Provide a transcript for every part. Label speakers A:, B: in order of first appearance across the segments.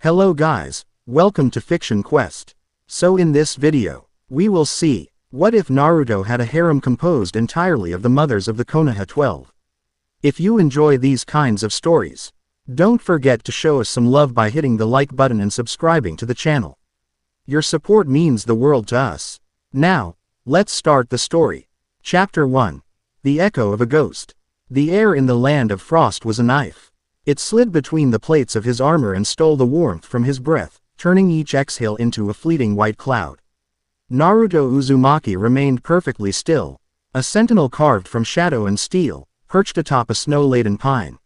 A: Hello guys, welcome to Fiction Quest. So in this video, we will see, what if Naruto had a harem composed entirely of the mothers of the Konoha 12? If you enjoy these kinds of stories, don't forget to show us some love by hitting the like button and subscribing to the channel. Your support means the world to us. Now, let's start the story. Chapter 1. The Echo of a Ghost. The air in the land of frost was a knife. It slid between the plates of his armor and stole the warmth from his breath, turning each exhale into a fleeting white cloud. Naruto Uzumaki remained perfectly still, a sentinel carved from shadow and steel, perched atop a snow-laden pine.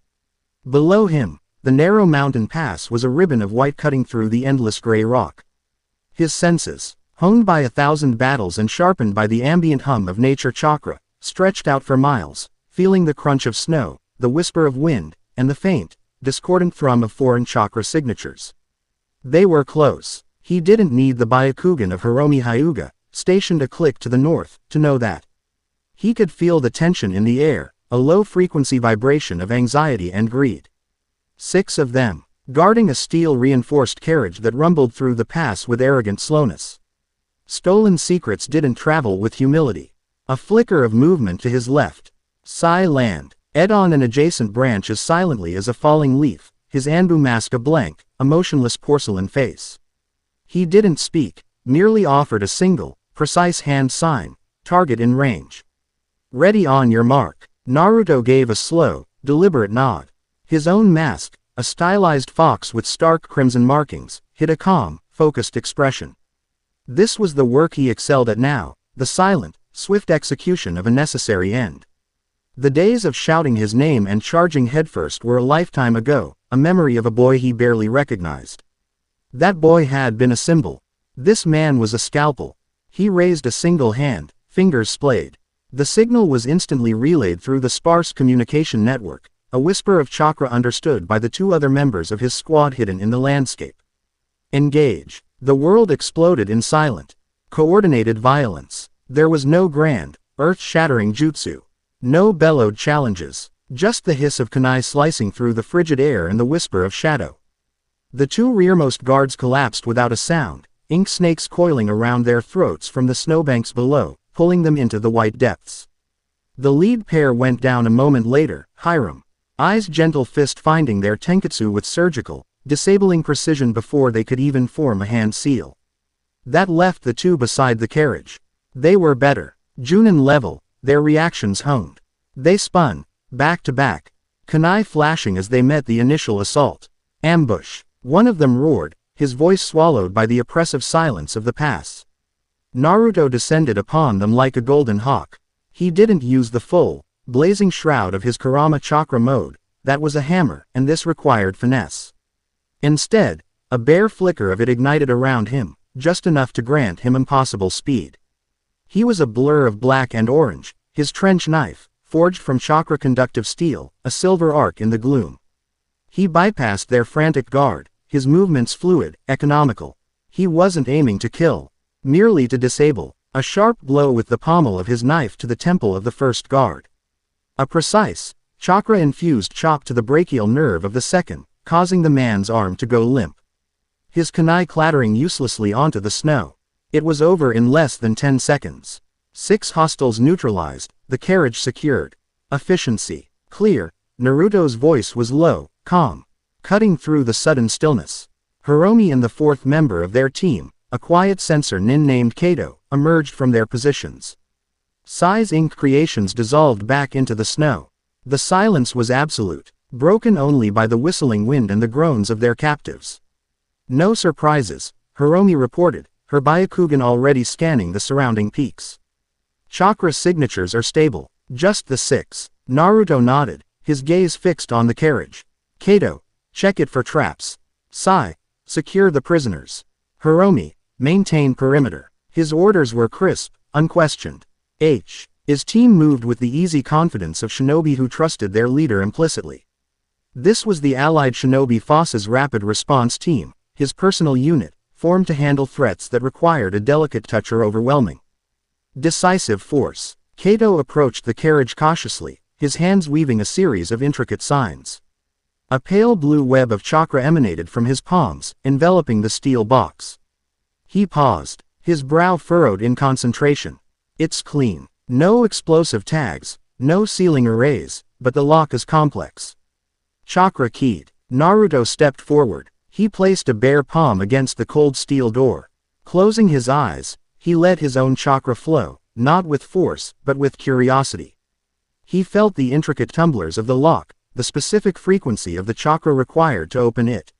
A: Below him, the narrow mountain pass was a ribbon of white cutting through the endless gray rock. His senses, honed by 1,000 battles and sharpened by the ambient hum of nature chakra, stretched out for miles, feeling the crunch of snow, the whisper of wind, and the faint, discordant thrum of foreign chakra signatures. They were close. He didn't need the Byakugan of Hiromi Hyuga, stationed a click to the north, to know that. He could feel the tension in the air, a low-frequency vibration of anxiety and greed. 6 of them, guarding a steel-reinforced carriage that rumbled through the pass with arrogant slowness. Stolen secrets didn't travel with humility. A flicker of movement to his left. Sai land. Ed on an adjacent branch as silently as a falling leaf, his Anbu mask a blank, a motionless porcelain face. He didn't speak, merely offered a single, precise hand sign, target in range. Ready on your mark. Naruto gave a slow, deliberate nod. His own mask, a stylized fox with stark crimson markings, hid a calm, focused expression. This was the work he excelled at now, the silent, swift execution of a necessary end. The days of shouting his name and charging headfirst were a lifetime ago, a memory of a boy he barely recognized. That boy had been a symbol. This man was a scalpel. He raised a single hand, fingers splayed. The signal was instantly relayed through the sparse communication network, a whisper of chakra understood by the 2 other members of his squad hidden in the landscape. Engage. The world exploded in silent, coordinated violence. There was no grand, earth-shattering jutsu. No bellowed challenges, just the hiss of kunai slicing through the frigid air and the whisper of shadow. The 2 rearmost guards collapsed without a sound, ink snakes coiling around their throats from the snowbanks below, pulling them into the white depths. The lead pair went down a moment later, Harem, eyes gentle fist finding their tenketsu with surgical, disabling precision before they could even form a hand seal. That left the 2 beside the carriage. They were better, Junin level. Their reactions honed. They spun, back to back, kunai flashing as they met the initial assault. Ambush. One of them roared, his voice swallowed by the oppressive silence of the pass. Naruto descended upon them like a golden hawk. He didn't use the full, blazing shroud of his Kurama chakra mode, that was a hammer, and this required finesse. Instead, a bare flicker of it ignited around him, just enough to grant him impossible speed. He was a blur of black and orange, his trench knife, forged from chakra-conductive steel, a silver arc in the gloom. He bypassed their frantic guard, his movements fluid, economical. He wasn't aiming to kill, merely to disable, a sharp blow with the pommel of his knife to the temple of the first guard. A precise, chakra-infused chop to the brachial nerve of the second, causing the man's arm to go limp. His kunai clattering uselessly onto the snow. It was over in less than 10 seconds. 6 hostiles neutralized, the carriage secured. Efficiency. Clear. Naruto's voice was low, calm, cutting through the sudden stillness. Hiromi and the 4th member of their team, a quiet sensor nin named Kato, emerged from their positions. Sai's inked creations dissolved back into the snow. The silence was absolute, broken only by the whistling wind and the groans of their captives. No surprises, Hiromi reported, her Byakugan already scanning the surrounding peaks. Chakra signatures are stable, just the 6. Naruto nodded, his gaze fixed on the carriage. Kato, check it for traps. Sai, secure the prisoners. Hiromi, maintain perimeter. His orders were crisp, unquestioned. His team moved with the easy confidence of shinobi who trusted their leader implicitly. This was the allied shinobi Foss's rapid response team, his personal unit, formed to handle threats that required a delicate touch or overwhelming. Decisive force. Kato approached the carriage cautiously, his hands weaving a series of intricate signs. A pale blue web of chakra emanated from his palms, enveloping the steel box. He paused, his brow furrowed in concentration. It's clean. No explosive tags, no sealing arrays, but the lock is complex. Chakra keyed. Naruto stepped forward. He placed a bare palm against the cold steel door. Closing his eyes, he let his own chakra flow, not with force, but with curiosity. He felt the intricate tumblers of the lock, the specific frequency of the chakra required to open it.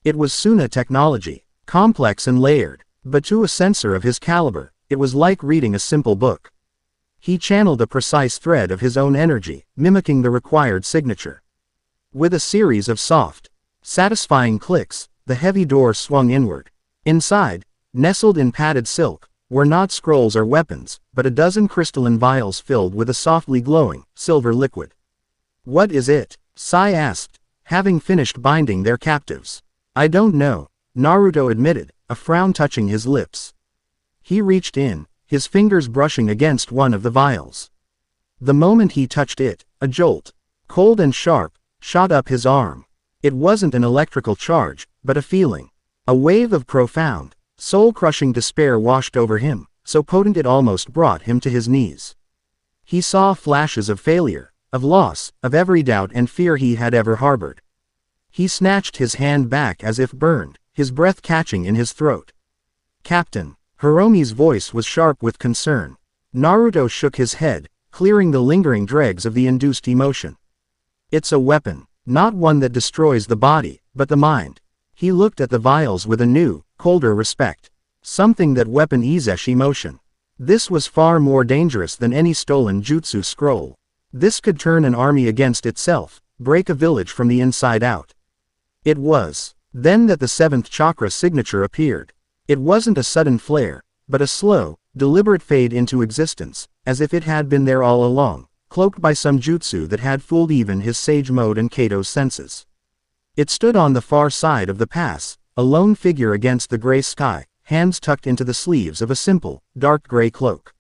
A: It was Suna technology, complex and layered, but to a sensor of his caliber, it was like reading a simple book. He channeled a precise thread of his own energy, mimicking the required signature. With a series of soft, satisfying clicks, the heavy door swung inward. Inside, nestled in padded silk, were not scrolls or weapons, but a dozen crystalline vials filled with a softly glowing, silver liquid. What is it? Sai asked, having finished binding their captives. I don't know, Naruto admitted, a frown touching his lips. He reached in, his fingers brushing against one of the vials. The moment he touched it, a jolt, cold and sharp, shot up his arm. It wasn't an electrical charge, but a feeling. A wave of profound, soul-crushing despair washed over him, so potent it almost brought him to his knees. He saw flashes of failure, of loss, of every doubt and fear he had ever harbored. He snatched his hand back as if burned, his breath catching in his throat. Captain, Hiromi's voice was sharp with concern. Naruto shook his head, clearing the lingering dregs of the induced emotion. It's a weapon, not one that destroys the body, but the mind. He looked at the vials with a new, colder respect. Something that weapon eases emotion. This was far more dangerous than any stolen jutsu scroll. This could turn an army against itself, break a village from the inside out. It was then that the seventh chakra signature appeared. It wasn't a sudden flare, but a slow, deliberate fade into existence, as if it had been there all along, cloaked by some jutsu that had fooled even his sage mode and Kato's senses. It stood on the far side of the pass, a lone figure against the gray sky, hands tucked into the sleeves of a simple, dark gray cloak.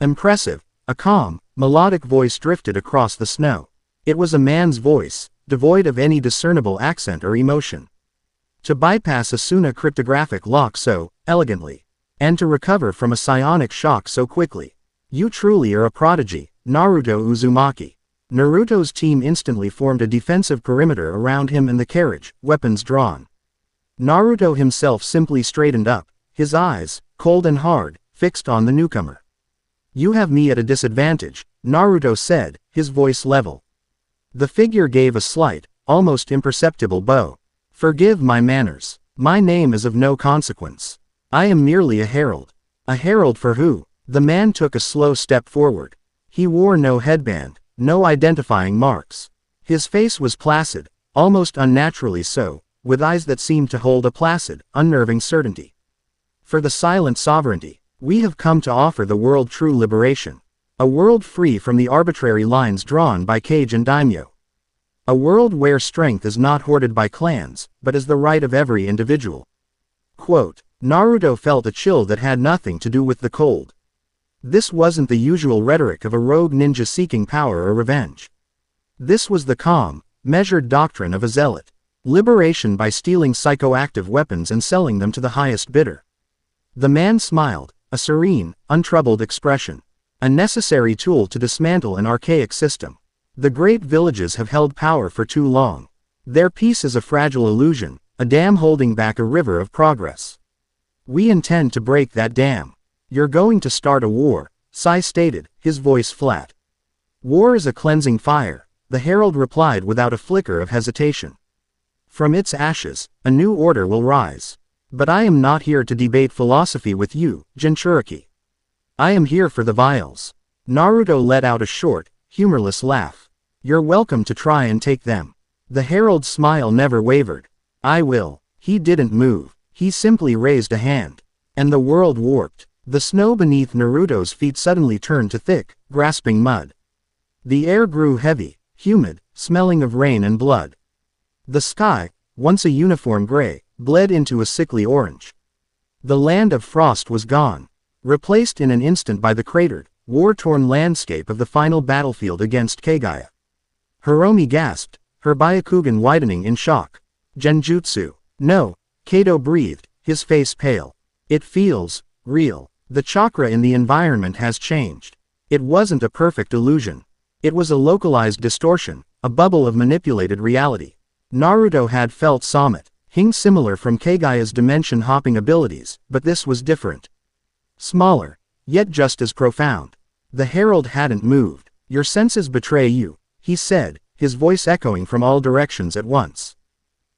A: Impressive, a calm, melodic voice drifted across the snow. It was a man's voice, devoid of any discernible accent or emotion. To bypass a Suna cryptographic lock so elegantly, and to recover from a psionic shock so quickly. You truly are a prodigy, Naruto Uzumaki. Naruto's team instantly formed a defensive perimeter around him and the carriage, weapons drawn. Naruto himself simply straightened up, his eyes, cold and hard, fixed on the newcomer. You have me at a disadvantage, Naruto said, his voice level. The figure gave a slight, almost imperceptible bow. Forgive my manners. My name is of no consequence. I am merely a herald. A herald for who? The man took a slow step forward. He wore no headband, no identifying marks. His face was placid, almost unnaturally so, with eyes that seemed to hold a placid, unnerving certainty. For the silent sovereignty, we have come to offer the world true liberation. A world free from the arbitrary lines drawn by Kage and Daimyo. A world where strength is not hoarded by clans, but is the right of every individual. Quote, Naruto felt a chill that had nothing to do with the cold. This wasn't the usual rhetoric of a rogue ninja seeking power or revenge. This was the calm, measured doctrine of a zealot. Liberation by stealing psychoactive weapons and selling them to the highest bidder. The man smiled, a serene, untroubled expression. A necessary tool to dismantle an archaic system. The great villages have held power for too long. Their peace is a fragile illusion, a dam holding back a river of progress. We intend to break that dam. You're going to start a war, Sai stated, his voice flat. War is a cleansing fire, the herald replied without a flicker of hesitation. From its ashes, a new order will rise. But I am not here to debate philosophy with you, Jinchuriki. I am here for the vials. Naruto let out a short, humorless laugh. You're welcome to try and take them. The herald's smile never wavered. I will. He didn't move. He simply raised a hand. And the world warped. The snow beneath Naruto's feet suddenly turned to thick, grasping mud. The air grew heavy, humid, smelling of rain and blood. The sky, once a uniform gray, bled into a sickly orange. The land of frost was gone. Replaced in an instant by the cratered, war-torn landscape of the final battlefield against Kagaya. Hiromi gasped, her Byakugan widening in shock. Genjutsu. No, Kato breathed, his face pale. It feels real. The chakra in the environment has changed. It wasn't a perfect illusion. It was a localized distortion, a bubble of manipulated reality. Naruto had felt Samet, Hing similar from Kagaya's dimension-hopping abilities, but this was different. Smaller, yet just as profound. The herald hadn't moved. Your senses betray you, he said, his voice echoing from all directions at once.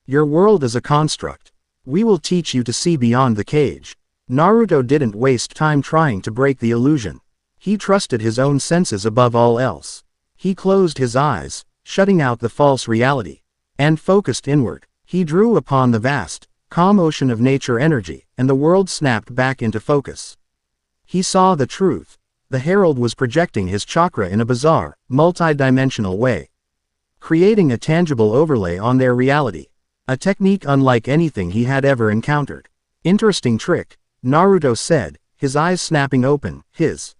A: Your world is a construct. We will teach you to see beyond the cage. Naruto didn't waste time trying to break the illusion. He trusted his own senses above all else. He closed his eyes, shutting out the false reality, and focused inward. He drew upon the vast, calm ocean of nature energy, and the world snapped back into focus. He saw the truth. The herald was projecting his chakra in a bizarre, multi-dimensional way, creating a tangible overlay on their reality. A technique unlike anything he had ever encountered. Interesting trick, Naruto said, his eyes snapping open, his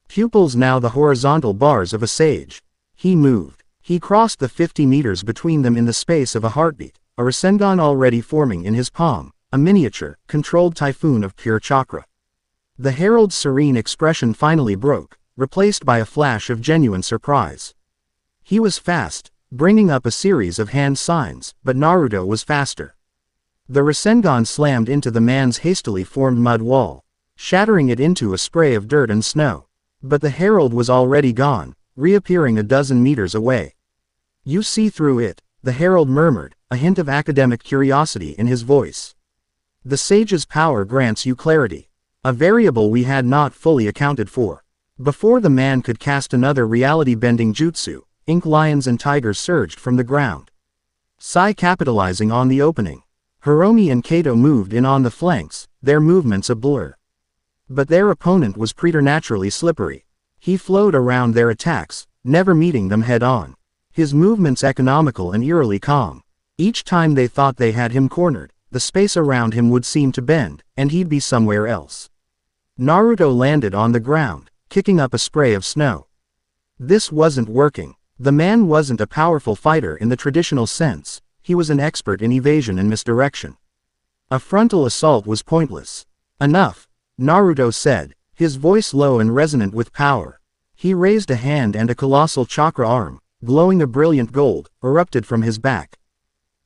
A: pupils now the horizontal bars of a sage. He moved. He crossed the 50 meters between them in the space of a heartbeat, a Rasengan already forming in his palm, a miniature, controlled typhoon of pure chakra. The herald's serene expression finally broke, replaced by a flash of genuine surprise. He was fast, bringing up a series of hand signs, but Naruto was faster. The Rasengan slammed into the man's hastily formed mud wall, shattering it into a spray of dirt and snow. But the herald was already gone, reappearing a dozen meters away. You see through it, the herald murmured, a hint of academic curiosity in his voice. The sage's power grants you clarity, a variable we had not fully accounted for. Before the man could cast another reality-bending jutsu, ink lions and tigers surged from the ground. Sai capitalizing on the opening. Hiromi and Kato moved in on the flanks, their movements a blur. But their opponent was preternaturally slippery. He flowed around their attacks, never meeting them head-on. His movements economical and eerily calm. Each time they thought they had him cornered, the space around him would seem to bend, and he'd be somewhere else. Naruto landed on the ground, kicking up a spray of snow. This wasn't working. The man wasn't a powerful fighter in the traditional sense, he was an expert in evasion and misdirection. A frontal assault was pointless. Enough, Naruto said, his voice low and resonant with power. He raised a hand and a colossal chakra arm, glowing a brilliant gold, erupted from his back.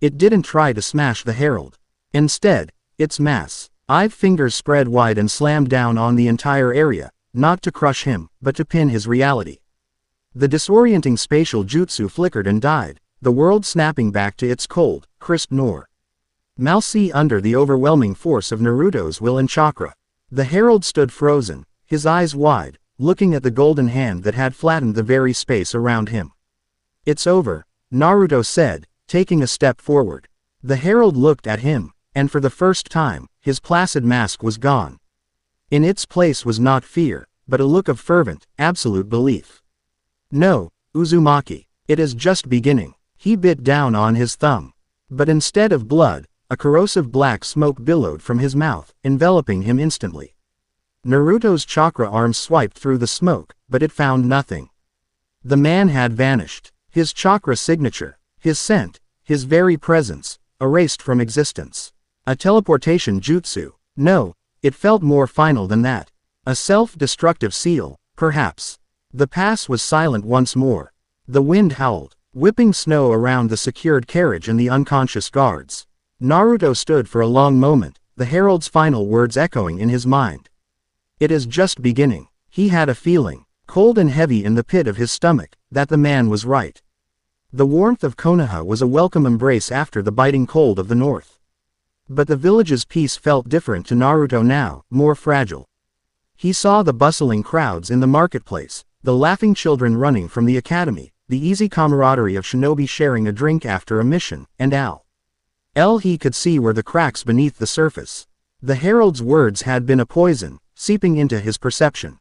A: It didn't try to smash the herald. Instead, its massive fingers spread wide and slammed down on the entire area, not to crush him, but to pin his reality. The disorienting spatial jutsu flickered and died, the world snapping back to its cold, crisp normalcy under the overwhelming force of Naruto's will and chakra. The herald stood frozen, his eyes wide, looking at the golden hand that had flattened the very space around him. It's over, Naruto said, taking a step forward. The herald looked at him, and for the first time, his placid mask was gone. In its place was not fear, but a look of fervent, absolute belief. No, Uzumaki, it is just beginning. He bit down on his thumb. But instead of blood, a corrosive black smoke billowed from his mouth, enveloping him instantly. Naruto's chakra arm swiped through the smoke, but it found nothing. The man had vanished. His chakra signature, his scent, his very presence, erased from existence. A teleportation jutsu. No, it felt more final than that. A self-destructive seal, perhaps. The pass was silent once more. The wind howled, whipping snow around the secured carriage and the unconscious guards. Naruto stood for a long moment, the herald's final words echoing in his mind. It is just beginning. He had a feeling, cold and heavy in the pit of his stomach, that the man was right. The warmth of Konoha was a welcome embrace after the biting cold of the north. But the village's peace felt different to Naruto now, more fragile. He saw the bustling crowds in the marketplace, the laughing children running from the academy, the easy camaraderie of shinobi sharing a drink after a mission, and all he could see were the cracks beneath the surface. The herald's words had been a poison, seeping into his perception.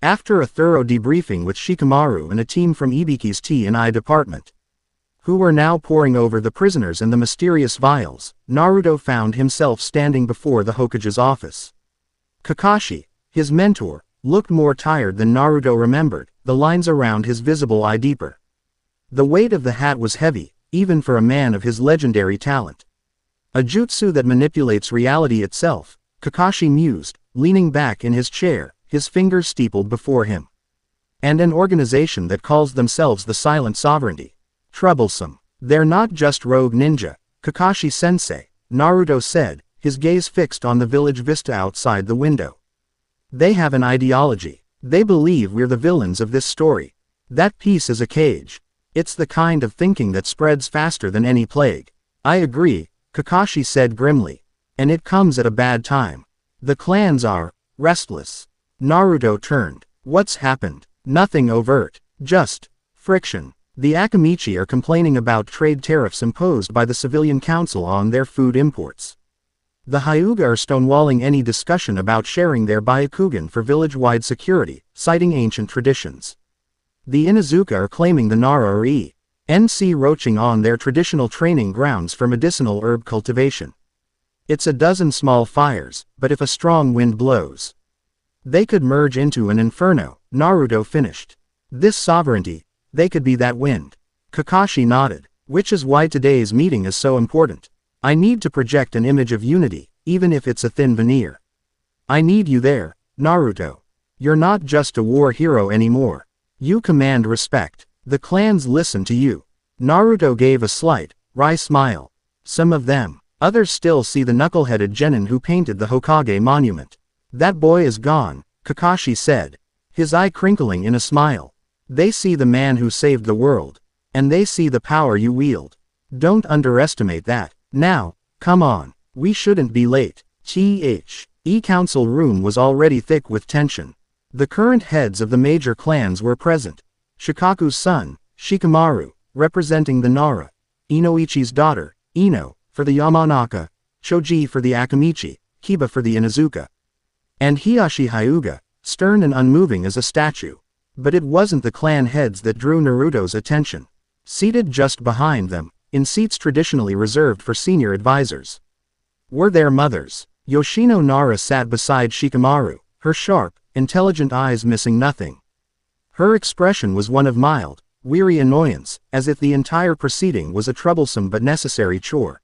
A: After a thorough debriefing with Shikamaru and a team from Ibiki's T&I department, who were now poring over the prisoners and the mysterious vials, Naruto found himself standing before the Hokage's office. Kakashi, his mentor, looked more tired than Naruto remembered, the lines around his visible eye deeper. The weight of the hat was heavy, even for a man of his legendary talent. A jutsu that manipulates reality itself, Kakashi mused, leaning back in his chair, his fingers steepled before him. And an organization that calls themselves the Silent Sovereignty. Troublesome. They're not just rogue ninja, Kakashi-sensei, Naruto said, his gaze fixed on the village vista outside the window. They have an ideology. They believe we're the villains of this story. That piece is a cage. It's the kind of thinking that spreads faster than any plague. I agree, Kakashi said grimly. And it comes at a bad time. The clans are restless. Naruto turned. What's happened? Nothing overt. Just friction. The Akamichi are complaining about trade tariffs imposed by the Civilian Council on their food imports. The Hyuga are stonewalling any discussion about sharing their Byakugan for village-wide security, citing ancient traditions. The Inuzuka are claiming the Nara are E.N.C. roaching on their traditional training grounds for medicinal herb cultivation. It's a dozen small fires, but if a strong wind blows, they could merge into an inferno, Naruto finished. This sovereignty, they could be that wind. Kakashi nodded, which is why today's meeting is so important. I need to project an image of unity, even if it's a thin veneer. I need you there, Naruto. You're not just a war hero anymore. You command respect. The clans listen to you. Naruto gave a slight, wry smile. Some of them. Others still see the knuckle-headed genin who painted the Hokage monument. That boy is gone, Kakashi said, his eye crinkling in a smile. They see the man who saved the world. And they see the power you wield. Don't underestimate that. Now, come on. We shouldn't be late. Council room was already thick with tension. The current heads of the major clans were present. Shikaku's son, Shikamaru, representing the Nara. Inoichi's daughter, Ino, for the Yamanaka. Choji for the Akamichi, Kiba for the Inuzuka. And Hiashi Hyuga, stern and unmoving as a statue. But it wasn't the clan heads that drew Naruto's attention. Seated just behind them, in seats traditionally reserved for senior advisors, were their mothers. Yoshino Nara sat beside Shikamaru, her sharp, intelligent eyes missing nothing. Her expression was one of mild, weary annoyance, as if the entire proceeding was a troublesome but necessary chore.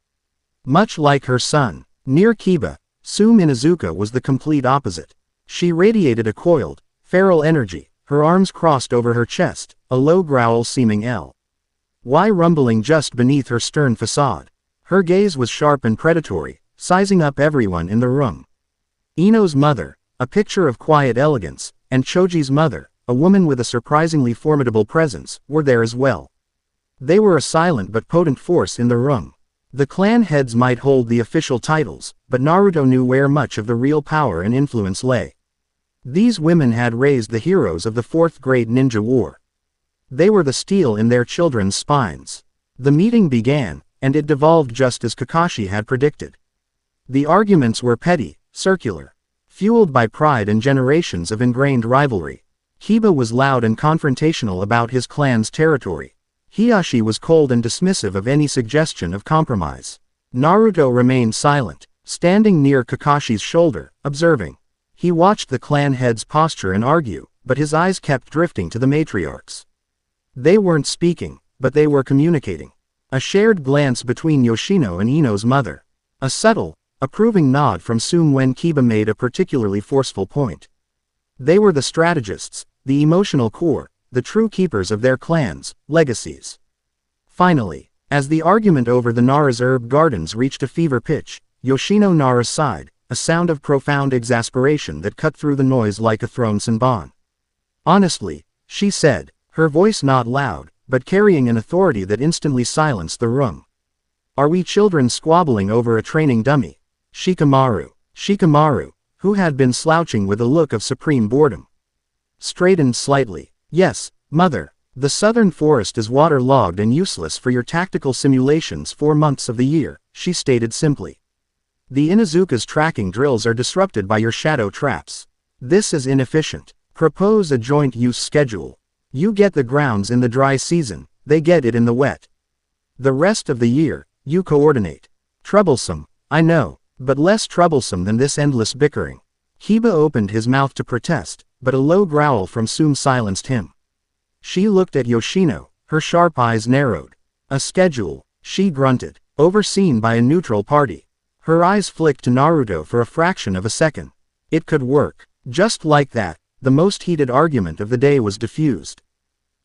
A: Much like her son, near Kiba, Tsume Inuzuka was the complete opposite. She radiated a coiled, feral energy, her arms crossed over her chest, a low growl seeming L.Y. rumbling just beneath her stern facade. Her gaze was sharp and predatory, sizing up everyone in the room. Ino's mother, a picture of quiet elegance, and Choji's mother, a woman with a surprisingly formidable presence, were there as well. They were a silent but potent force in the room. The clan heads might hold the official titles, but Naruto knew where much of the real power and influence lay. These women had raised the heroes of the Fourth Great Ninja War. They were the steel in their children's spines. The meeting began, and it devolved just as Kakashi had predicted. The arguments were petty, circular, fueled by pride and generations of ingrained rivalry. Kiba was loud and confrontational about his clan's territory. Hiashi was cold and dismissive of any suggestion of compromise. Naruto remained silent, standing near Kakashi's shoulder, observing. He watched the clan heads posture and argue, but his eyes kept drifting to the matriarchs. They weren't speaking, but they were communicating. A shared glance between Yoshino and Ino's mother. A subtle, approving nod from Tsume when Kiba made a particularly forceful point. They were the strategists, the emotional core, the true keepers of their clans' legacies. Finally, as the argument over the Nara's herb gardens reached a fever pitch, Yoshino Nara sighed, a sound of profound exasperation that cut through the noise like a thrown senbon. Honestly, she said, her voice not loud, but carrying an authority that instantly silenced the room. Are we children squabbling over a training dummy? Shikamaru, who had been slouching with a look of supreme boredom, straightened slightly. Yes, mother. The southern forest is waterlogged and useless for your tactical simulations 4 months of the year, she stated simply. The Inuzuka's tracking drills are disrupted by your shadow traps. This is inefficient. Propose a joint use schedule. You get the grounds in the dry season, they get it in the wet. The rest of the year, you coordinate. Troublesome, I know, but less troublesome than this endless bickering. Kiba opened his mouth to protest, but a low growl from Tsume silenced him. She looked at Yoshino, her sharp eyes narrowed. A schedule, she grunted, overseen by a neutral party. Her eyes flicked to Naruto for a fraction of a second. It could work. Just like that, the most heated argument of the day was diffused.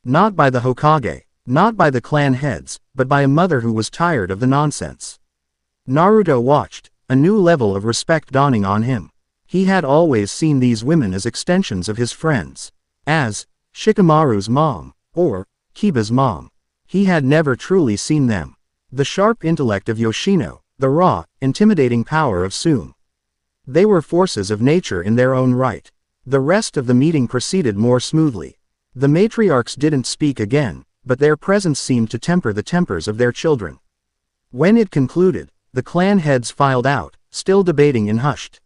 A: Not by the Hokage, not by the clan heads, but by a mother who was tired of the nonsense. Naruto watched, a new level of respect dawning on him. He had always seen these women as extensions of his friends. As Shikamaru's mom, or Kiba's mom. He had never truly seen them. The sharp intellect of Yoshino, the raw, intimidating power of Sume. They were forces of nature in their own right. The rest of the meeting proceeded more smoothly. The matriarchs didn't speak again, but their presence seemed to temper the tempers of their children. When it concluded, the clan heads filed out, still debating in hushed,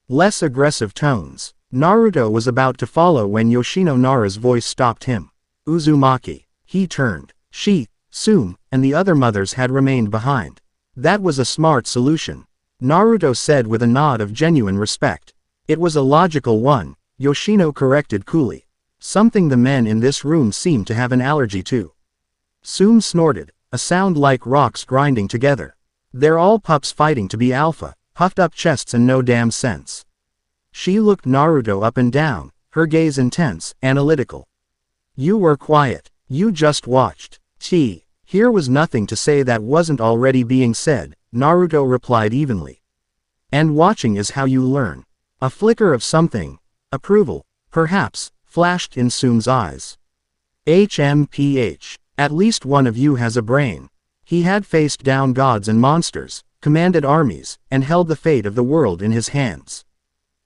A: less aggressive tones. Naruto was about to follow when Yoshino Nara's voice stopped him. Uzumaki. He turned. She, Sume, and the other mothers had remained behind. That was a smart solution, Naruto said with a nod of genuine respect. It was a logical one, Yoshino corrected coolly. Something the men in this room seemed to have an allergy to. Sume snorted, a sound like rocks grinding together. They're all pups fighting to be alpha, puffed up chests and no damn sense. She looked Naruto up and down, her gaze intense, analytical. You were quiet, you just watched. Here was nothing to say that wasn't already being said, Naruto replied evenly. And watching is how you learn. A flicker of something, approval, perhaps, flashed in Sume's eyes. HMPH, at least one of you has a brain. He had faced down gods and monsters, commanded armies, and held the fate of the world in his hands.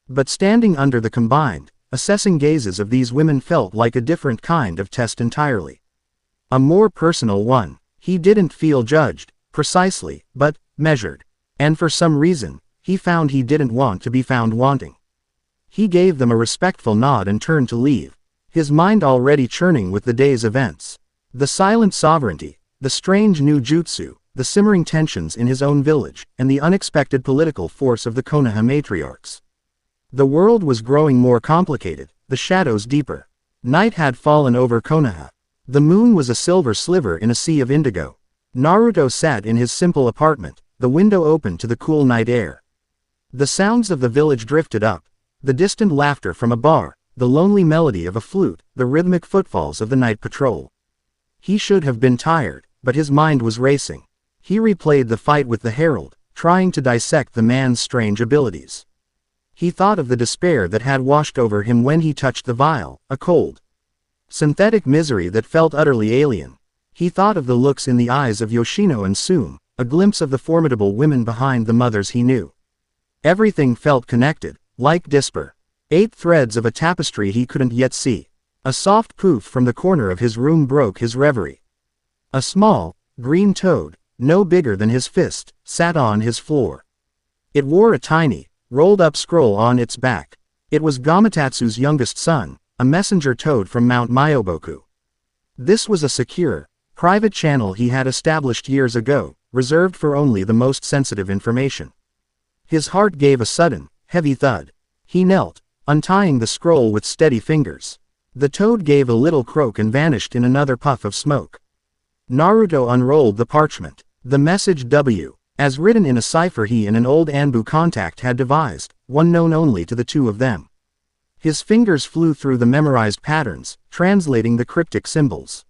A: But standing under the combined, assessing gazes of these women felt like a different kind of test entirely. A more personal one. He didn't feel judged, precisely, but measured. And for some reason, he found he didn't want to be found wanting. He gave them a respectful nod and turned to leave, his mind already churning with the day's events. The silent sovereignty, the strange new jutsu, the simmering tensions in his own village, and the unexpected political force of the Konoha matriarchs. The world was growing more complicated, the shadows deeper. Night had fallen over Konoha. The moon was a silver sliver in a sea of indigo. Naruto sat in his simple apartment, the window open to the cool night air. The sounds of the village drifted up, the distant laughter from a bar, the lonely melody of a flute, the rhythmic footfalls of the night patrol. He should have been tired, but his mind was racing. He replayed the fight with the herald, trying to dissect the man's strange abilities. He thought of the despair that had washed over him when he touched the vial, a cold, synthetic misery that felt utterly alien. He thought of the looks in the eyes of Yoshino and Sume, a glimpse of the formidable women behind the mothers he knew. Everything felt connected, like disper. 8 threads of a tapestry he couldn't yet see. A soft poof from the corner of his room broke his reverie. A small, green toad, no bigger than his fist, sat on his floor. It wore a tiny, rolled-up scroll on its back. It was Gamatotsu's youngest son, a messenger toad from Mount Myoboku. This was a secure, private channel he had established years ago, reserved for only the most sensitive information. His heart gave a sudden, heavy thud. He knelt, untying the scroll with steady fingers. The toad gave a little croak and vanished in another puff of smoke. Naruto unrolled the parchment. The message W, as written in a cipher he and an old Anbu contact had devised, one known only to the two of them. His fingers flew through the memorized patterns, translating the cryptic symbols.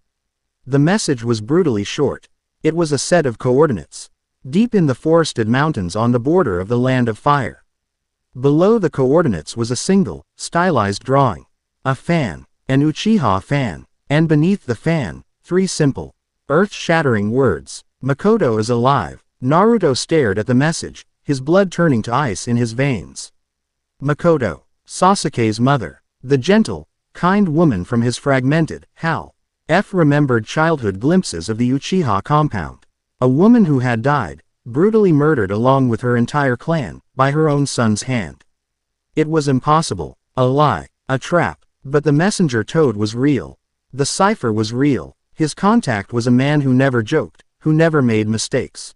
A: The message was brutally short. It was a set of coordinates. Deep in the forested mountains on the border of the Land of Fire. Below the coordinates was a single, stylized drawing. A fan. An Uchiha fan. And beneath the fan, 3 simple, earth-shattering words. Makoto is alive. Naruto stared at the message, his blood turning to ice in his veins. Makoto. Sasuke's mother. The gentle, kind woman from his fragmented, remembered childhood glimpses of the Uchiha compound. A woman who had died, brutally murdered along with her entire clan, by her own son's hand. It was impossible, a lie, a trap, but the messenger toad was real. The cipher was real. His contact was a man who never joked, who never made mistakes.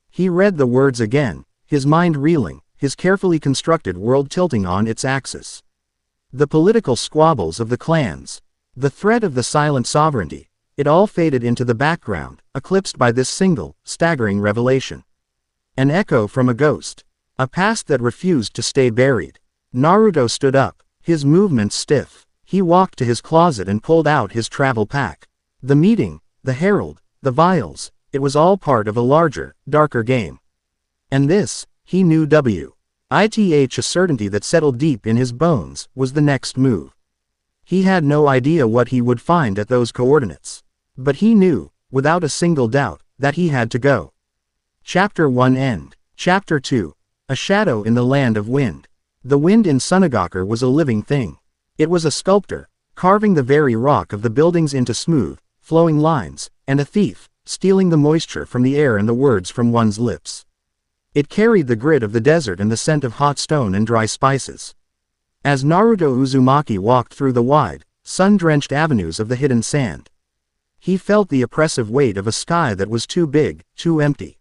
A: He read the words again, his mind reeling, his carefully constructed world tilting on its axis. The political squabbles of the clans. The threat of the silent sovereignty. It all faded into the background, eclipsed by this single, staggering revelation. An echo from a ghost. A past that refused to stay buried. Naruto stood up, his movements stiff. He walked to his closet and pulled out his travel pack. The meeting, the herald, the vials, it was all part of a larger, darker game. And this, he knew with a certainty that settled deep in his bones, was the next move. He had no idea what he would find at those coordinates. But he knew, without a single doubt, that he had to go. Chapter 1 End. Chapter 2. A Shadow in the Land of Wind. The wind in Sunagaku was a living thing. It was a sculptor, carving the very rock of the buildings into smooth, flowing lines, and a thief, stealing the moisture from the air and the words from one's lips. It carried the grit of the desert and the scent of hot stone and dry spices. As Naruto Uzumaki walked through the wide, sun-drenched avenues of the hidden sand, he felt the oppressive weight of a sky that was too big, too empty.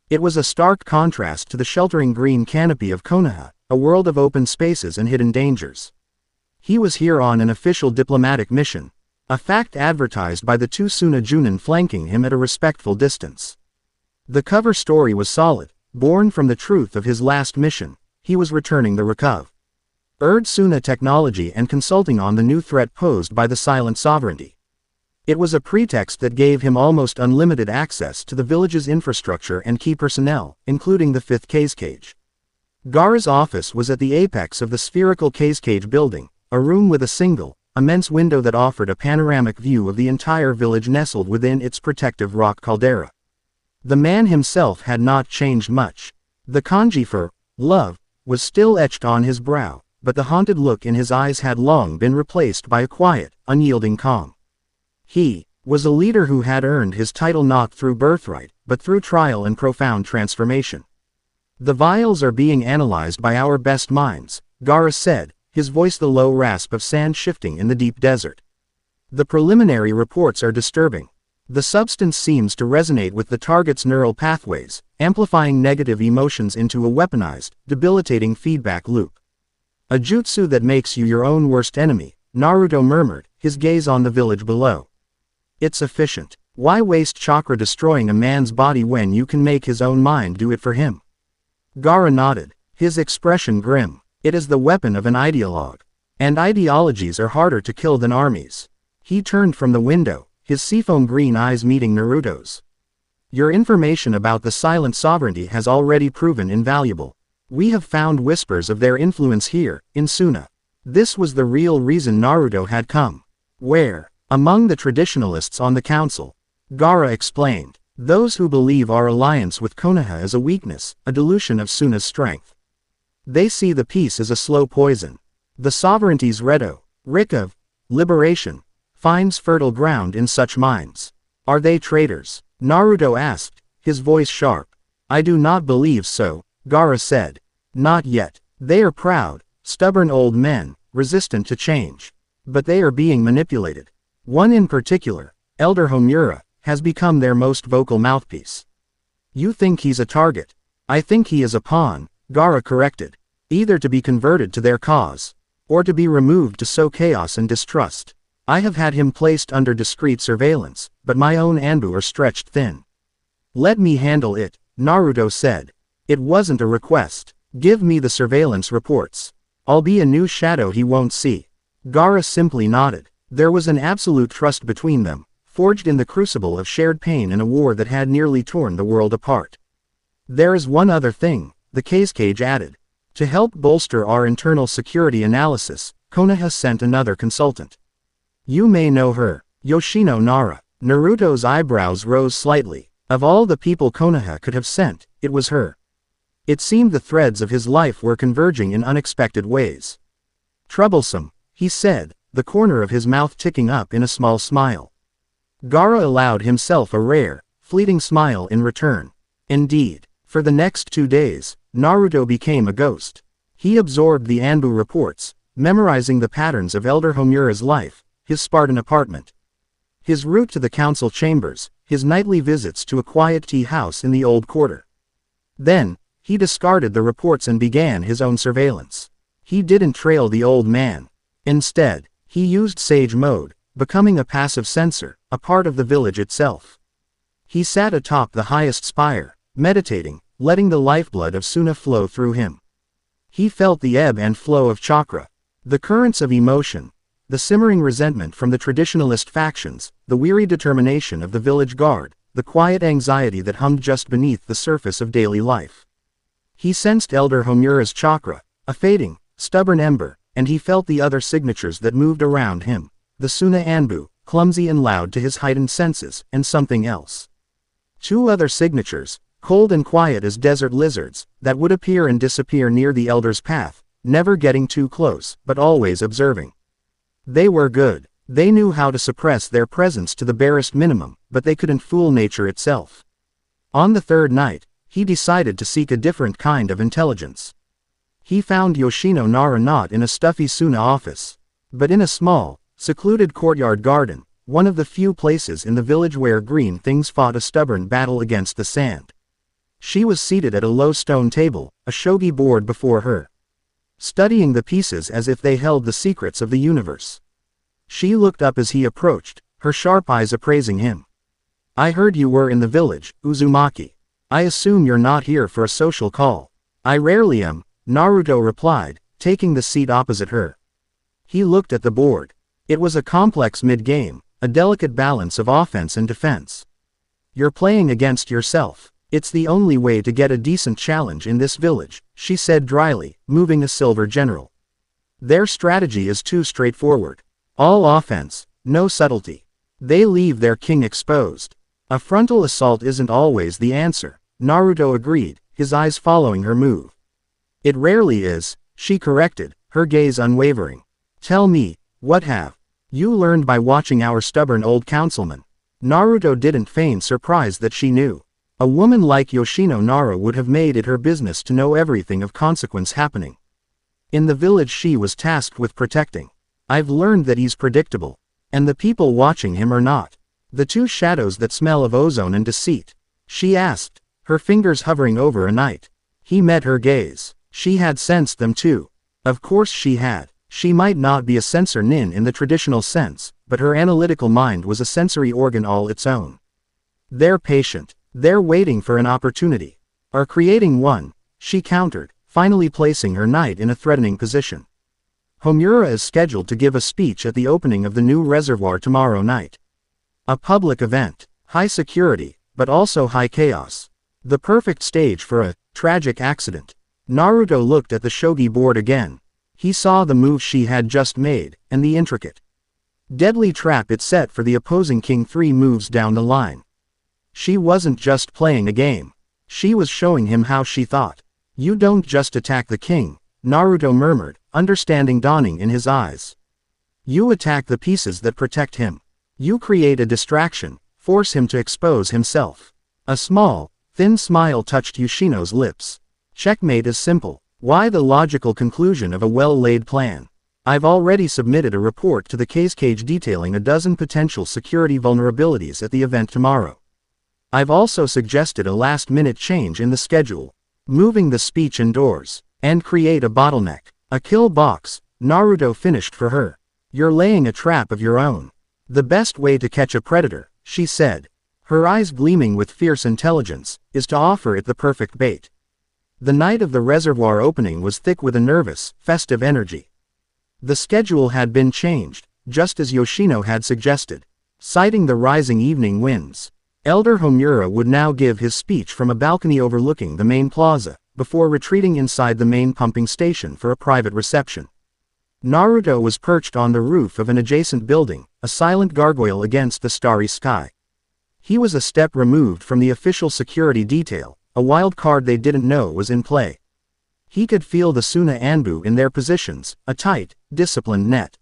A: It was a stark contrast to the sheltering green canopy of Konoha, a world of open spaces and hidden dangers. He was here on an official diplomatic mission, a fact advertised by the two Suna Junin flanking him at a respectful distance. The cover story was solid, born from the truth of his last mission. He was returning the Suna technology and consulting on the new threat posed by the silent sovereignty. It was a pretext that gave him almost unlimited access to the village's infrastructure and key personnel, including the 5th Cage. Gaara's office was at the apex of the spherical Cage building, a room with a single, immense window that offered a panoramic view of the entire village nestled within its protective rock caldera. The man himself had not changed much. The kanji for love was still etched on his brow, but the haunted look in his eyes had long been replaced by a quiet, unyielding calm. He was a leader who had earned his title not through birthright, but through trial and profound transformation. The vials are being analyzed by our best minds, Gaara said, his voice the low rasp of sand shifting in the deep desert. The preliminary reports are disturbing. The substance seems to resonate with the target's neural pathways, amplifying negative emotions into a weaponized, debilitating feedback loop. A jutsu that makes you your own worst enemy, Naruto murmured, his gaze on the village below. It's efficient. Why waste chakra destroying a man's body when you can make his own mind do it for him? Gaara nodded, his expression grim. It is the weapon of an ideologue. And ideologies are harder to kill than armies. He turned from the window, his seafoam green eyes meeting Naruto's. Your information about the silent sovereignty has already proven invaluable. We have found whispers of their influence here, in Suna. This was the real reason Naruto had come. Where? Among the traditionalists on the council. Gaara explained. Those who believe our alliance with Konoha is a weakness, a dilution of Suna's strength. They see the peace as a slow poison. The sovereignty's rick of liberation, finds fertile ground in such minds. Are they traitors? Naruto asked, his voice sharp. I do not believe so, Gaara said. Not yet. They are proud, stubborn old men, resistant to change. But they are being manipulated. One in particular, Elder Homura, has become their most vocal mouthpiece. You think he's a target? I think he is a pawn, Gaara corrected. Either to be converted to their cause, or to be removed to sow chaos and distrust. I have had him placed under discreet surveillance, but my own anbu are stretched thin. Let me handle it, Naruto said. It wasn't a request. Give me the surveillance reports. I'll be a new shadow he won't see. Gaara simply nodded. There was an absolute trust between them, forged in the crucible of shared pain in a war that had nearly torn the world apart. There is one other thing, the Cage added. To help bolster our internal security analysis, Konoha sent another consultant. You may know her, Yoshino Nara. Naruto's eyebrows rose slightly. Of all the people Konoha could have sent, it was her. It seemed the threads of his life were converging in unexpected ways. Troublesome, he said, the corner of his mouth ticking up in a small smile. Gaara allowed himself a rare, fleeting smile in return. Indeed, for the next 2 days, Naruto became a ghost. He absorbed the Anbu reports, memorizing the patterns of Elder Homura's life, his Spartan apartment, his route to the council chambers, his nightly visits to a quiet tea house in the old quarter. Then, he discarded the reports and began his own surveillance. He didn't trail the old man. Instead, he used sage mode, becoming a passive censor, a part of the village itself. He sat atop the highest spire, meditating, letting the lifeblood of Suna flow through him. He felt the ebb and flow of chakra, the currents of emotion, the simmering resentment from the traditionalist factions, the weary determination of the village guard, the quiet anxiety that hummed just beneath the surface of daily life. He sensed Elder Homura's chakra, a fading, stubborn ember, and he felt the other signatures that moved around him, the Suna Anbu, clumsy and loud to his heightened senses, and something else. Two other signatures, cold and quiet as desert lizards, that would appear and disappear near the Elder's path, never getting too close, but always observing. They were good. They knew how to suppress their presence to the barest minimum, but they couldn't fool nature itself. On the third night, he decided to seek a different kind of intelligence. He found Yoshino Nara not in a stuffy Suna office, but in a small, secluded courtyard garden, one of the few places in the village where green things fought a stubborn battle against the sand. She was seated at a low stone table, a shogi board before her, studying the pieces as if they held the secrets of the universe. She looked up as he approached, her sharp eyes appraising him. "I heard you were in the village, Uzumaki. I assume you're not here for a social call." "I rarely am," Naruto replied, taking the seat opposite her. He looked at the board. It was a complex mid-game, a delicate balance of offense and defense. "You're playing against yourself. It's the only way to get a decent challenge in this village," she said dryly, moving a silver general. "Their strategy is too straightforward. All offense, no subtlety. They leave their king exposed. A frontal assault isn't always the answer," Naruto agreed, his eyes following her move. "It rarely is," she corrected, her gaze unwavering. "Tell me, what have you learned by watching our stubborn old councilman?" Naruto didn't feign surprise that she knew. A woman like Yoshino Nara would have made it her business to know everything of consequence happening in the village she was tasked with protecting. "I've learned that he's predictable. And the people watching him are not. The two shadows that smell of ozone and deceit," she asked, her fingers hovering over a knight. He met her gaze. She had sensed them too. Of course she had. She might not be a sensor nin in the traditional sense, but her analytical mind was a sensory organ all its own. "They're patient. They're waiting for an opportunity. Or creating one," she countered, finally placing her knight in a threatening position. "Homura is scheduled to give a speech at the opening of the new reservoir tomorrow night. A public event, high security, but also high chaos. The perfect stage for a tragic accident." Naruto looked at the shogi board again. He saw the move she had just made, and the intricate, deadly trap it set for the opposing king 3 moves down the line. She wasn't just playing a game. She was showing him how she thought. "You don't just attack the king," Naruto murmured, understanding dawning in his eyes. "You attack the pieces that protect him. You create a distraction, force him to expose himself." A small, thin smile touched Yoshino's lips. "Checkmate is simple. Why the logical conclusion of a well-laid plan? I've already submitted a report to the case cage detailing a dozen potential security vulnerabilities at the event tomorrow. I've also suggested a last-minute change in the schedule, moving the speech indoors, and create a bottleneck. A kill box," Naruto finished for her. "You're laying a trap of your own. The best way to catch a predator," she said, her eyes gleaming with fierce intelligence, "is to offer it the perfect bait." The night of the reservoir opening was thick with a nervous, festive energy. The schedule had been changed, just as Yoshino had suggested. Citing the rising evening winds, Elder Homura would now give his speech from a balcony overlooking the main plaza, before retreating inside the main pumping station for a private reception. Naruto was perched on the roof of an adjacent building, a silent gargoyle against the starry sky. He was a step removed from the official security detail, a wild card they didn't know was in play. He could feel the Suna Anbu in their positions, a tight, disciplined net.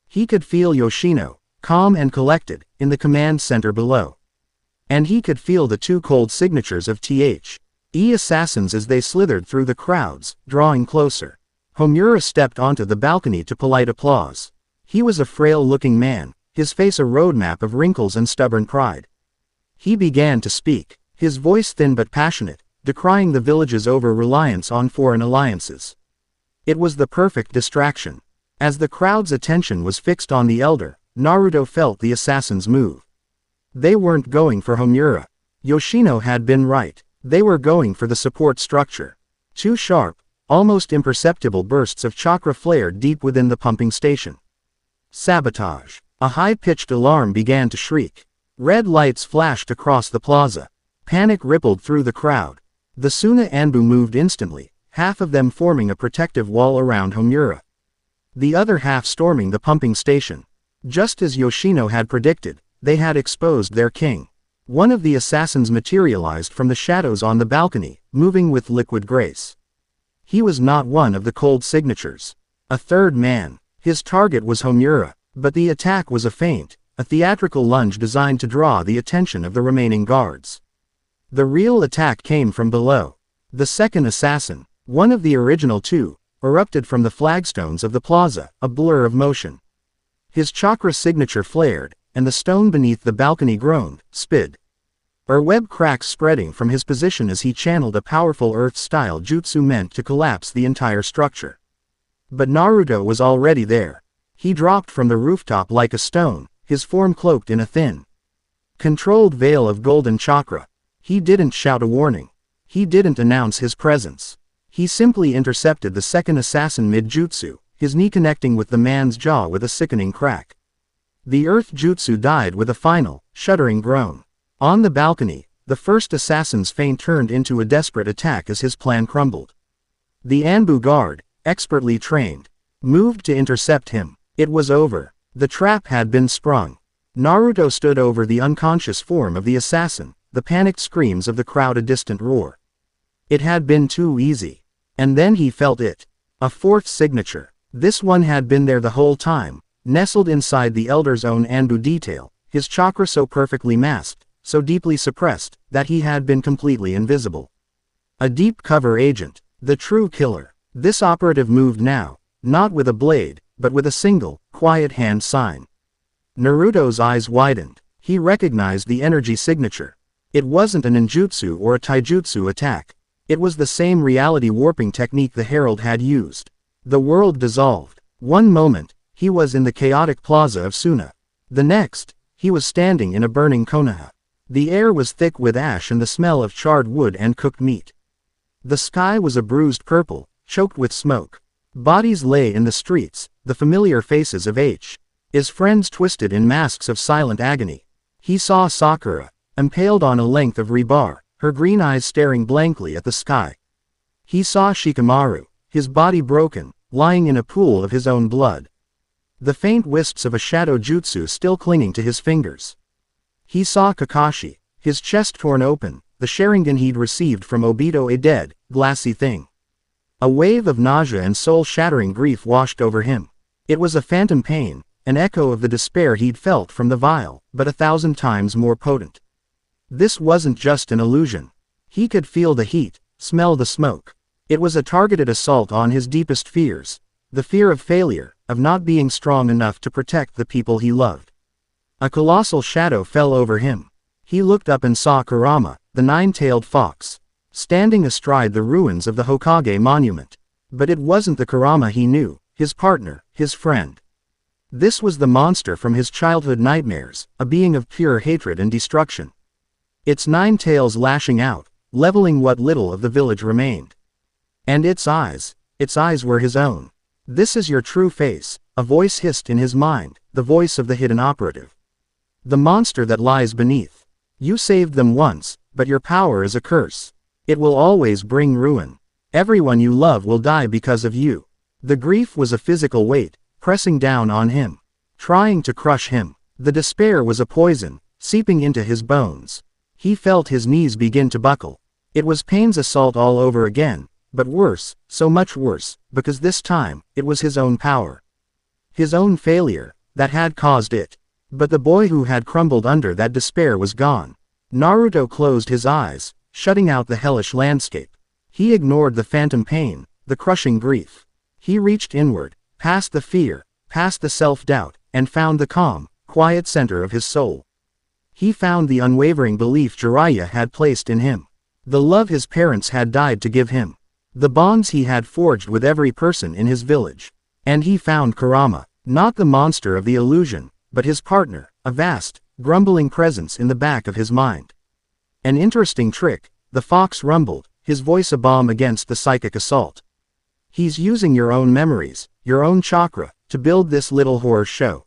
A: He could feel Yoshino, calm and collected, in the command center below. And he could feel the two cold signatures of The assassins as they slithered through the crowds, drawing closer. Homura stepped onto the balcony to polite applause. He was a frail-looking man, his face a roadmap of wrinkles and stubborn pride. He began to speak, his voice thin but passionate, decrying the village's over-reliance on foreign alliances. It was the perfect distraction. As the crowd's attention was fixed on the elder, Naruto felt the assassin's move. They weren't going for Homura. Yoshino had been right. They were going for the support structure. Two sharp, almost imperceptible bursts of chakra flared deep within the pumping station. Sabotage. A high-pitched alarm began to shriek. Red lights flashed across the plaza. Panic rippled through the crowd. The Suna Anbu moved instantly, half of them forming a protective wall around Homura. The other half storming the pumping station. Just as Yoshino had predicted, they had exposed their king. One of the assassins materialized from the shadows on the balcony, moving with liquid grace. He was not one of the cold signatures. A third man. His target was Homura, but the attack was a feint, a theatrical lunge designed to draw the attention of the remaining guards. The real attack came from below. The second assassin, one of the original two, erupted from the flagstones of the plaza, a blur of motion. His chakra signature flared, and the stone beneath the balcony groaned, spid. Web cracks spreading from his position as he channeled a powerful earth-style jutsu meant to collapse the entire structure. But Naruto was already there. He dropped from the rooftop like a stone, his form cloaked in a thin, controlled veil of golden chakra. He didn't shout a warning. He didn't announce his presence. He simply intercepted the second assassin mid-jutsu, his knee connecting with the man's jaw with a sickening crack. The earth jutsu died with a final, shuddering groan. On the balcony, the first assassin's feint turned into a desperate attack as his plan crumbled. The Anbu guard, expertly trained, moved to intercept him. It was over. The trap had been sprung. Naruto stood over the unconscious form of the assassin, the panicked screams of the crowd a distant roar. It had been too easy. And then he felt it. A fourth signature. This one had been there the whole time, nestled inside the elder's own Anbu detail, his chakra so perfectly masked, so deeply suppressed, that he had been completely invisible. A deep cover agent, the true killer. This operative moved now, not with a blade, but with a single, quiet hand sign. Naruto's eyes widened. He recognized the energy signature. It wasn't a ninjutsu or a taijutsu attack. It was the same reality warping technique the Herald had used. The world dissolved. One moment, he was in the chaotic plaza of Suna. The next, he was standing in a burning Konoha. The air was thick with ash and the smell of charred wood and cooked meat. The sky was a bruised purple, choked with smoke. Bodies lay in the streets, the familiar faces of his friends twisted in masks of silent agony. He saw Sakura, impaled on a length of rebar, her green eyes staring blankly at the sky. He saw Shikamaru, his body broken, lying in a pool of his own blood. The faint wisps of a shadow jutsu still clinging to his fingers. He saw Kakashi, his chest torn open, the Sharingan he'd received from Obito, a dead, glassy thing. A wave of nausea and soul-shattering grief washed over him. It was a phantom pain, an echo of the despair he'd felt from the vial, but 1,000 times more potent. This wasn't just an illusion. He could feel the heat, smell the smoke. It was a targeted assault on his deepest fears. The fear of failure, of not being strong enough to protect the people he loved. A colossal shadow fell over him. He looked up and saw Kurama, the nine-tailed fox, standing astride the ruins of the Hokage monument. But it wasn't the Kurama he knew, his partner, his friend. This was the monster from his childhood nightmares, a being of pure hatred and destruction. Its 9 tails lashing out, leveling what little of the village remained. And its eyes were his own. "This is your true face," a voice hissed in his mind, the voice of the hidden operative. "The monster that lies beneath. You saved them once, but your power is a curse. It will always bring ruin. Everyone you love will die because of you." The grief was a physical weight, pressing down on him, trying to crush him. The despair was a poison, seeping into his bones. He felt his knees begin to buckle. It was pain's assault all over again, but worse, so much worse, because this time, it was his own power. His own failure, that had caused it. But the boy who had crumbled under that despair was gone. Naruto closed his eyes, shutting out the hellish landscape. He ignored the phantom pain, the crushing grief. He reached inward, past the fear, past the self-doubt, and found the calm, quiet center of his soul. He found the unwavering belief Jiraiya had placed in him. The love his parents had died to give him. The bonds he had forged with every person in his village. And he found Kurama, not the monster of the illusion, but his partner, a vast, grumbling presence in the back of his mind. An interesting trick, the fox rumbled, his voice a bomb against the psychic assault. He's using your own memories, your own chakra, to build this little horror show.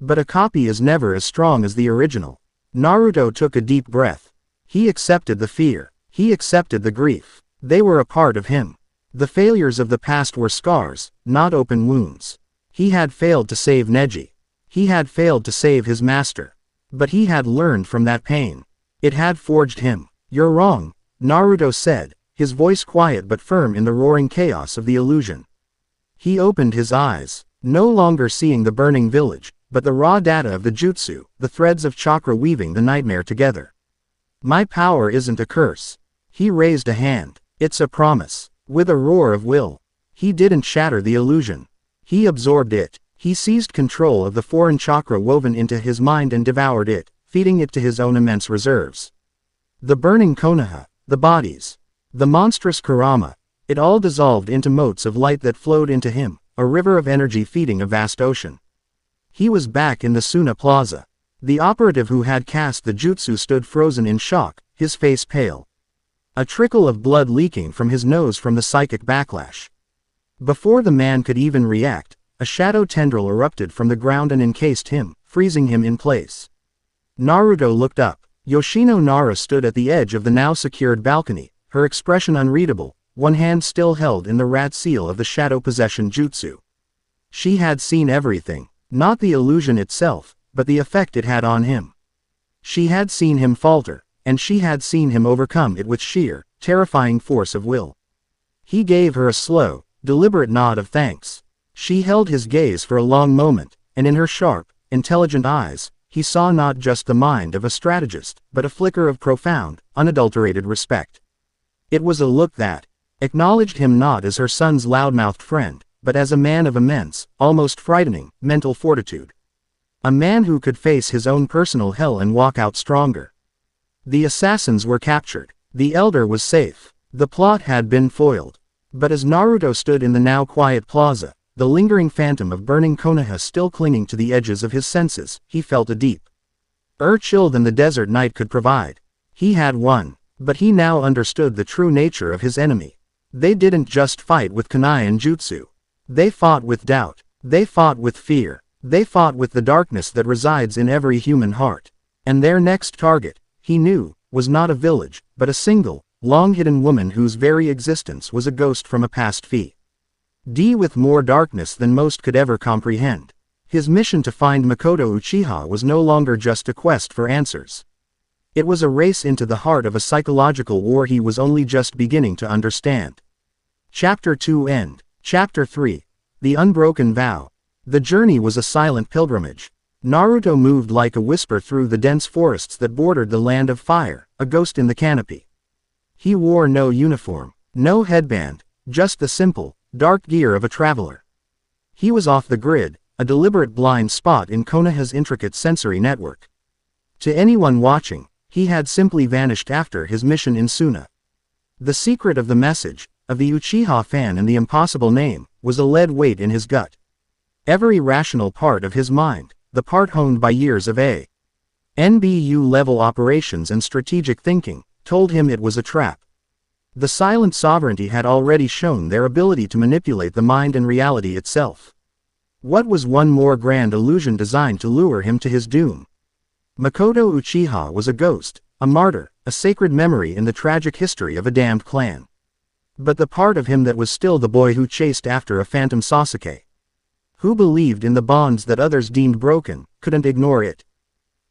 A: But a copy is never as strong as the original. Naruto took a deep breath. He accepted the fear. He accepted the grief. They were a part of him. The failures of the past were scars, not open wounds. He had failed to save Neji. He had failed to save his master. But he had learned from that pain. It had forged him. You're wrong, Naruto said, his voice quiet but firm in the roaring chaos of the illusion. He opened his eyes, no longer seeing the burning village, but the raw data of the jutsu, the threads of chakra weaving the nightmare together. My power isn't a curse. He raised a hand. It's a promise. With a roar of will. He didn't shatter the illusion. He absorbed it. He seized control of the foreign chakra woven into his mind and devoured it, feeding it to his own immense reserves. The burning Konoha, the bodies, the monstrous Kurama, it all dissolved into motes of light that flowed into him, a river of energy feeding a vast ocean. He was back in the Suna Plaza. The operative who had cast the jutsu stood frozen in shock, his face pale. A trickle of blood leaking from his nose from the psychic backlash. Before the man could even react, a shadow tendril erupted from the ground and encased him, freezing him in place. Naruto looked up. Yoshino Nara stood at the edge of the now secured balcony, her expression unreadable, one hand still held in the rat seal of the shadow possession jutsu. She had seen everything, not the illusion itself, but the effect it had on him. She had seen him falter, and she had seen him overcome it with sheer, terrifying force of will. He gave her a slow, deliberate nod of thanks. She held his gaze for a long moment, and in her sharp, intelligent eyes, he saw not just the mind of a strategist, but a flicker of profound, unadulterated respect. It was a look that acknowledged him not as her son's loudmouthed friend, but as a man of immense, almost frightening, mental fortitude. A man who could face his own personal hell and walk out stronger. The assassins were captured. The elder was safe. The plot had been foiled. But as Naruto stood in the now quiet plaza, the lingering phantom of burning Konoha still clinging to the edges of his senses, he felt a deep chill than the desert night could provide. He had won, but he now understood the true nature of his enemy. They didn't just fight with kunai and jutsu. They fought with doubt. They fought with fear. They fought with the darkness that resides in every human heart. And their next target, he knew, was not a village, but a single, long-hidden woman whose very existence was a ghost from a past with more darkness than most could ever comprehend. His mission to find Makoto Uchiha was no longer just a quest for answers. It was a race into the heart of a psychological war he was only just beginning to understand. Chapter 2 End. Chapter 3. The Unbroken Vow. The journey was a silent pilgrimage. Naruto moved like a whisper through the dense forests that bordered the land of fire, a ghost in the canopy. He wore no uniform, no headband, just the simple, dark gear of a traveler. He was off the grid, a deliberate blind spot in Konoha's intricate sensory network. To anyone watching, he had simply vanished after his mission in Suna. The secret of the message, of the Uchiha fan and the impossible name, was a lead weight in his gut. Every rational part of his mind, the part honed by years of NBU-level operations and strategic thinking, told him it was a trap. The silent sovereignty had already shown their ability to manipulate the mind and reality itself. What was one more grand illusion designed to lure him to his doom? Makoto Uchiha was a ghost, a martyr, a sacred memory in the tragic history of a damned clan. But the part of him that was still the boy who chased after a phantom Sasuke, who believed in the bonds that others deemed broken, couldn't ignore it.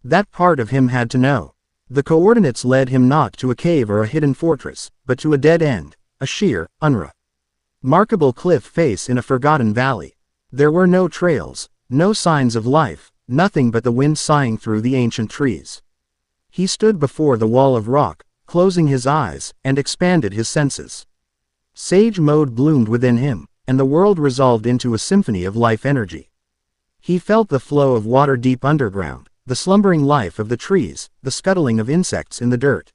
A: That part of him had to know. The coordinates led him not to a cave or a hidden fortress, but to a dead end, a sheer, unremarkable cliff face in a forgotten valley. There were no trails, no signs of life, nothing but the wind sighing through the ancient trees. He stood before the wall of rock, closing his eyes, and expanded his senses. Sage mode bloomed within him, and the world resolved into a symphony of life energy. He felt the flow of water deep underground, the slumbering life of the trees, the scuttling of insects in the dirt.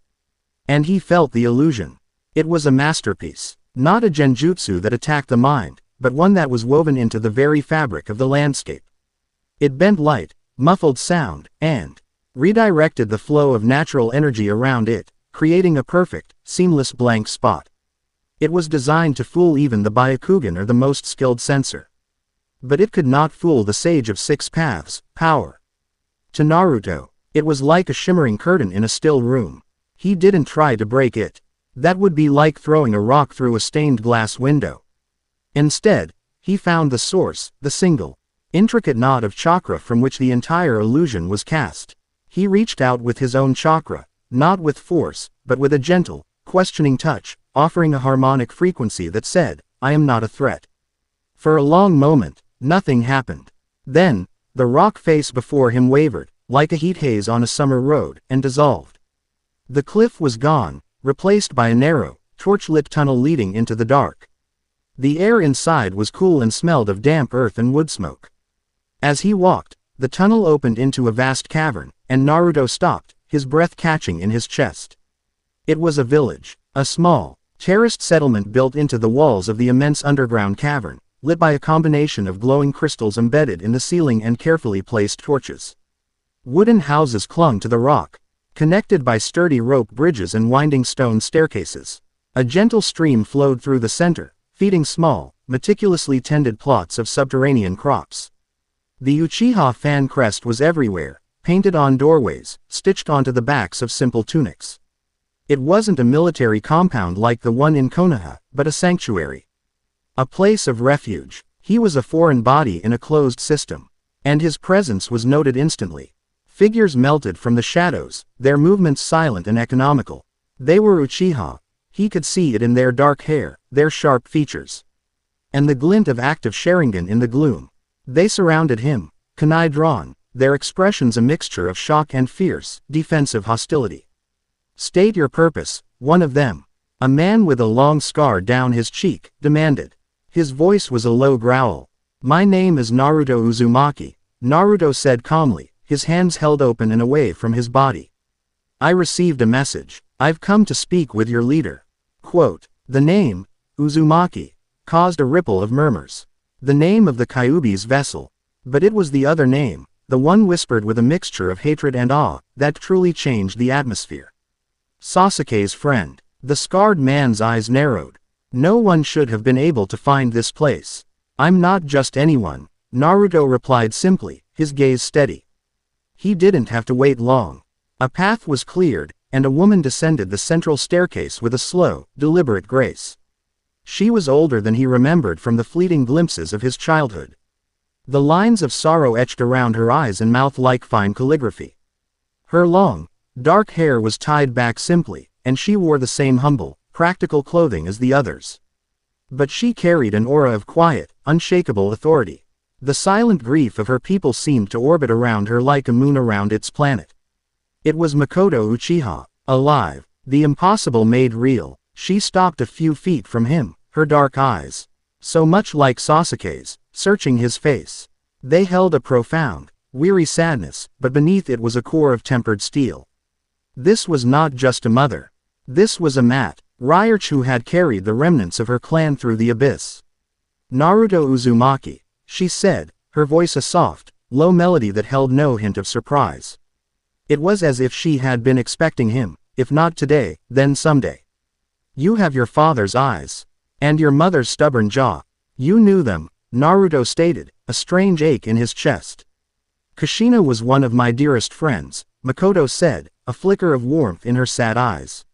A: And he felt the illusion. It was a masterpiece, not a genjutsu that attacked the mind, but one that was woven into the very fabric of the landscape. It bent light, muffled sound, and redirected the flow of natural energy around it, creating a perfect, seamless blank spot. It was designed to fool even the Byakugan or the most skilled sensor. But it could not fool the Sage of Six Paths, power. To Naruto, it was like a shimmering curtain in a still room. He didn't try to break it. That would be like throwing a rock through a stained glass window. Instead, he found the source, the single, intricate knot of chakra from which the entire illusion was cast. He reached out with his own chakra, not with force, but with a gentle, questioning touch, offering a harmonic frequency that said, "I am not a threat." For a long moment, nothing happened. Then, the rock face before him wavered, like a heat haze on a summer road, and dissolved. The cliff was gone, replaced by a narrow, torch-lit tunnel leading into the dark. The air inside was cool and smelled of damp earth and wood smoke. As he walked, the tunnel opened into a vast cavern, and Naruto stopped, his breath catching in his chest. It was a village, a small, terraced settlement built into the walls of the immense underground cavern, lit by a combination of glowing crystals embedded in the ceiling and carefully placed torches. Wooden houses clung to the rock, connected by sturdy rope bridges and winding stone staircases. A gentle stream flowed through the center, feeding small, meticulously tended plots of subterranean crops. The Uchiha fan crest was everywhere, painted on doorways, stitched onto the backs of simple tunics. It wasn't a military compound like the one in Konoha, but a sanctuary. A place of refuge. He was a foreign body in a closed system. And his presence was noted instantly. Figures melted from the shadows, their movements silent and economical. They were Uchiha. He could see it in their dark hair, their sharp features, and the glint of active Sharingan in the gloom. They surrounded him, kunai drawn, their expressions a mixture of shock and fierce, defensive hostility. "State your purpose," one of them, a man with a long scar down his cheek, demanded. His voice was a low growl. "My name is Naruto Uzumaki," Naruto said calmly, his hands held open and away from his body. "I received a message. I've come to speak with your leader." Quote, the name, Uzumaki, caused a ripple of murmurs. The name of the Kyuubi's vessel. But it was the other name, the one whispered with a mixture of hatred and awe, that truly changed the atmosphere. Sasuke's friend. The scarred man's eyes narrowed. "No one should have been able to find this place. I'm not just anyone," Naruto replied simply, his gaze steady. He didn't have to wait long. A path was cleared, and a woman descended the central staircase with a slow, deliberate grace. She was older than he remembered from the fleeting glimpses of his childhood. The lines of sorrow etched around her eyes and mouth like fine calligraphy. Her long, dark hair was tied back simply, and she wore the same humble, practical clothing as the others. But she carried an aura of quiet, unshakable authority. The silent grief of her people seemed to orbit around her like a moon around its planet. It was Makoto Uchiha, alive, the impossible made real. She stopped a few feet from him, her dark eyes, so much like Sasuke's, searching his face. They held a profound, weary sadness, but beneath it was a core of tempered steel. This was not just a mother. This was a mat, Ryarch who had carried the remnants of her clan through the abyss. "Naruto Uzumaki," she said, her voice a soft, low melody that held no hint of surprise. It was as if she had been expecting him, if not today, then someday. "You have your father's eyes. And your mother's stubborn jaw. You knew them," Naruto stated, a strange ache in his chest. "Kushina was one of my dearest friends," Makoto said, a flicker of warmth in her sad eyes.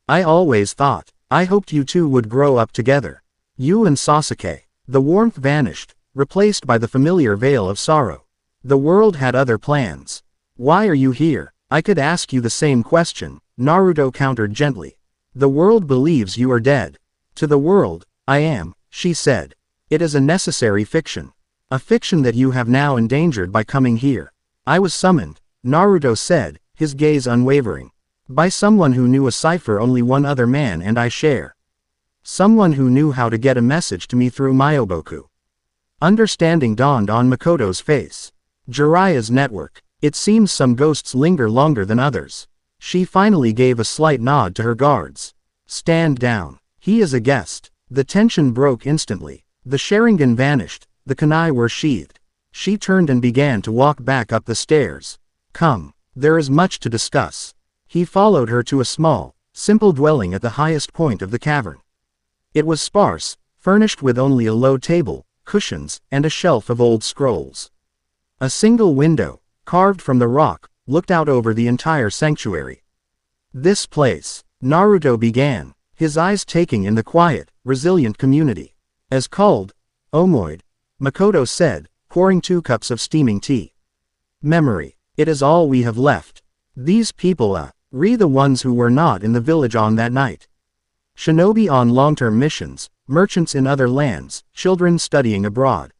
A: "I always thought, I hoped you two would grow up together. You and Sasuke." The warmth vanished, replaced by the familiar veil of sorrow. "The world had other plans. Why are you here?" "I could ask you the same question," Naruto countered gently. "The world believes you are dead." "To the world, I am," she said. "It is a necessary fiction. A fiction that you have now endangered by coming here." "I was summoned," Naruto said, his gaze unwavering. "By someone who knew a cipher only one other man and I share. Someone who knew how to get a message to me through Myoboku." Understanding dawned on Makoto's face. Jiraiya's network. It seems some ghosts linger longer than others. She finally gave a slight nod to her guards. "Stand down. He is a guest." The tension broke instantly. The Sharingan vanished, the kunai were sheathed. She turned and began to walk back up the stairs. Come, there is much to discuss. He followed her to a small, simple dwelling at the highest point of the cavern. It was sparse, furnished with only a low table, cushions, and a shelf of old scrolls. A single window, carved from the rock, looked out over the entire sanctuary. This place, Naruto began, his eyes taking in the quiet, resilient community. As called, Omoid, Makoto said, pouring 2 cups of steaming tea. Memory, it is all we have left. These people the ones who were not in the village on that night. Shinobi on long-term missions, merchants in other lands, children studying abroad.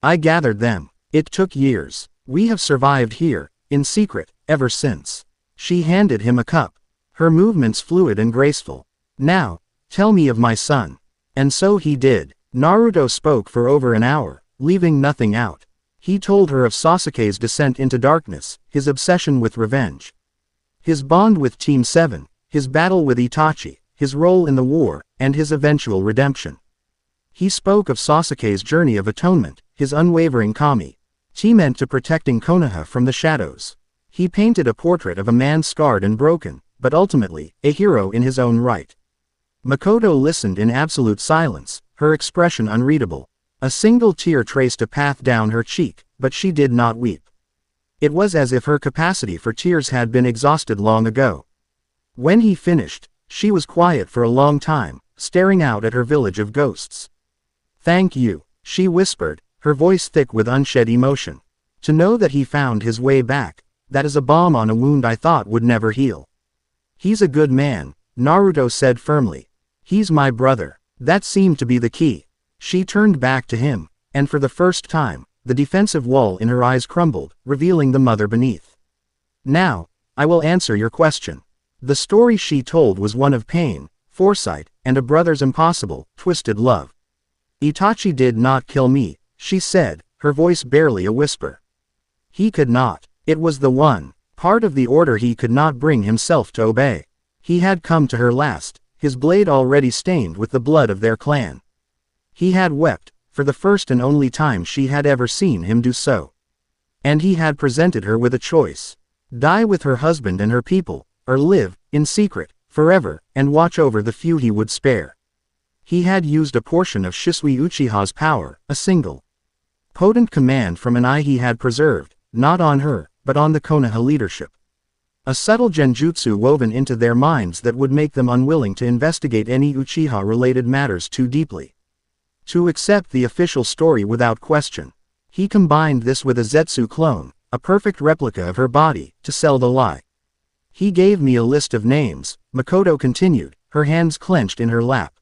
A: I gathered them. It took years. We have survived here, in secret, ever since. She handed him a cup. Her movements fluid and graceful. Now, tell me of my son. And so he did. Naruto spoke for over an hour, leaving nothing out. He told her of Sasuke's descent into darkness, his obsession with revenge, his bond with Team 7, his battle with Itachi, his role in the war, and his eventual redemption. He spoke of Sasuke's journey of atonement, his unwavering kami, meant to protecting Konoha from the shadows. He painted a portrait of a man scarred and broken, but ultimately, a hero in his own right. Makoto listened in absolute silence, her expression unreadable. A single tear traced a path down her cheek, but she did not weep. It was as if her capacity for tears had been exhausted long ago. When he finished, she was quiet for a long time, staring out at her village of ghosts. Thank you, she whispered, her voice thick with unshed emotion. To know that he found his way back, that is a balm on a wound I thought would never heal. He's a good man, Naruto said firmly. He's my brother. That seemed to be the key. She turned back to him, and for the first time, the defensive wall in her eyes crumbled, revealing the mother beneath. Now, I will answer your question. The story she told was one of pain, foresight, and a brother's impossible, twisted love. Itachi did not kill me, she said, her voice barely a whisper. He could not. It was the one part of the order he could not bring himself to obey. He had come to her last, his blade already stained with the blood of their clan. He had wept, for the first and only time she had ever seen him do so. And he had presented her with a choice. Die with her husband and her people, or live, in secret, forever, and watch over the few he would spare. He had used a portion of Shisui Uchiha's power, a single potent command from an eye he had preserved, not on her, but on the Konoha leadership. A subtle genjutsu woven into their minds that would make them unwilling to investigate any Uchiha-related matters too deeply. To accept the official story without question. He combined this with a Zetsu clone, a perfect replica of her body, to sell the lie. He gave me a list of names, Makoto continued, her hands clenched in her lap.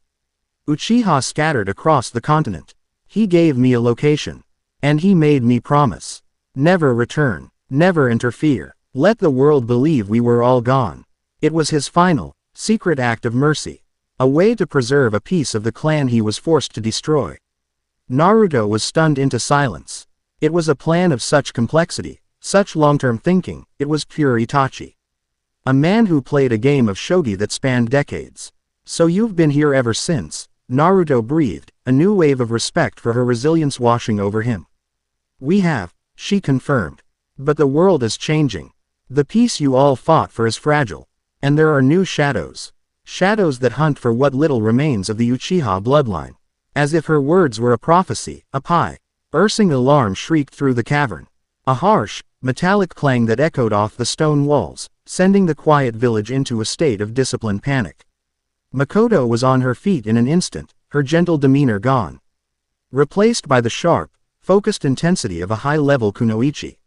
A: Uchiha scattered across the continent. He gave me a location. And he made me promise. Never return, never interfere, let the world believe we were all gone. It was his final, secret act of mercy. A way to preserve a piece of the clan he was forced to destroy. Naruto was stunned into silence. It was a plan of such complexity, such long-term thinking, it was pure Itachi. A man who played a game of shogi that spanned decades. So you've been here ever since, Naruto breathed, a new wave of respect for her resilience washing over him. We have, she confirmed. But the world is changing. The peace you all fought for is fragile. And there are new shadows. Shadows that hunt for what little remains of the Uchiha bloodline. As if her words were a prophecy, a piercing alarm shrieked through the cavern. A harsh, metallic clang that echoed off the stone walls, sending the quiet village into a state of disciplined panic. Makoto was on her feet in an instant, her gentle demeanor gone. Replaced by the sharp, focused intensity of a high-level kunoichi.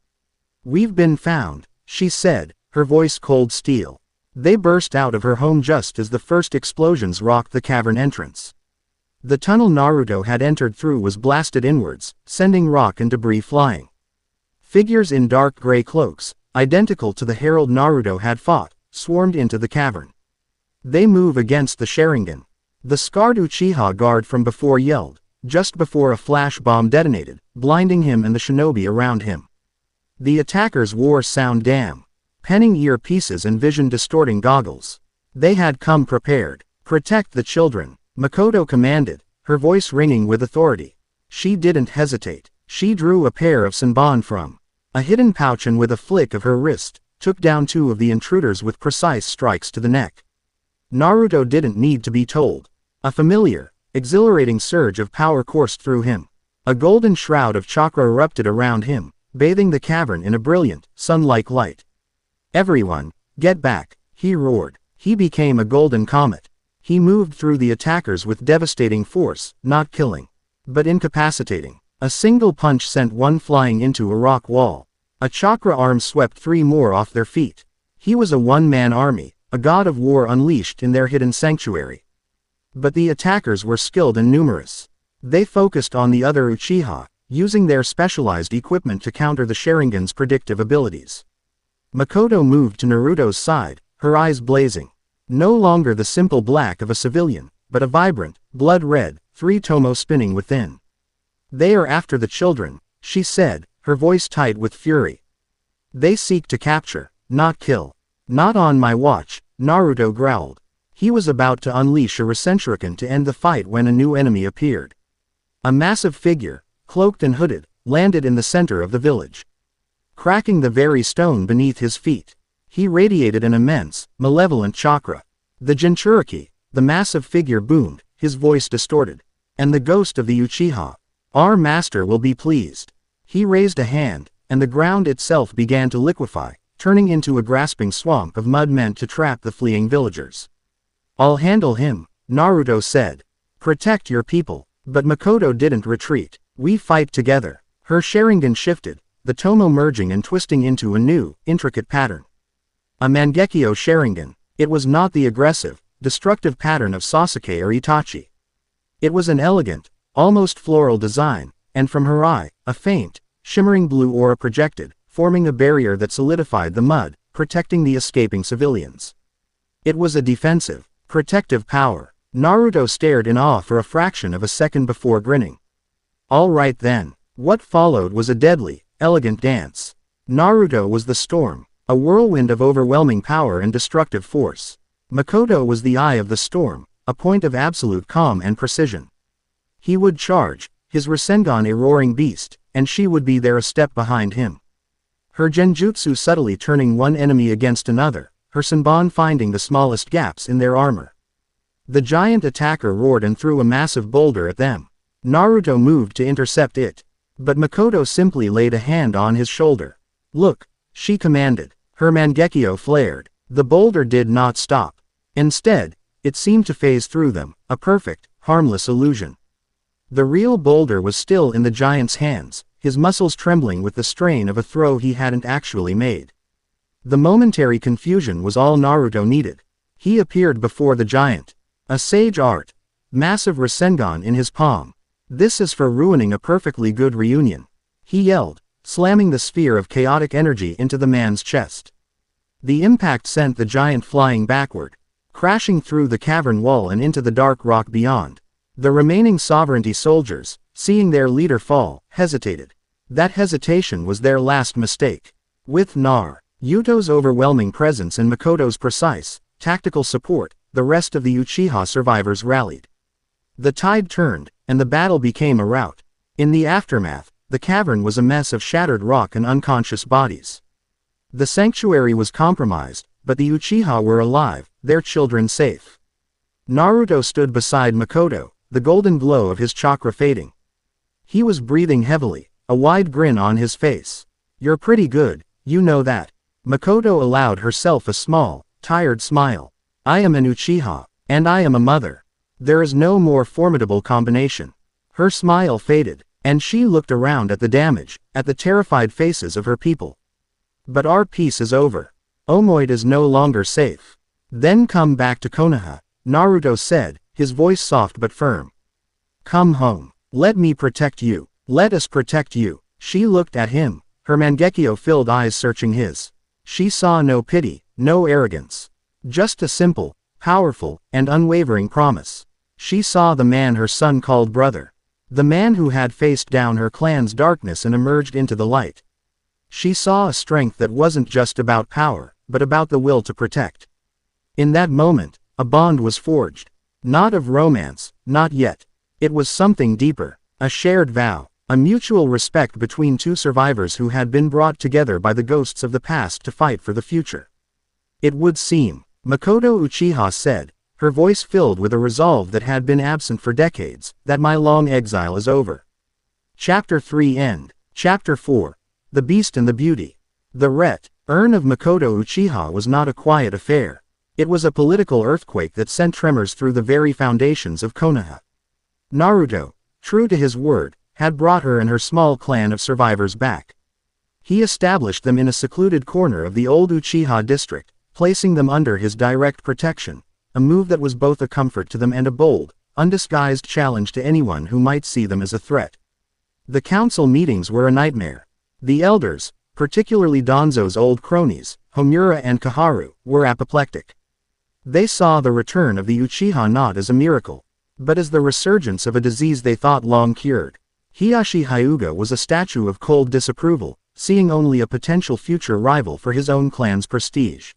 A: We've been found, she said, her voice cold steel. They burst out of her home just as the first explosions rocked the cavern entrance. The tunnel Naruto had entered through was blasted inwards, sending rock and debris flying. Figures in dark gray cloaks, identical to the herald Naruto had fought, swarmed into the cavern. They move against the Sharingan. The scarred Uchiha guard from before yelled, just before a flash bomb detonated, blinding him and the shinobi around him. The attackers wore sound penning earpieces and vision-distorting goggles. They had come prepared. Protect the children, Makoto commanded, her voice ringing with authority. She didn't hesitate. She drew a pair of senbon from a hidden pouch and with a flick of her wrist, took down two of the intruders with precise strikes to the neck. Naruto didn't need to be told. A familiar, exhilarating surge of power coursed through him. A golden shroud of chakra erupted around him, bathing the cavern in a brilliant, sun-like light. "Everyone, get back," he roared. He became a golden comet. He moved through the attackers with devastating force, not killing, but incapacitating. A single punch sent one flying into a rock wall. A chakra arm swept three more off their feet. He was a one-man army, a god of war unleashed in their hidden sanctuary. But the attackers were skilled and numerous. They focused on the other Uchiha, using their specialized equipment to counter the Sharingan's predictive abilities. Makoto moved to Naruto's side, her eyes blazing. No longer the simple black of a civilian, but a vibrant, blood-red, three-tomo spinning within. "They are after the children," she said, her voice tight with fury. "They seek to capture, not kill." "Not on my watch," Naruto growled. He was about to unleash a Rasenshuriken to end the fight when a new enemy appeared. A massive figure, cloaked and hooded, landed in the center of the village, cracking the very stone beneath his feet. He radiated an immense, malevolent chakra. "The Jinchuriki," the massive figure boomed, his voice distorted. "And the ghost of the Uchiha. Our master will be pleased." He raised a hand, and the ground itself began to liquefy, turning into a grasping swamp of mud meant to trap the fleeing villagers. "I'll handle him," Naruto said. "Protect your people." But Makoto didn't retreat. "We fight together." Her Sharingan shifted, the tomo merging and twisting into a new, intricate pattern. A Mangekyo Sharingan. It was not the aggressive, destructive pattern of Sasuke or Itachi. It was an elegant, almost floral design, and from her eye, a faint, shimmering blue aura projected, forming a barrier that solidified the mud, protecting the escaping civilians. It was a defensive, protective power. Naruto stared in awe for a fraction of a second before grinning. All right then. What followed was a deadly, elegant dance. Naruto was the storm, a whirlwind of overwhelming power and destructive force. Makoto was the eye of the storm, a point of absolute calm and precision. He would charge, his Rasengan a roaring beast, and she would be there a step behind him. Her genjutsu subtly turning one enemy against another, her senbon finding the smallest gaps in their armor. The giant attacker roared and threw a massive boulder at them. Naruto moved to intercept it. But Makoto simply laid a hand on his shoulder. "Look," she commanded. Her Mangekyo flared. The boulder did not stop. Instead, it seemed to phase through them, a perfect, harmless illusion. The real boulder was still in the giant's hands, his muscles trembling with the strain of a throw he hadn't actually made. The momentary confusion was all Naruto needed. He appeared before the giant. A sage art. Massive Rasengan in his palm. "This is for ruining a perfectly good reunion," he yelled, slamming the sphere of chaotic energy into the man's chest. The impact sent the giant flying backward, crashing through the cavern wall and into the dark rock beyond. The remaining sovereignty soldiers, seeing their leader fall, hesitated. That hesitation was their last mistake. With Naruto's overwhelming presence and Makoto's precise, tactical support, the rest of the Uchiha survivors rallied. The tide turned, and the battle became a rout. In the aftermath, the cavern was a mess of shattered rock and unconscious bodies. The sanctuary was compromised, but the Uchiha were alive, their children safe. Naruto stood beside Makoto, the golden glow of his chakra fading. He was breathing heavily, a wide grin on his face. "You're pretty good, you know that." Makoto allowed herself a small, tired smile. "I am an Uchiha, and I am a mother. There is no more formidable combination." Her smile faded, and she looked around at the damage, at the terrified faces of her people. "But our peace is over. Omoid is no longer safe. Then come back to Konoha," Naruto said, his voice soft but firm. "Come home. Let me protect you. Let us protect you." She looked at him, her Mangekyo-filled eyes searching his. She saw no pity, no arrogance. Just a simple, powerful, and unwavering promise. She saw the man her son called brother. The man who had faced down her clan's darkness and emerged into the light. She saw a strength that wasn't just about power, but about the will to protect. In that moment, a bond was forged. Not of romance, not yet. It was something deeper, a shared vow. A mutual respect between two survivors who had been brought together by the ghosts of the past to fight for the future. It would seem, Makoto Uchiha said, her voice filled with a resolve that had been absent for decades, that my long exile is over. Chapter 3 End. Chapter 4. The Beast and the Beauty. The urn of Makoto Uchiha was not a quiet affair. It was a political earthquake that sent tremors through the very foundations of Konoha. Naruto, true to his word, had brought her and her small clan of survivors back. He established them in a secluded corner of the old Uchiha district, placing them under his direct protection, a move that was both a comfort to them and a bold, undisguised challenge to anyone who might see them as a threat. The council meetings were a nightmare. The elders, particularly Danzo's old cronies, Homura and Kaharu, were apoplectic. They saw the return of the Uchiha not as a miracle, but as the resurgence of a disease they thought long cured. Hiyashi Hyuga was a statue of cold disapproval, seeing only a potential future rival for his own clan's prestige.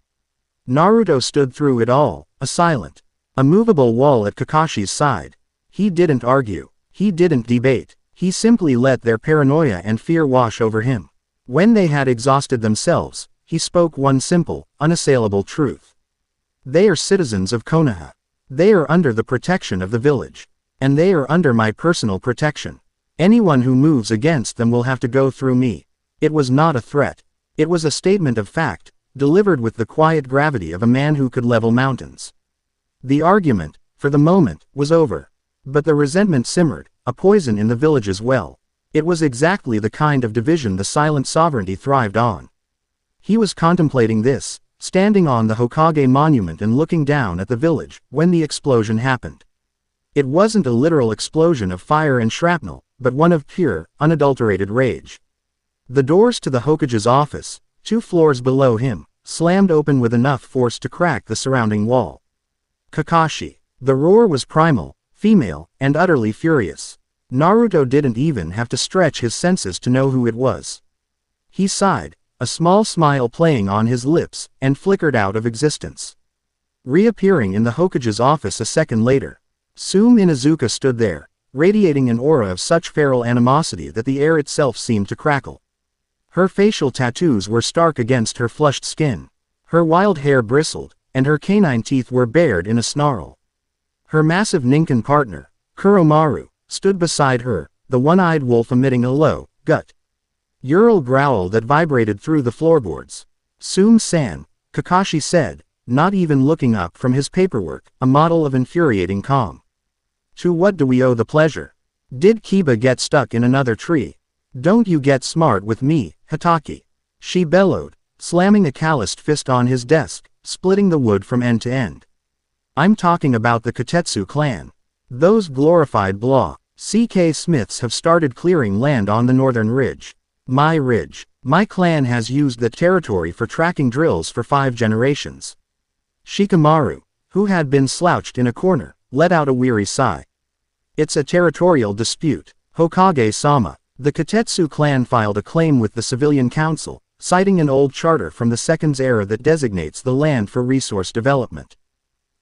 A: Naruto stood through it all, a silent, immovable wall at Kakashi's side. He didn't argue. He didn't debate. He simply let their paranoia and fear wash over him. When they had exhausted themselves, he spoke one simple, unassailable truth. They are citizens of Konoha. They are under the protection of the village. And they are under my personal protection. Anyone who moves against them will have to go through me. It was not a threat. It was a statement of fact, delivered with the quiet gravity of a man who could level mountains. The argument, for the moment, was over. But the resentment simmered, a poison in the village's well. It was exactly the kind of division the silent sovereignty thrived on. He was contemplating this, standing on the Hokage monument and looking down at the village, when the explosion happened. It wasn't a literal explosion of fire and shrapnel, but one of pure, unadulterated rage. The doors to the Hokage's office, 2 floors below him, slammed open with enough force to crack the surrounding wall. Kakashi. The roar was primal, female, and utterly furious. Naruto didn't even have to stretch his senses to know who it was. He sighed, a small smile playing on his lips, and flickered out of existence. Reappearing in the Hokage's office a second later, Sume Inuzuka stood there, radiating an aura of such feral animosity that the air itself seemed to crackle. Her facial tattoos were stark against her flushed skin. Her wild hair bristled, and her canine teeth were bared in a snarl. Her massive Ninken partner, Kuromaru, stood beside her, the one-eyed wolf emitting a low, guttural growl that vibrated through the floorboards. Sume-san, Kakashi said, not even looking up from his paperwork, a model of infuriating calm. To what do we owe the pleasure? Did Kiba get stuck in another tree? Don't you get smart with me, Hitaki. She bellowed, slamming a calloused fist on his desk, splitting the wood from end to end. I'm talking about the Kotetsu clan. Those glorified CK Smiths have started clearing land on the northern ridge. My clan has used that territory for tracking drills for 5 generations. Shikamaru, who had been slouched in a corner, let out a weary sigh. It's a territorial dispute, Hokage-sama. The Kotetsu clan filed a claim with the civilian council, citing an old charter from the Second's era that designates the land for resource development.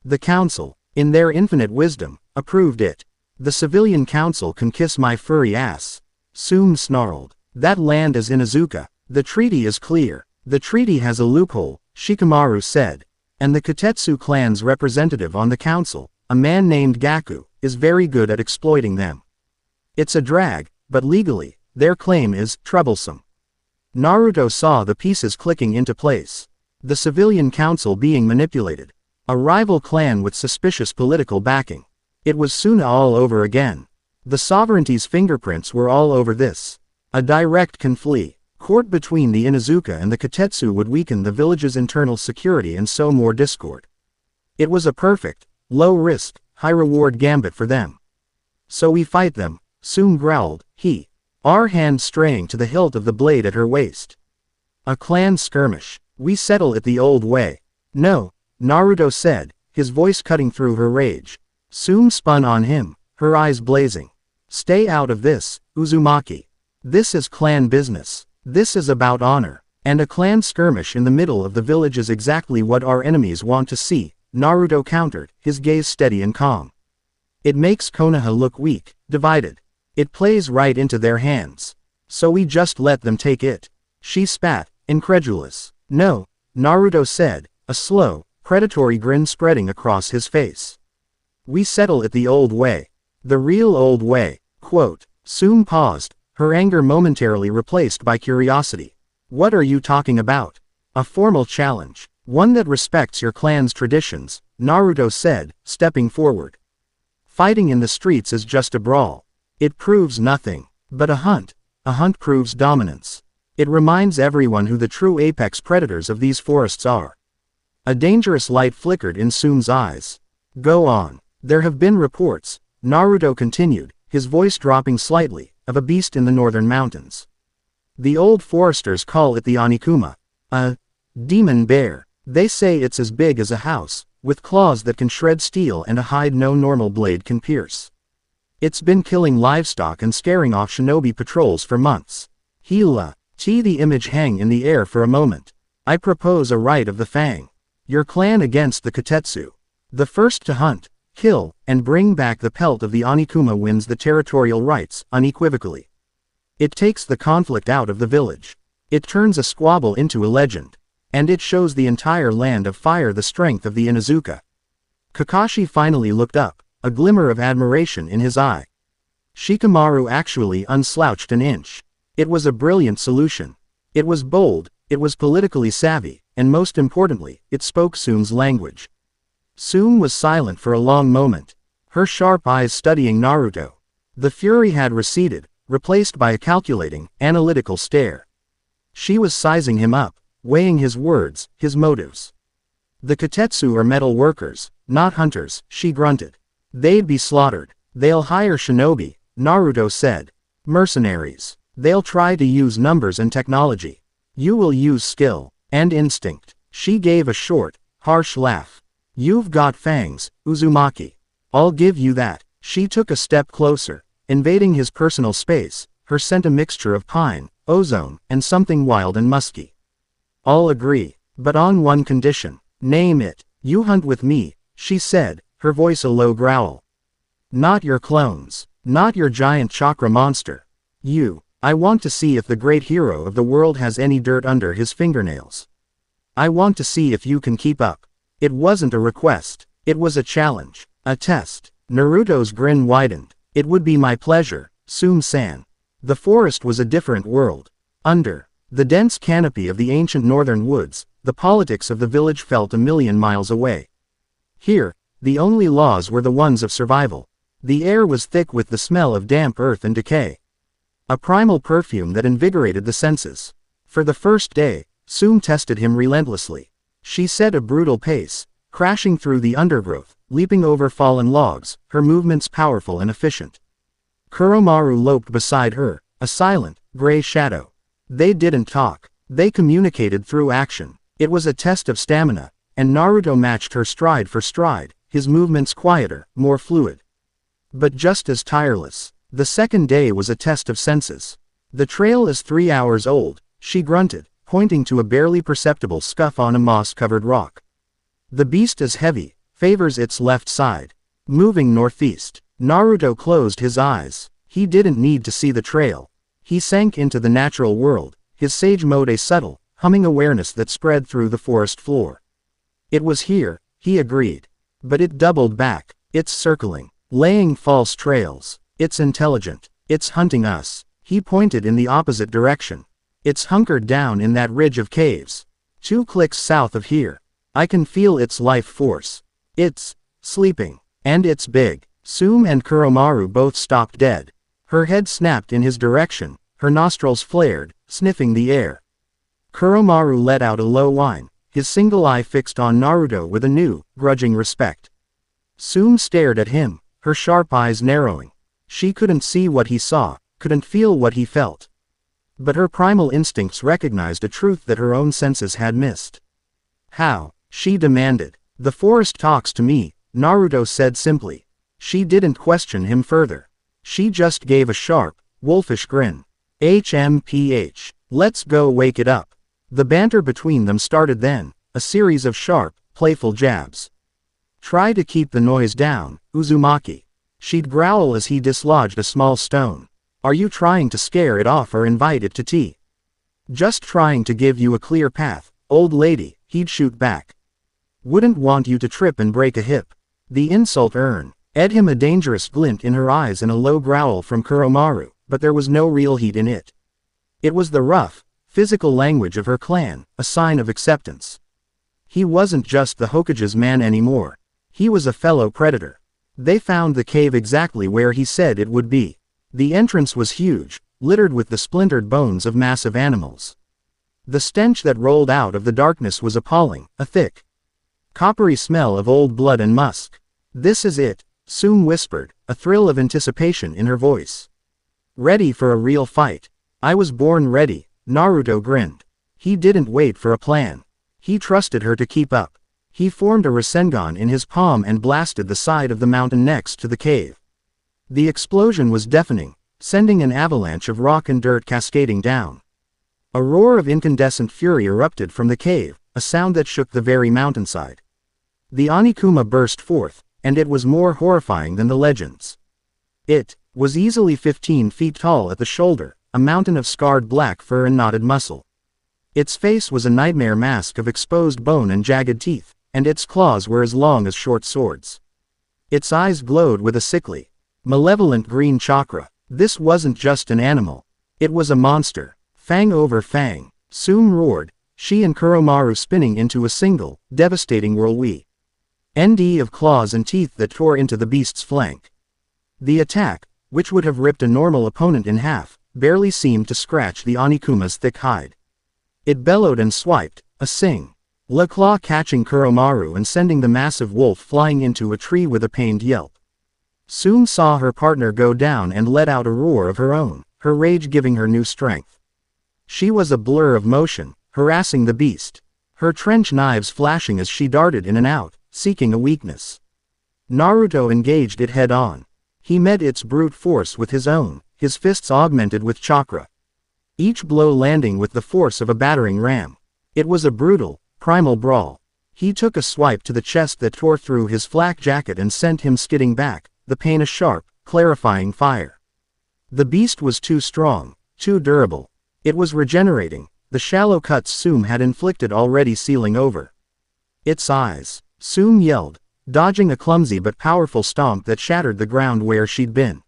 A: The council, in their infinite wisdom, approved it. The civilian council can kiss my furry ass. Sume snarled. That land is Inuzuka. The treaty is clear. The treaty has a loophole, Shikamaru said. And the Kotetsu clan's representative on the council, a man named Gaku, is very good at exploiting them. It's a drag, but legally, their claim is troublesome. Naruto saw the pieces clicking into place. The civilian council being manipulated. A rival clan with suspicious political backing. It was soon all over again. The sovereignty's fingerprints were all over this. A direct court between the Inuzuka and the Kotetsu would weaken the village's internal security and sow more discord. It was a perfect, low-risk, high-reward gambit for them. So we fight them, Sume growled, our hand straying to the hilt of the blade at her waist. A clan skirmish. We settle it the old way. No, Naruto said, his voice cutting through her rage. Sume spun on him, her eyes blazing. Stay out of this, Uzumaki. This is clan business. This is about honor. And a clan skirmish in the middle of the village is exactly what our enemies want to see, Naruto countered, his gaze steady and calm. It makes Konoha look weak, divided. It plays right into their hands. So we just let them take it. She spat, incredulous. No, Naruto said, a slow, predatory grin spreading across his face. We settle it the old way. The real old way. Quote. Sume paused, her anger momentarily replaced by curiosity. What are you talking about? A formal challenge. One that respects your clan's traditions, Naruto said, stepping forward. Fighting in the streets is just a brawl. It proves nothing. But a hunt proves dominance. It reminds everyone who the true apex predators of these forests are. A dangerous light flickered in Sume's eyes. Go on. There have been reports, Naruto continued, his voice dropping slightly, of a beast in the northern mountains. The old foresters call it the Onikuma. A demon bear. They say it's as big as a house, with claws that can shred steel and a hide no normal blade can pierce. It's been killing livestock and scaring off shinobi patrols for months. Hila, the image hang in the air for a moment. I propose a rite of the Fang. Your clan against the Kotetsu. The first to hunt, kill, and bring back the pelt of the Onikuma wins the territorial rights, unequivocally. It takes the conflict out of the village. It turns a squabble into a legend. And it shows the entire land of fire the strength of the Inuzuka. Kakashi finally looked up, a glimmer of admiration in his eye. Shikamaru actually unslouched an inch. It was a brilliant solution. It was bold, it was politically savvy, and most importantly, it spoke Sume's language. Sume was silent for a long moment, her sharp eyes studying Naruto. The fury had receded, replaced by a calculating, analytical stare. She was sizing him up, weighing his words, his motives. The Kotetsu are metal workers, not hunters, she grunted. They'd be slaughtered. They'll hire shinobi, Naruto said. Mercenaries. They'll try to use numbers and technology. You will use skill and instinct. She gave a short, harsh laugh. You've got fangs, Uzumaki. I'll give you that. She took a step closer, invading his personal space, her scent a mixture of pine, ozone, and something wild and musky. I'll agree, but on one condition. Name it. You hunt with me, she said, her voice a low growl. Not your clones. Not your giant chakra monster. You. I want to see if the great hero of the world has any dirt under his fingernails. I want to see if you can keep up. It wasn't a request. It was a challenge. A test. Naruto's grin widened. It would be my pleasure, Sume-san. The forest was a different world. Under the dense canopy of the ancient northern woods, the politics of the village felt a million miles away. Here, the only laws were the ones of survival. The air was thick with the smell of damp earth and decay. A primal perfume that invigorated the senses. For the first day, Sume tested him relentlessly. She set a brutal pace, crashing through the undergrowth, leaping over fallen logs, her movements powerful and efficient. Kuromaru loped beside her, a silent, gray shadow. They didn't talk. They communicated through action. It was a test of stamina, and Naruto matched her stride for stride, his movements quieter, more fluid. But just as tireless. The second day was a test of senses. The trail is 3 hours old, she grunted, pointing to a barely perceptible scuff on a moss-covered rock. The beast is heavy, favors its left side. Moving northeast. Naruto closed his eyes. He didn't need to see the trail. He sank into the natural world, his sage mode a subtle, humming awareness that spread through the forest floor. It was here, he agreed. But it doubled back. It's circling, laying false trails. It's intelligent. It's hunting us. He pointed in the opposite direction. It's hunkered down in that ridge of caves. 2 clicks south of here. I can feel its life force. It's sleeping. And it's big. Sume and Kuromaru both stopped dead. Her head snapped in his direction, her nostrils flared, sniffing the air. Kuromaru let out a low whine, his single eye fixed on Naruto with a new, grudging respect. Sume stared at him, her sharp eyes narrowing. She couldn't see what he saw, couldn't feel what he felt. But her primal instincts recognized a truth that her own senses had missed. How? She demanded. The forest talks to me, Naruto said simply. She didn't question him further. She just gave a sharp, wolfish grin. HMPH. Let's go wake it up. The banter between them started then, a series of sharp, playful jabs. Try to keep the noise down, Uzumaki. She'd growl as he dislodged a small stone. "Are you trying to scare it off or invite it to tea?" "Just trying to give you a clear path, old lady," he'd shoot back. "Wouldn't want you to trip and break a hip." The insult ed him a dangerous glint in her eyes and a low growl from Kuromaru, but there was no real heat in it. It was the rough, physical language of her clan, a sign of acceptance. He wasn't just the Hokage's man anymore. He was a fellow predator. They found the cave exactly where he said it would be. The entrance was huge, littered with the splintered bones of massive animals. The stench that rolled out of the darkness was appalling, a thick, coppery smell of old blood and musk. "This is it," Sume whispered, a thrill of anticipation in her voice. "Ready for a real fight?" "I was born ready," Naruto grinned. He didn't wait for a plan. He trusted her to keep up. He formed a Rasengan in his palm and blasted the side of the mountain next to the cave. The explosion was deafening, sending an avalanche of rock and dirt cascading down. A roar of incandescent fury erupted from the cave, a sound that shook the very mountainside. The Onikuma burst forth, and it was more horrifying than the legends. It was easily 15 feet tall at the shoulder, a mountain of scarred black fur and knotted muscle. Its face was a nightmare mask of exposed bone and jagged teeth, and its claws were as long as short swords. Its eyes glowed with a sickly, malevolent green chakra. This wasn't just an animal. It was a monster. Fang over fang, Sume roared, she and Kuromaru spinning into a single, devastating whirlwind of claws and teeth that tore into the beast's flank. The attack, which would have ripped a normal opponent in half, barely seemed to scratch the Onikuma's thick hide. It bellowed and swiped, a single claw catching Kuromaru and sending the massive wolf flying into a tree with a pained yelp. Sume saw her partner go down and let out a roar of her own, her rage giving her new strength. She was a blur of motion, harassing the beast, her trench knives flashing as she darted in and out, seeking a weakness. Naruto engaged it head-on. He met its brute force with his own, his fists augmented with chakra. Each blow landing with the force of a battering ram. It was a brutal, primal brawl. He took a swipe to the chest that tore through his flak jacket and sent him skidding back, the pain a sharp, clarifying fire. The beast was too strong, too durable. It was regenerating, the shallow cuts Sume had inflicted already sealing over its eyes. Sume yelled, dodging a clumsy but powerful stomp that shattered the ground where she'd been.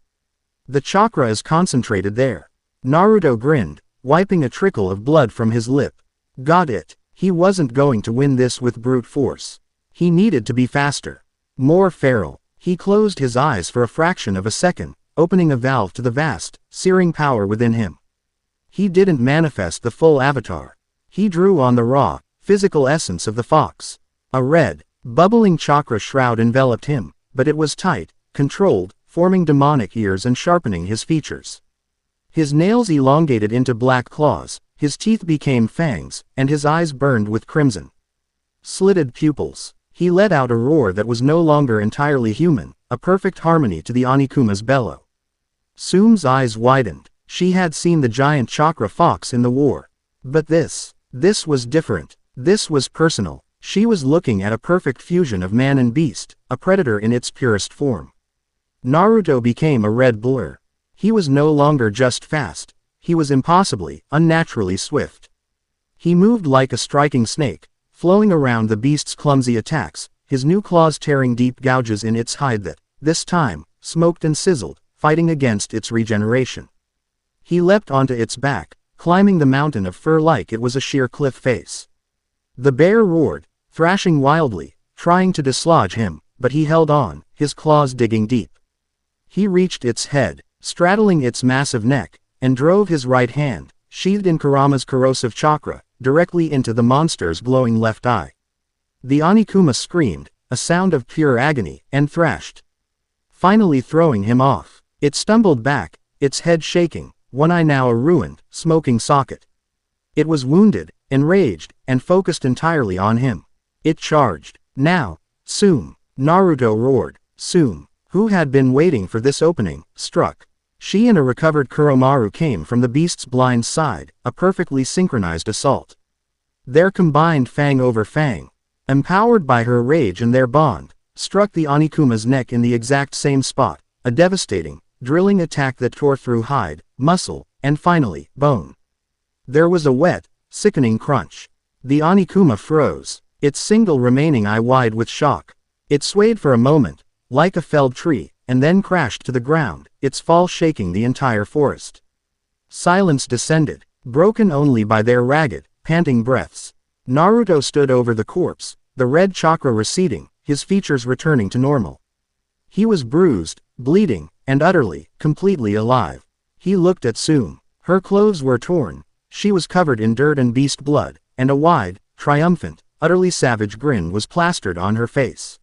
A: "The chakra is concentrated there." Naruto grinned, wiping a trickle of blood from his lip. Got it. He wasn't going to win this with brute force. He needed to be faster. More feral. He closed his eyes for a fraction of a second, opening a valve to the vast, searing power within him. He didn't manifest the full avatar. He drew on the raw, physical essence of the fox. A red, bubbling chakra shroud enveloped him, but it was tight, controlled, forming demonic ears and sharpening his features. His nails elongated into black claws, his teeth became fangs, and his eyes burned with crimson, slitted pupils. He let out a roar that was no longer entirely human, a perfect harmony to the Onikuma's bellow. Sume's eyes widened. She had seen the giant chakra fox in the war. But this was different. This was personal. She was looking at a perfect fusion of man and beast, a predator in its purest form. Naruto became a red blur. He was no longer just fast. He was impossibly, unnaturally swift. He moved like a striking snake, flowing around the beast's clumsy attacks, his new claws tearing deep gouges in its hide that, this time, smoked and sizzled, fighting against its regeneration. He leapt onto its back, climbing the mountain of fur like it was a sheer cliff face. The bear roared, thrashing wildly, trying to dislodge him, but he held on, his claws digging deep. He reached its head, straddling its massive neck, and drove his right hand, sheathed in Kurama's corrosive chakra, directly into the monster's glowing left eye. The Onikuma screamed, a sound of pure agony, and thrashed, finally throwing him off. It stumbled back, its head shaking, one eye now a ruined, smoking socket. It was wounded, enraged, and focused entirely on him. It charged. Now, Sume! Naruto roared. Sume, who had been waiting for this opening, struck. She and a recovered Kuromaru came from the beast's blind side, a perfectly synchronized assault. Their combined fang over fang, empowered by her rage and their bond, struck the Onikuma's neck in the exact same spot, a devastating, drilling attack that tore through hide, muscle, and finally, bone. There was a wet, sickening crunch. The Oniguma froze, its single remaining eye wide with shock. It swayed for a moment, like a felled tree, and then crashed to the ground, its fall shaking the entire forest. Silence descended, broken only by their ragged, panting breaths. Naruto stood over the corpse, the red chakra receding, his features returning to normal. He was bruised, bleeding, and utterly, completely alive. He looked at Tsume. Her clothes were torn, she was covered in dirt and beast blood, and a wide, triumphant, utterly savage grin was plastered on her face.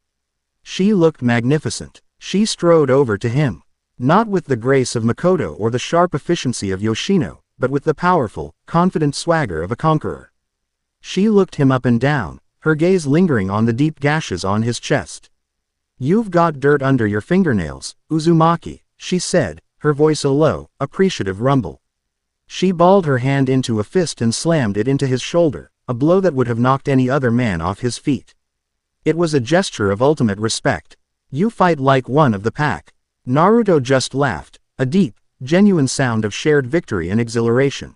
A: She looked magnificent. She strode over to him. Not with the grace of Makoto or the sharp efficiency of Yoshino, but with the powerful, confident swagger of a conqueror. She looked him up and down, her gaze lingering on the deep gashes on his chest. "You've got dirt under your fingernails, Uzumaki," she said, her voice a low, appreciative rumble. She balled her hand into a fist and slammed it into his shoulder, a blow that would have knocked any other man off his feet. It was a gesture of ultimate respect. "You fight like one of the pack." Naruto just laughed, a deep, genuine sound of shared victory and exhilaration.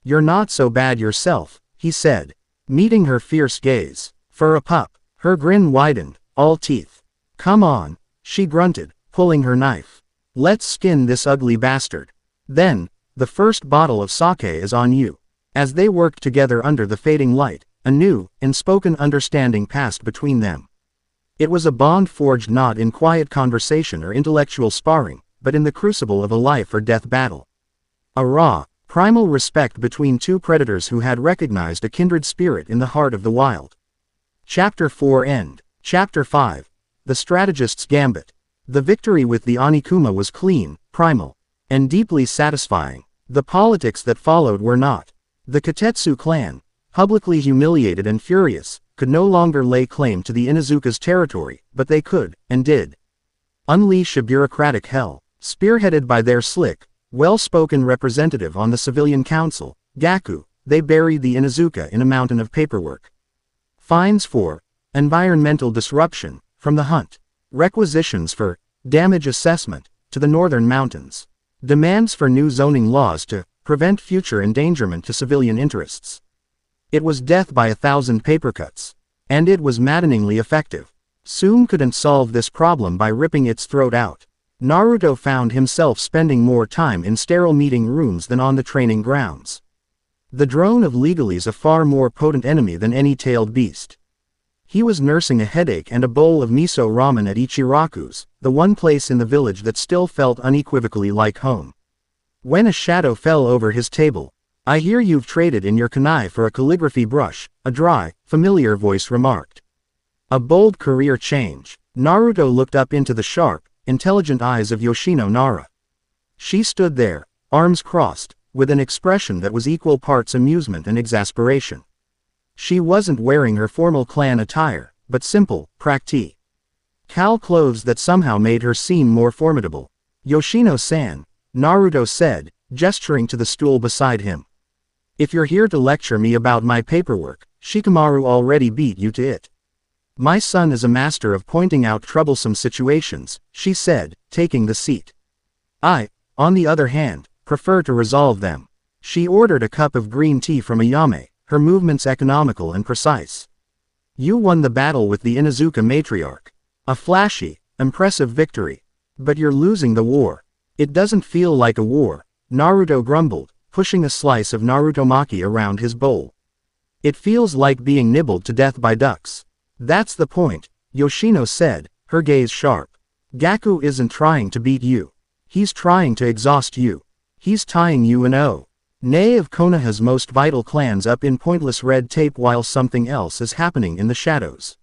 A: "You're not so bad yourself," he said, meeting her fierce gaze. "For a pup." Her grin widened, all teeth. "Come on," she grunted, pulling her knife. "Let's skin this ugly bastard. Then, the first bottle of sake is on you." As they worked together under the fading light, a new, unspoken understanding passed between them. It was a bond forged not in quiet conversation or intellectual sparring, but in the crucible of a life or death battle. A raw, primal respect between two predators who had recognized a kindred spirit in the heart of the wild. Chapter 4 End. Chapter 5. The Strategist's Gambit. The victory with the Oniguma was clean, primal, and deeply satisfying. The politics that followed were not. The Katetsu clan, publicly humiliated and furious, could no longer lay claim to the Inuzuka's territory, but they could, and did, unleash a bureaucratic hell. Spearheaded by their slick, well-spoken representative on the civilian council, Gaku, they buried the Inuzuka in a mountain of paperwork. Fines for environmental disruption, from the hunt. Requisitions for damage assessment, to the northern mountains. Demands for new zoning laws to prevent future endangerment to civilian interests. It was death by 1,000 papercuts. And it was maddeningly effective. Tsume couldn't solve this problem by ripping its throat out. Naruto found himself spending more time in sterile meeting rooms than on the training grounds. The drone of legalese a far more potent enemy than any tailed beast. He was nursing a headache and a bowl of miso ramen at Ichiraku's, the one place in the village that still felt unequivocally like home. When a shadow fell over his table. "I hear you've traded in your kunai for a calligraphy brush," a dry, familiar voice remarked. A bold career change. Naruto looked up into the sharp, intelligent eyes of Yoshino Nara. She stood there, arms crossed, with an expression that was equal parts amusement and exasperation. She wasn't wearing her formal clan attire, but simple, practical clothes that somehow made her seem more formidable. "Yoshino-san," Naruto said, gesturing to the stool beside him. "If you're here to lecture me about my paperwork, Shikamaru already beat you to it. My son is a master of pointing out troublesome situations," she said, taking the seat. "I, on the other hand, prefer to resolve them." She ordered a cup of green tea from Ayame, her movements economical and precise. "You won the battle with the Inuzuka matriarch. A flashy, impressive victory. But you're losing the war." "It doesn't feel like a war," Naruto grumbled, pushing a slice of Narutomaki around his bowl. "It feels like being nibbled to death by ducks." "That's the point," Yoshino said, her gaze sharp. "Gaku isn't trying to beat you. He's trying to exhaust you. He's tying you and nay of Konoha's most vital clans up in pointless red tape while something else is happening in the shadows.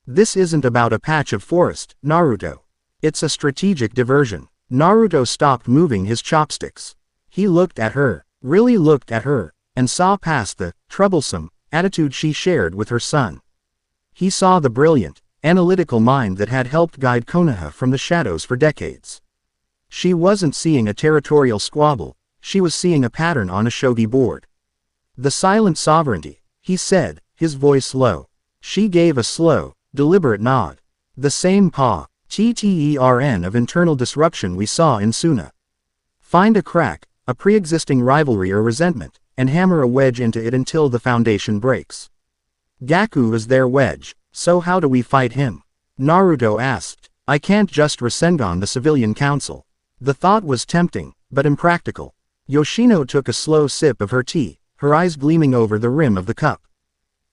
A: This isn't about a patch of forest, Naruto. It's a strategic diversion." Naruto stopped moving his chopsticks. He looked at her, really looked at her, and saw past the troublesome attitude she shared with her son. He saw the brilliant, analytical mind that had helped guide Konoha from the shadows for decades. She wasn't seeing a territorial squabble, she was seeing a pattern on a shogi board. "The silent sovereignty," he said, his voice low. She gave a slow, deliberate nod. "The same paw." TTERN of internal disruption we saw in Suna. Find a crack, a pre-existing rivalry or resentment, and hammer a wedge into it until the foundation breaks. Gaku is their wedge, so how do we fight him? Naruto asked. I can't just Rasengan the civilian council. The thought was tempting, but impractical. Yoshino took a slow sip of her tea, her eyes gleaming over the rim of the cup.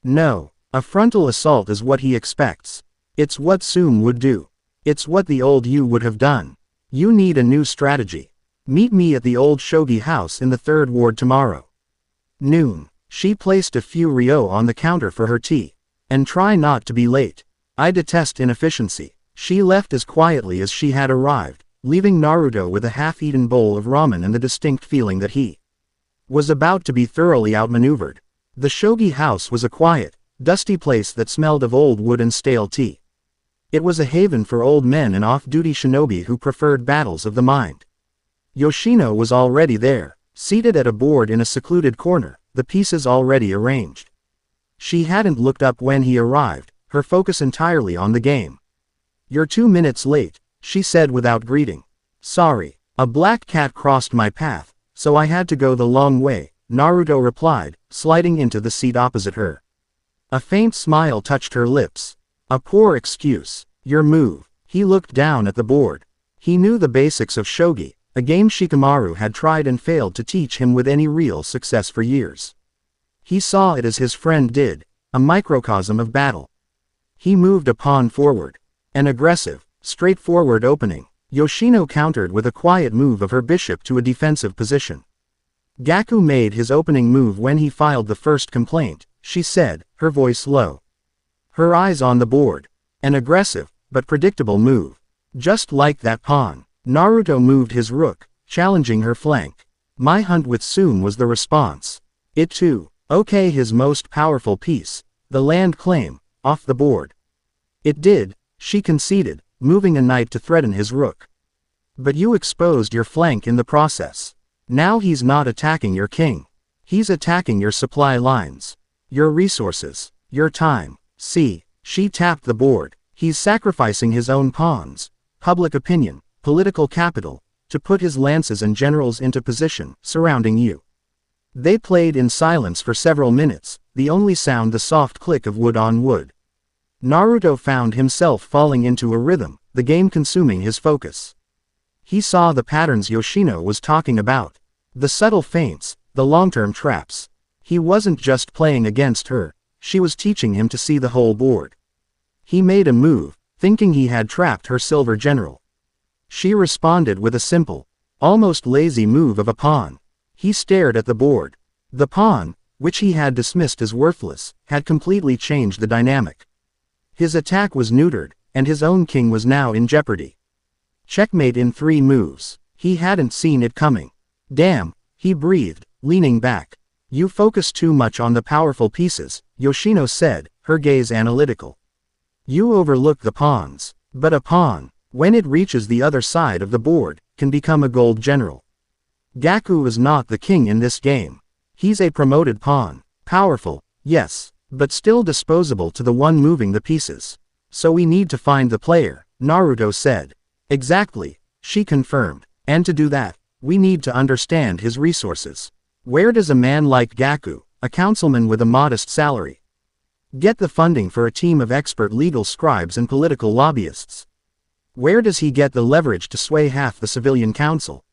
A: No, a frontal assault is what he expects. It's what Sume would do. It's what the old you would have done. You need a new strategy. Meet me at the old shogi house in the 3rd ward tomorrow. Noon. She placed a few ryo on the counter for her tea. And try not to be late. I detest inefficiency. She left as quietly as she had arrived, leaving Naruto with a half-eaten bowl of ramen and the distinct feeling that he was about to be thoroughly outmaneuvered. The shogi house was a quiet, dusty place that smelled of old wood and stale tea. It was a haven for old men and off-duty shinobi who preferred battles of the mind. Yoshino was already there, seated at a board in a secluded corner, the pieces already arranged. She hadn't looked up when he arrived, her focus entirely on the game. You're 2 minutes late, she said without greeting. Sorry, a black cat crossed my path, so I had to go the long way, Naruto replied, sliding into the seat opposite her. A faint smile touched her lips. A poor excuse. Your move. He looked down at the board. He knew the basics of shogi, a game Shikamaru had tried and failed to teach him with any real success for years. He saw it as his friend did, a microcosm of battle. He moved a pawn forward. An aggressive, straightforward opening. Yoshino countered with a quiet move of her bishop to a defensive position. Gaku made his opening move when he filed the first complaint, she said, her voice low. Her eyes on the board. An aggressive, but predictable move. Just like that pawn. Naruto moved his rook, challenging her flank. My hunt with Sume was the response. It too. Okay, his most powerful piece, the land claim, off the board. It did, she conceded, moving a knight to threaten his rook. But you exposed your flank in the process. Now he's not attacking your king. He's attacking your supply lines. Your resources. Your time. See, she tapped the board. He's sacrificing his own pawns, public opinion, political capital, to put his lances and generals into position, surrounding you. They played in silence for several minutes, the only sound the soft click of wood on wood. Naruto found himself falling into a rhythm, the game consuming his focus. He saw the patterns Yoshino was talking about. The subtle feints, the long-term traps. He wasn't just playing against her, she was teaching him to see the whole board. He made a move, thinking he had trapped her silver general. She responded with a simple, almost lazy move of a pawn. He stared at the board. The pawn, which he had dismissed as worthless, had completely changed the dynamic. His attack was neutered, and his own king was now in jeopardy. Checkmate in 3 moves. He hadn't seen it coming. Damn, he breathed, leaning back. You focus too much on the powerful pieces, Yoshino said, her gaze analytical. You overlook the pawns. But a pawn, when it reaches the other side of the board, can become a gold general. Gaku is not the king in this game. He's a promoted pawn. Powerful, yes, but still disposable to the one moving the pieces. So we need to find the player, Naruto said. Exactly, she confirmed. And to do that, we need to understand his resources. Where does a man like Gaku, a councilman with a modest salary, get the funding for a team of expert legal scribes and political lobbyists? Where does he get the leverage to sway half the civilian council?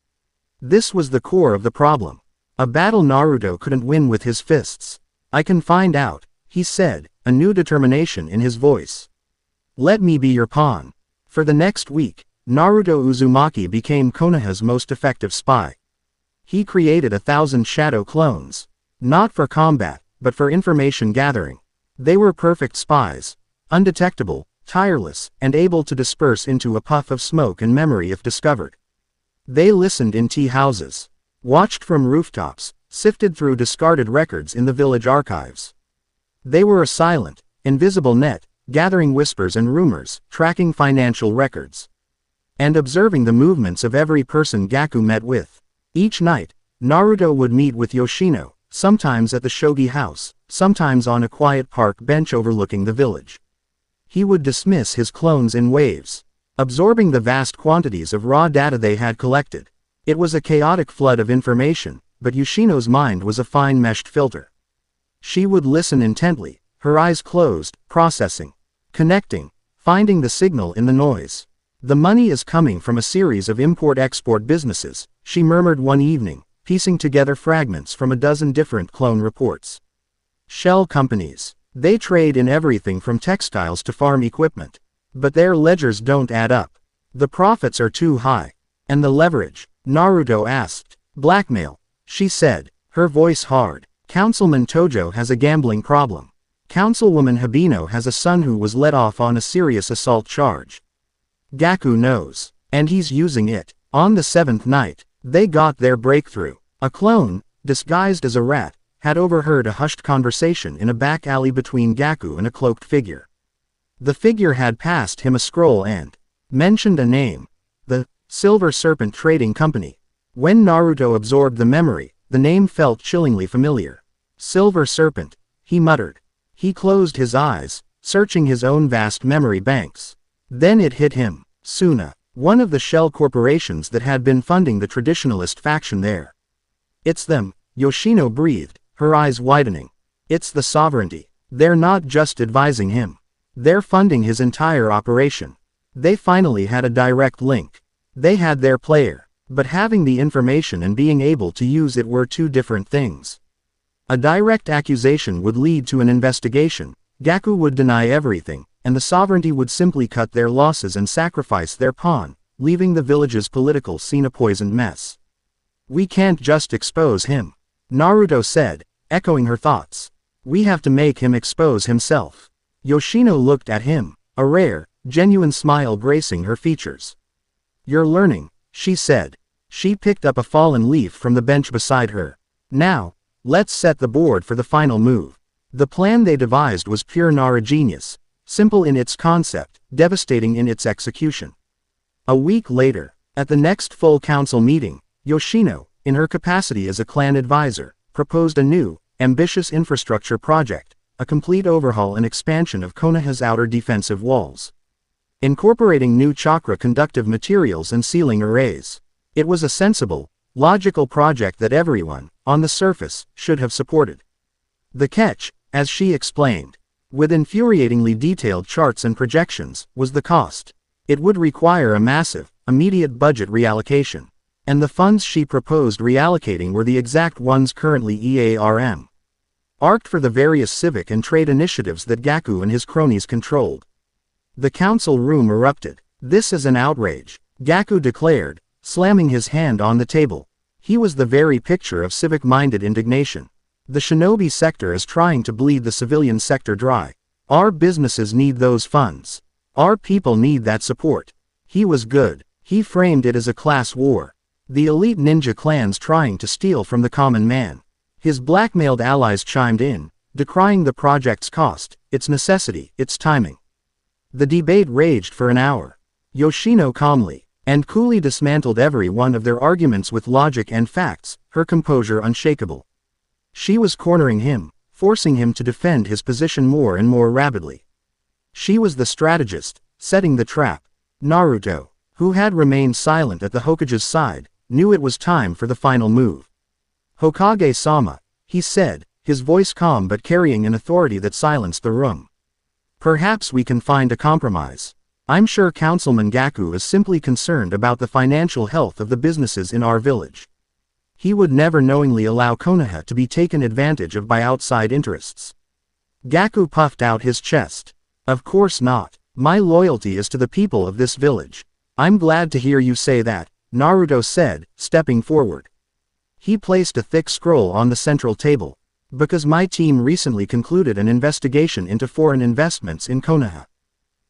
A: This was the core of the problem. A battle Naruto couldn't win with his fists. I can find out, he said, a new determination in his voice. Let me be your pawn. For the next week, Naruto Uzumaki became Konoha's most effective spy. He created 1,000 shadow clones. Not for combat, but for information gathering. They were perfect spies. Undetectable, tireless, and able to disperse into a puff of smoke and memory if discovered. They listened in tea houses. Watched from rooftops, sifted through discarded records in the village archives. They were a silent, invisible net, gathering whispers and rumors, tracking financial records, and observing the movements of every person Gaku met with. Each night, Naruto would meet with Yoshino, sometimes at the shogi house, sometimes on a quiet park bench overlooking the village. He would dismiss his clones in waves. absorbing the vast quantities of raw data they had collected. It was a chaotic flood of information, but Yoshino's mind was a fine-meshed filter. She would listen intently, her eyes closed, processing, connecting, finding the signal in the noise. The money is coming from a series of import-export businesses, she murmured one evening, piecing together fragments from a dozen different clone reports. Shell companies. They trade in everything from textiles to farm equipment. But their ledgers don't add up. The profits are too high. And the leverage? Naruto asked. Blackmail, she said, her voice hard. Councilman Tojo has a gambling problem. Councilwoman Hibino has a son who was let off on a serious assault charge. Gaku knows. And he's using it. On the 7th night, they got their breakthrough. A clone, disguised as a rat, had overheard a hushed conversation in a back alley between Gaku and a cloaked figure. The figure had passed him a scroll and mentioned a name. The Silver Serpent Trading Company. When Naruto absorbed the memory, the name felt chillingly familiar. Silver Serpent, he muttered. He closed his eyes, searching his own vast memory banks. Then it hit him. Suna, one of the shell corporations that had been funding the traditionalist faction there. It's them, Yoshino breathed, her eyes widening. It's the sovereignty. They're not just advising him. They're funding his entire operation. They finally had a direct link. They had their player. But having the information and being able to use it were two different things. A direct accusation would lead to an investigation. Gaku would deny everything, and the sovereignty would simply cut their losses and sacrifice their pawn, leaving the village's political scene a poisoned mess. We can't just expose him, Naruto said, echoing her thoughts. We have to make him expose himself. Yoshino looked at him, a rare, genuine smile gracing her features. You're learning, she said. She picked up a fallen leaf from the bench beside her. Now, let's set the board for the final move. The plan they devised was pure Nara genius, simple in its concept, devastating in its execution. A week later, at the next full council meeting, Yoshino, in her capacity as a clan advisor, proposed a new, ambitious infrastructure project, a complete overhaul and expansion of Konoha's outer defensive walls. Incorporating new chakra-conductive materials and sealing arrays. It was a sensible, logical project that everyone, on the surface, should have supported. The catch, as she explained, with infuriatingly detailed charts and projections, was the cost. It would require a massive, immediate budget reallocation. And the funds she proposed reallocating were the exact ones currently EARM earmarked for the various civic and trade initiatives that Gaku and his cronies controlled. The council room erupted. This is an outrage, Gaku declared, slamming his hand on the table. He was the very picture of civic-minded indignation. The shinobi sector is trying to bleed the civilian sector dry. Our businesses need those funds. Our people need that support. He was good. He framed it as a class war. The elite ninja clans trying to steal from the common man. His blackmailed allies chimed in, decrying the project's cost, its necessity, its timing. The debate raged for an hour. Yoshino calmly and coolly dismantled every one of their arguments with logic and facts, her composure unshakable. She was cornering him, forcing him to defend his position more and more rapidly. She was the strategist, setting the trap. Naruto, who had remained silent at the Hokage's side, knew it was time for the final move. Hokage-sama, he said, his voice calm but carrying an authority that silenced the room. Perhaps we can find a compromise. I'm sure Councilman Gaku is simply concerned about the financial health of the businesses in our village. He would never knowingly allow Konoha to be taken advantage of by outside interests. Gaku puffed out his chest. Of course not. My loyalty is to the people of this village. I'm glad to hear you say that, Naruto said, stepping forward. He placed a thick scroll on the central table. Because my team recently concluded an investigation into foreign investments in Konoha.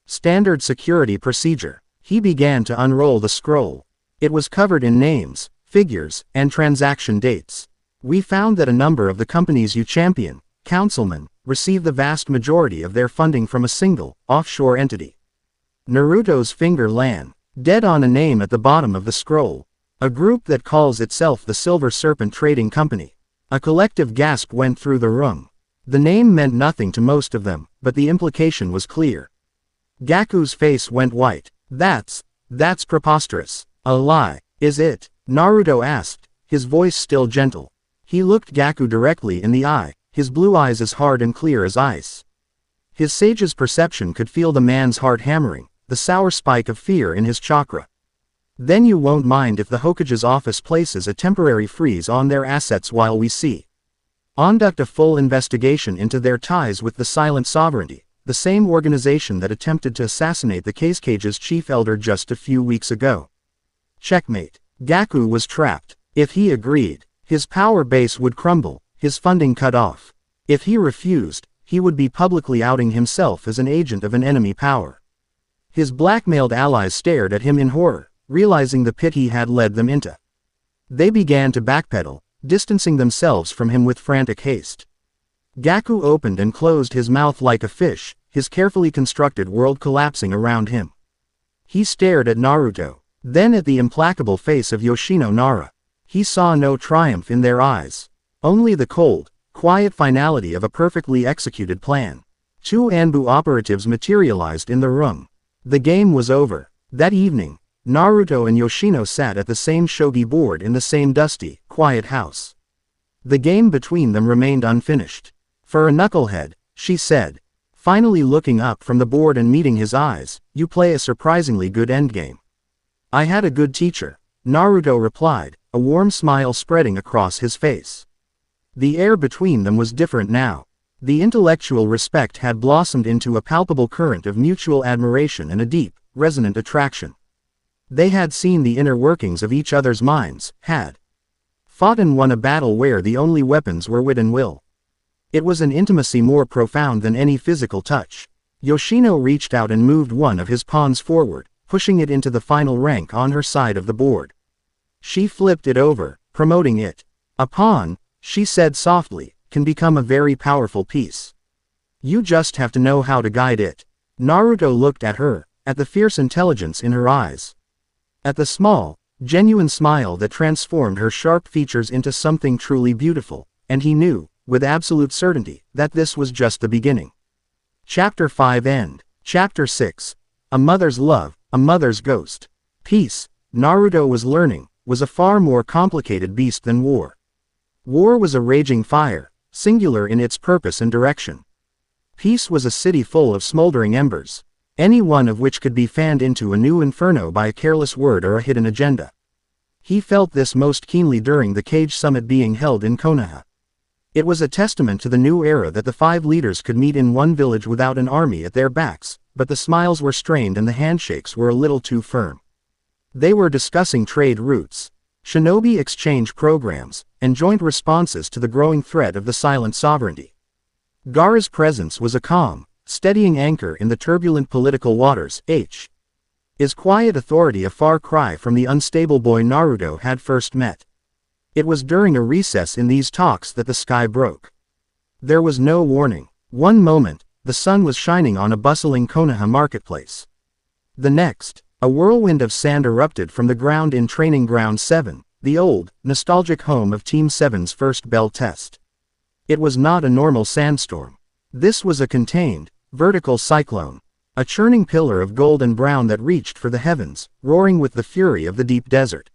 A: Standard security procedure. He began to unroll the scroll. It was covered in names, figures, and transaction dates. We found that a number of the companies you champion, Councilman, receive the vast majority of their funding from a single, offshore entity. Naruto's finger landed dead on a name at the bottom of the scroll. A group that calls itself the Silver Serpent Trading Company. A collective gasp went through the room. The name meant nothing to most of them, but the implication was clear. Gaku's face went white. That's preposterous. A lie, is it? Naruto asked, his voice still gentle. He looked Gaku directly in the eye, his blue eyes as hard and clear as ice. His sage's perception could feel the man's heart hammering, the sour spike of fear in his chakra. Then you won't mind if the Hokage's office places a temporary freeze on their assets while we conduct a full investigation into their ties with the Silent Sovereignty, the same organization that attempted to assassinate the Cage's chief elder just a few weeks ago. Checkmate. Gaku was trapped. If he agreed, his power base would crumble, his funding cut off. If he refused, he would be publicly outing himself as an agent of an enemy power. His blackmailed allies stared at him in horror, realizing the pit he had led them into. They began to backpedal, distancing themselves from him with frantic haste. Gaku opened and closed his mouth like a fish, his carefully constructed world collapsing around him. He stared at Naruto, then at the implacable face of Yoshino Nara. He saw no triumph in their eyes. Only the cold, quiet finality of a perfectly executed plan. Two Anbu operatives materialized in the room. The game was over. That evening, Naruto and Yoshino sat at the same shogi board in the same dusty, quiet house. The game between them remained unfinished. For a knucklehead, she said, finally looking up from the board and meeting his eyes, you play a surprisingly good endgame. I had a good teacher, Naruto replied, a warm smile spreading across his face. The air between them was different now. The intellectual respect had blossomed into a palpable current of mutual admiration and a deep, resonant attraction. They had seen the inner workings of each other's minds, had fought and won a battle where the only weapons were wit and will. It was an intimacy more profound than any physical touch. Yoshino reached out and moved one of his pawns forward, pushing it into the final rank on her side of the board. She flipped it over, promoting it. A pawn, she said softly, can become a very powerful piece. You just have to know how to guide it. Naruto looked at her, at the fierce intelligence in her eyes. At the small, genuine smile that transformed her sharp features into something truly beautiful, and he knew, with absolute certainty, that this was just the beginning. Chapter 5 End. Chapter 6. A Mother's Love, a Mother's Ghost. Peace, Naruto was learning, was a far more complicated beast than war. War was a raging fire, singular in its purpose and direction. Peace was a city full of smoldering embers, any one of which could be fanned into a new inferno by a careless word or a hidden agenda. He felt this most keenly during the Cage Summit being held in Konoha. It was a testament to the new era that the 5 leaders could meet in one village without an army at their backs, but the smiles were strained and the handshakes were a little too firm. They were discussing trade routes, shinobi exchange programs, and joint responses to the growing threat of the Silent Sovereignty. Gaara's presence was a calm, steadying anchor in the turbulent political waters. His quiet authority a far cry from the unstable boy Naruto had first met. It was during a recess in these talks that the sky broke. There was no warning. One moment, the sun was shining on a bustling Konoha marketplace. The next, a whirlwind of sand erupted from the ground in Training Ground 7, the old, nostalgic home of Team 7's first bell test. It was not a normal sandstorm. This was a contained, vertical cyclone. A churning pillar of gold and brown that reached for the heavens, roaring with the fury of the deep desert.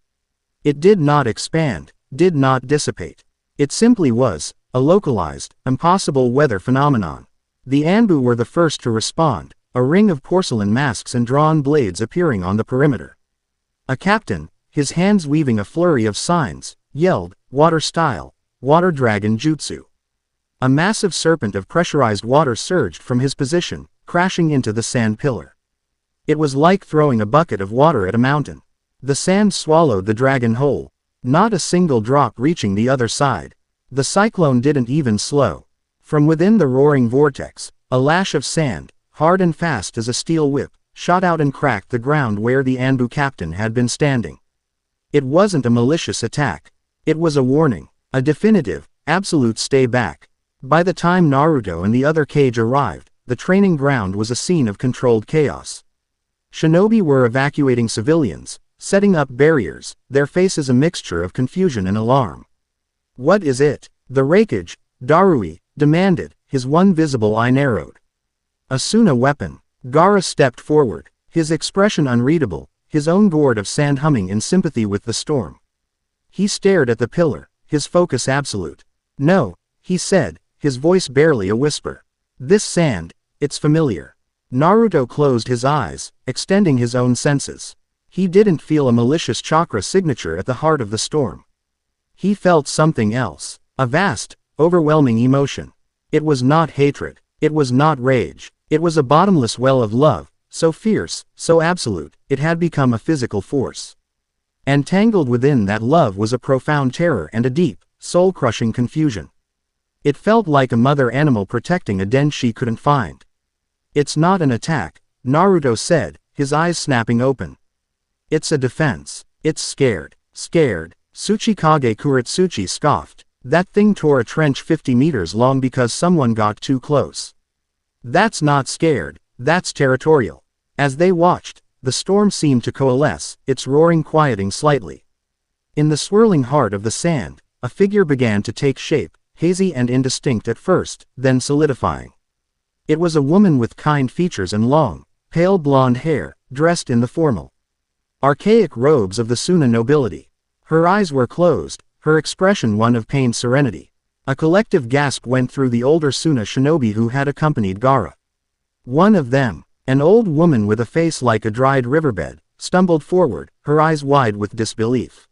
A: It did not expand, did not dissipate. It simply was, a localized, impossible weather phenomenon. The Anbu were the first to respond, a ring of porcelain masks and drawn blades appearing on the perimeter. A captain, his hands weaving a flurry of signs, yelled, "Water style, water dragon jutsu." A massive serpent of pressurized water surged from his position, crashing into the sand pillar. It was like throwing a bucket of water at a mountain. The sand swallowed the dragon whole. Not a single drop reaching the other side. The cyclone didn't even slow. From within the roaring vortex, a lash of sand, hard and fast as a steel whip, shot out and cracked the ground where the Anbu captain had been standing. It wasn't a malicious attack. It was a warning, a definitive, absolute stay back. By the time Naruto and the other Cage arrived, the training ground was a scene of controlled chaos. Shinobi were evacuating civilians, setting up barriers, their faces a mixture of confusion and alarm. "What is it?" the Raikage, Darui, demanded, his one visible eye narrowed. "Asuna weapon." Gaara stepped forward, His expression unreadable, his own gourd of sand humming in sympathy with the storm. He stared at the pillar, his focus absolute. No, he said, his voice barely a whisper. This sand, it's familiar. Naruto closed his eyes, extending his own senses. He didn't feel a malicious chakra signature at the heart of the storm. He felt something else, a vast, overwhelming emotion. It was not hatred, it was not rage, it was a bottomless well of love, so fierce, so absolute, it had become a physical force. And tangled within that love was a profound terror and a deep, soul-crushing confusion. It felt like a mother animal protecting a den she couldn't find. It's not an attack, Naruto said, his eyes snapping open. It's a defense. It's scared. Scared. Tsuchikage Kuretsuchi scoffed. That thing tore a trench 50 meters long because someone got too close. That's not scared, that's territorial. As they watched, the storm seemed to coalesce, its roaring quieting slightly. In the swirling heart of the sand, a figure began to take shape, hazy and indistinct at first, then solidifying. It was a woman with kind features and long, pale blonde hair, dressed in the formal, archaic robes of the Suna nobility. Her eyes were closed, her expression one of pained serenity. A collective gasp went through the older Suna shinobi who had accompanied Gaara. One of them, an old woman with a face like a dried riverbed, stumbled forward, her eyes wide with disbelief.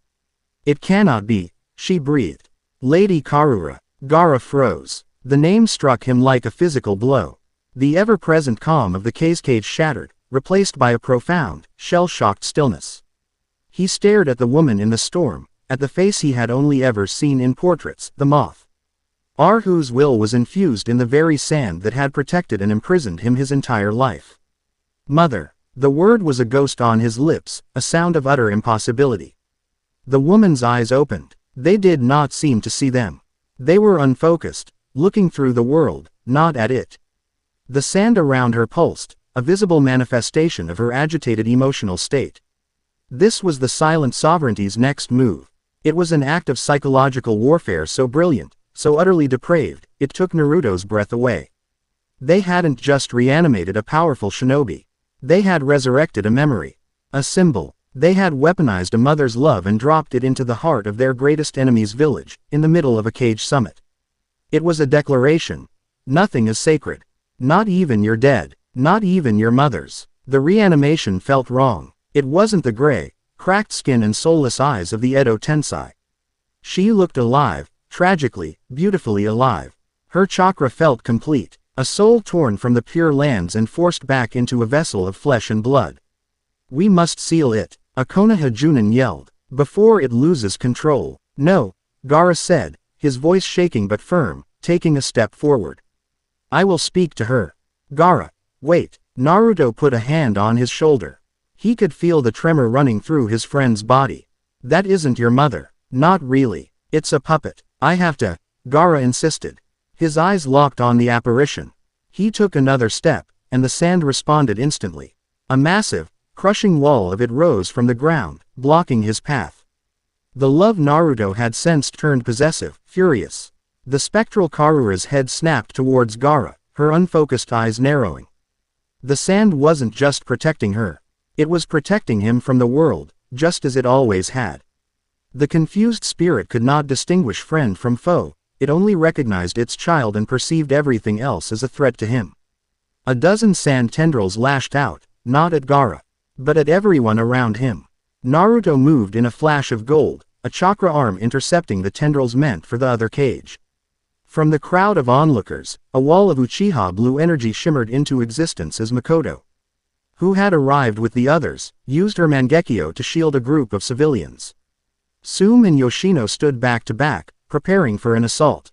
A: It cannot be, she breathed. Lady Karura. Gaara froze. The name struck him like a physical blow. The ever-present calm of the cage shattered, replaced by a profound, shell-shocked stillness. He stared at the woman in the storm, at the face he had only ever seen in portraits, the moth. Whose will was infused in the very sand that had protected and imprisoned him his entire life. Mother. The word was a ghost on his lips, a sound of utter impossibility. The woman's eyes opened. They did not seem to see them. They were unfocused, looking through the world, not at it. The sand around her pulsed, a visible manifestation of her agitated emotional state. This was the silent sovereignty's next move. It was an act of psychological warfare so brilliant, so utterly depraved, it took Naruto's breath away. They hadn't just reanimated a powerful shinobi. They had resurrected a memory. A symbol. They had weaponized a mother's love and dropped it into the heart of their greatest enemy's village, in the middle of a cage summit. It was a declaration. Nothing is sacred. Not even your dead. Not even your mother's. The reanimation felt wrong. It wasn't the gray, cracked skin and soulless eyes of the Edo Tensei. She looked alive, tragically, beautifully alive. Her chakra felt complete, a soul torn from the pure lands and forced back into a vessel of flesh and blood. We must seal it, a Konoha Junin yelled, before it loses control. No, Gaara said, his voice shaking but firm, taking a step forward. I will speak to her. Gaara, wait. Naruto put a hand on his shoulder. He could feel the tremor running through his friend's body. That isn't your mother. Not really. It's a puppet. I have to, Gaara insisted. His eyes locked on the apparition. He took another step, and the sand responded instantly. A massive, crushing wall of it rose from the ground, blocking his path. The love Naruto had sensed turned possessive, furious. The spectral Karura's head snapped towards Gaara, her unfocused eyes narrowing. The sand wasn't just protecting her. It was protecting him from the world, just as it always had. The confused spirit could not distinguish friend from foe, it only recognized its child and perceived everything else as a threat to him. A dozen sand tendrils lashed out, not at Gaara, but at everyone around him. Naruto moved in a flash of gold, a chakra arm intercepting the tendrils meant for the other cage. From the crowd of onlookers, a wall of Uchiha blue energy shimmered into existence as Makoto, who had arrived with the others, used her Mangekyo to shield a group of civilians. Tsume and Yoshino stood back to back, preparing for an assault.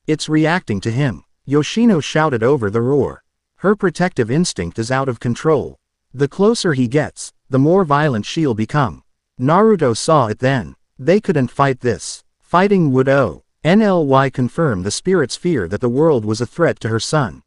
A: It's reacting to him, Yoshino shouted over the roar. Her protective instinct is out of control. The closer he gets, the more violent she'll become. Naruto saw it then. They couldn't fight this. Fighting would NLY confirm the spirit's fear that the world was a threat to her son.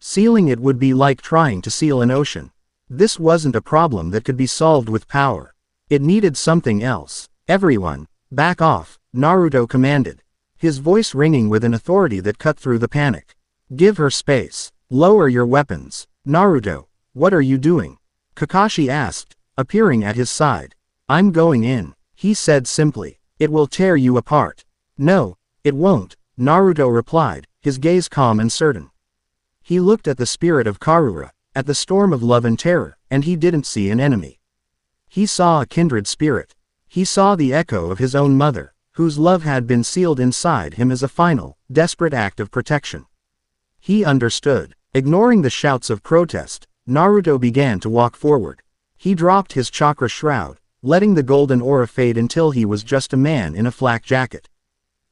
A: Sealing it would be like trying to seal an ocean. This wasn't a problem that could be solved with power. It needed something else. Everyone, back off, Naruto commanded, his voice ringing with an authority that cut through the panic. Give her space. Lower your weapons. Naruto, what are you doing? Kakashi asked, appearing at his side. I'm going in, he said simply. It will tear you apart. No, it won't, Naruto replied, his gaze calm and certain. He looked at the spirit of Karura, at the storm of love and terror, and he didn't see an enemy. He saw a kindred spirit. He saw the echo of his own mother, whose love had been sealed inside him as a final, desperate act of protection. He understood. Ignoring the shouts of protest, Naruto began to walk forward. He dropped his chakra shroud, letting the golden aura fade until he was just a man in a flak jacket.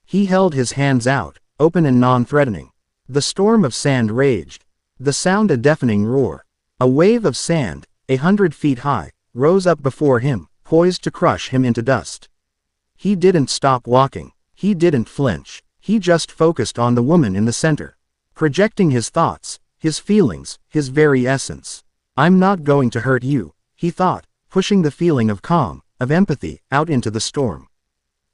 A: He held his hands out, open and non-threatening. The storm of sand raged. The sound a deafening roar. A wave of sand, 100 feet high, rose up before him, poised to crush him into dust. He didn't stop walking. He didn't flinch. He just focused on the woman in the center. Projecting his thoughts, his feelings, his very essence. I'm not going to hurt you, he thought, pushing the feeling of calm, of empathy, out into the storm.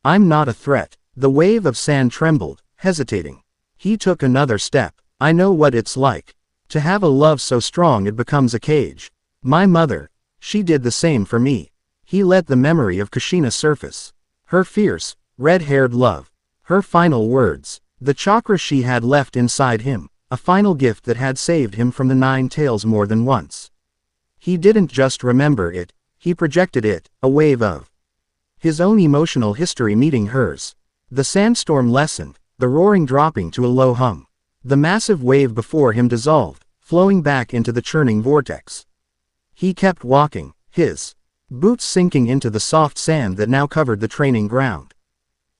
A: I'm not a threat. The wave of sand trembled, hesitating. He took another step. I know what it's like. To have a love so strong it becomes a cage. My mother, she did the same for me. He let the memory of Kushina surface. Her fierce, red-haired love. Her final words. The chakra she had left inside him. A final gift that had saved him from the 9 tails more than once. He didn't just remember it, he projected it, a wave of his own emotional history meeting hers. The sandstorm lessened, the roaring dropping to a low hum. The massive wave before him dissolved, flowing back into the churning vortex. He kept walking, his boots sinking into the soft sand that now covered the training ground.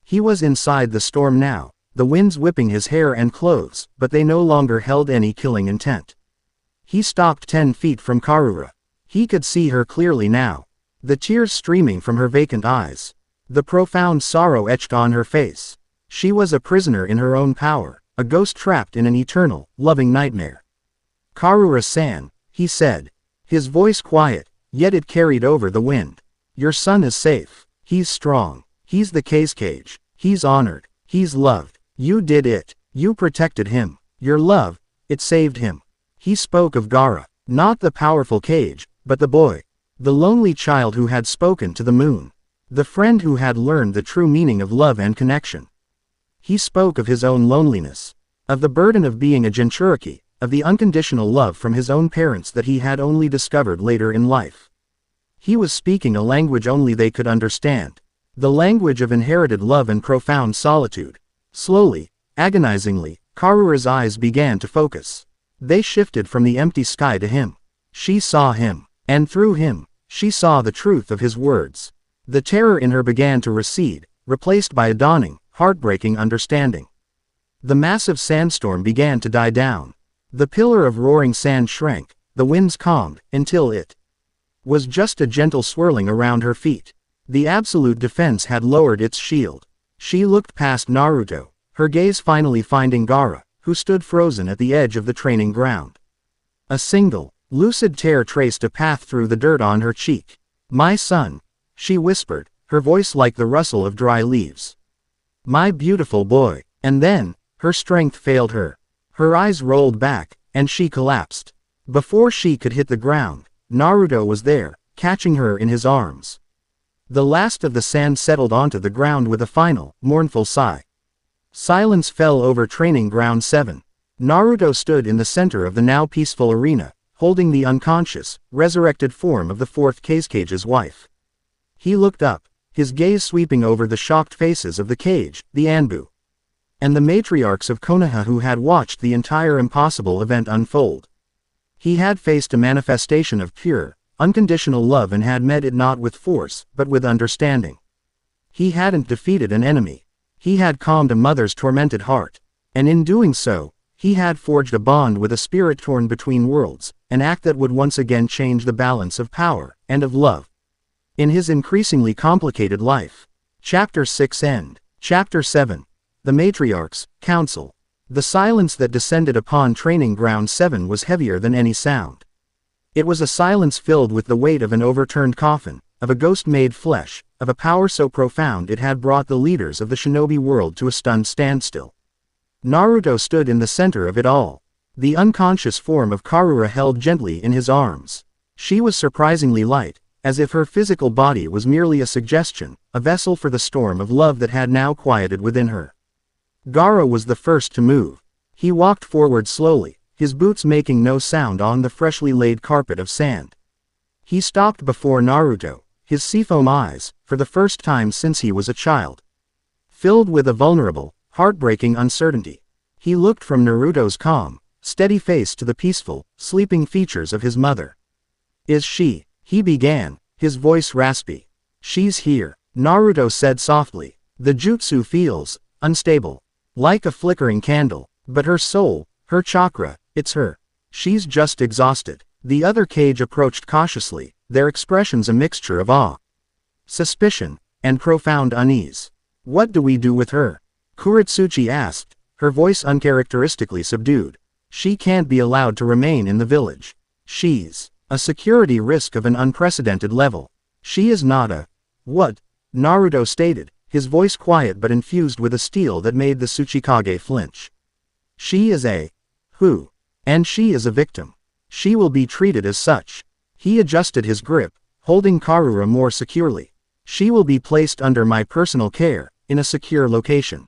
A: He was inside the storm now, the winds whipping his hair and clothes, but they no longer held any killing intent. He stopped 10 feet from Karura. He could see her clearly now. The tears streaming from her vacant eyes. The profound sorrow etched on her face. She was a prisoner in her own power, a ghost trapped in an eternal, loving nightmare. Karura-san, he said. His voice quiet, yet it carried over the wind. Your son is safe. He's strong. He's the cage. He's honored. He's loved. You did it. You protected him. Your love, it saved him. He spoke of Gaara, not the powerful cage, but the boy. The lonely child who had spoken to the moon. The friend who had learned the true meaning of love and connection. He spoke of his own loneliness. Of the burden of being a Jinchuriki, of the unconditional love from his own parents that he had only discovered later in life. He was speaking a language only they could understand. The language of inherited love and profound solitude. Slowly, agonizingly, Karura's eyes began to focus. They shifted from the empty sky to him. She saw him, and through him, she saw the truth of his words. The terror in her began to recede, replaced by a dawning, heartbreaking understanding. The massive sandstorm began to die down. The pillar of roaring sand shrank, the winds calmed, until it was just a gentle swirling around her feet. The absolute defense had lowered its shield. She looked past Naruto, her gaze finally finding Gaara, who stood frozen at the edge of the training ground. A single, lucid tear traced a path through the dirt on her cheek. My son, she whispered, her voice like the rustle of dry leaves. My beautiful boy. And then, her strength failed her. Her eyes rolled back, and she collapsed. Before she could hit the ground, Naruto was there, catching her in his arms. The last of the sand settled onto the ground with a final, mournful sigh. Silence fell over Training Ground 7. Naruto stood in the center of the now peaceful arena, holding the unconscious, resurrected form of the 4th Kage's wife. He looked up, his gaze sweeping over the shocked faces of the Kage, the Anbu, and the matriarchs of Konoha who had watched the entire impossible event unfold. He had faced a manifestation of pure, unconditional love and had met it not with force, but with understanding. He hadn't defeated an enemy. He had calmed a mother's tormented heart. And in doing so, he had forged a bond with a spirit torn between worlds, an act that would once again change the balance of power, and of love, in his increasingly complicated life. Chapter 6 End. Chapter 7. The Matriarchs, Council. The silence that descended upon Training Ground 7 was heavier than any sound. It was a silence filled with the weight of an overturned coffin, of a ghost made flesh, of a power so profound it had brought the leaders of the shinobi world to a stunned standstill. Naruto stood in the center of it all. The unconscious form of Karura held gently in his arms. She was surprisingly light, as if her physical body was merely a suggestion, a vessel for the storm of love that had now quieted within her. Gaara was the first to move. He walked forward slowly, his boots making no sound on the freshly laid carpet of sand. He stopped before Naruto, his seafoam eyes, for the first time since he was a child, filled with a vulnerable, heartbreaking uncertainty. He looked from Naruto's calm, steady face to the peaceful, sleeping features of his mother. "Is she?" he began, his voice raspy. "She's here," Naruto said softly. "The jutsu feels unstable, like a flickering candle, but her soul, her chakra, it's her. She's just exhausted." The other cage approached cautiously, their expressions a mixture of awe, suspicion, and profound unease. "What do we do with her?" Kuretsuchi asked, her voice uncharacteristically subdued. "She can't be allowed to remain in the village. She's a security risk of an unprecedented level. She is not a..." "What?" Naruto stated, his voice quiet but infused with a steel that made the Tsuchikage flinch. "She is a... who? And she is a victim. She will be treated as such." He adjusted his grip, holding Karura more securely. "She will be placed under my personal care, in a secure location.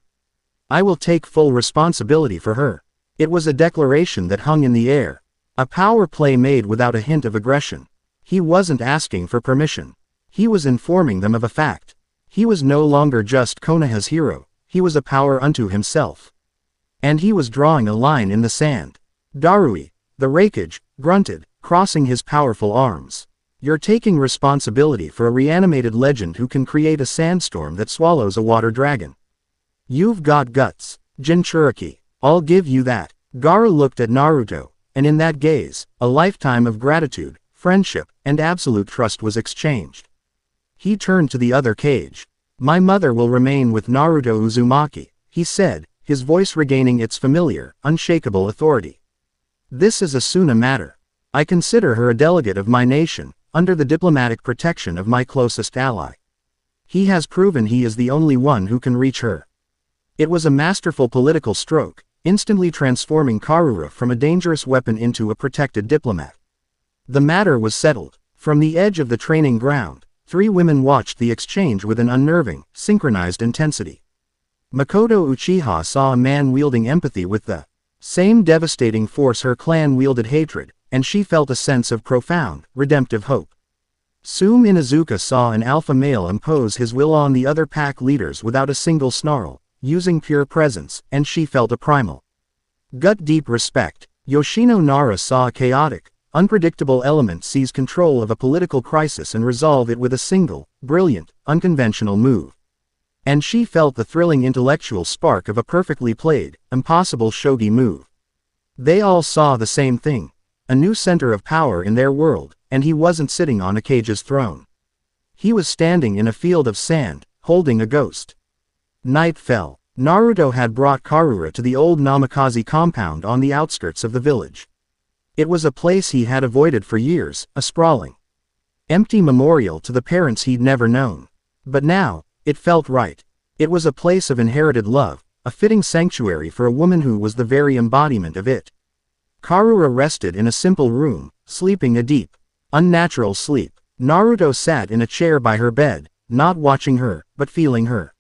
A: I will take full responsibility for her." It was a declaration that hung in the air. A power play made without a hint of aggression. He wasn't asking for permission. He was informing them of a fact. He was no longer just Konoha's hero, he was a power unto himself. And he was drawing a line in the sand. Darui, the Raikage, grunted, crossing his powerful arms. "You're taking responsibility for a reanimated legend who can create a sandstorm that swallows a water dragon. You've got guts, Jinchuriki. I'll give you that." Gaara looked at Naruto, and in that gaze, a lifetime of gratitude, friendship, and absolute trust was exchanged. He turned to the other cage. "My mother will remain with Naruto Uzumaki," he said, his voice regaining its familiar, unshakable authority. "This is a Suna matter. I consider her a delegate of my nation, under the diplomatic protection of my closest ally. He has proven he is the only one who can reach her." It was a masterful political stroke, instantly transforming Karura from a dangerous weapon into a protected diplomat. The matter was settled. From the edge of the training ground, three women watched the exchange with an unnerving, synchronized intensity. Makoto Uchiha saw a man wielding empathy with the same devastating force her clan wielded hatred, and she felt a sense of profound, redemptive hope. Sume Inuzuka saw an alpha male impose his will on the other pack leaders without a single snarl, using pure presence, and she felt a primal, gut-deep respect. Yoshino Nara saw a chaotic, unpredictable element seize control of a political crisis and resolve it with a single, brilliant, unconventional move. And she felt the thrilling intellectual spark of a perfectly played, impossible shogi move. They all saw the same thing. A new center of power in their world, and he wasn't sitting on a cage's throne. He was standing in a field of sand, holding a ghost. Night fell. Naruto had brought Karura to the old Namikaze compound on the outskirts of the village. It was a place he had avoided for years, a sprawling, empty memorial to the parents he'd never known. But now, it felt right. It was a place of inherited love, a fitting sanctuary for a woman who was the very embodiment of it. Karura rested in a simple room, sleeping a deep, unnatural sleep. Naruto sat in a chair by her bed, not watching her, but feeling her.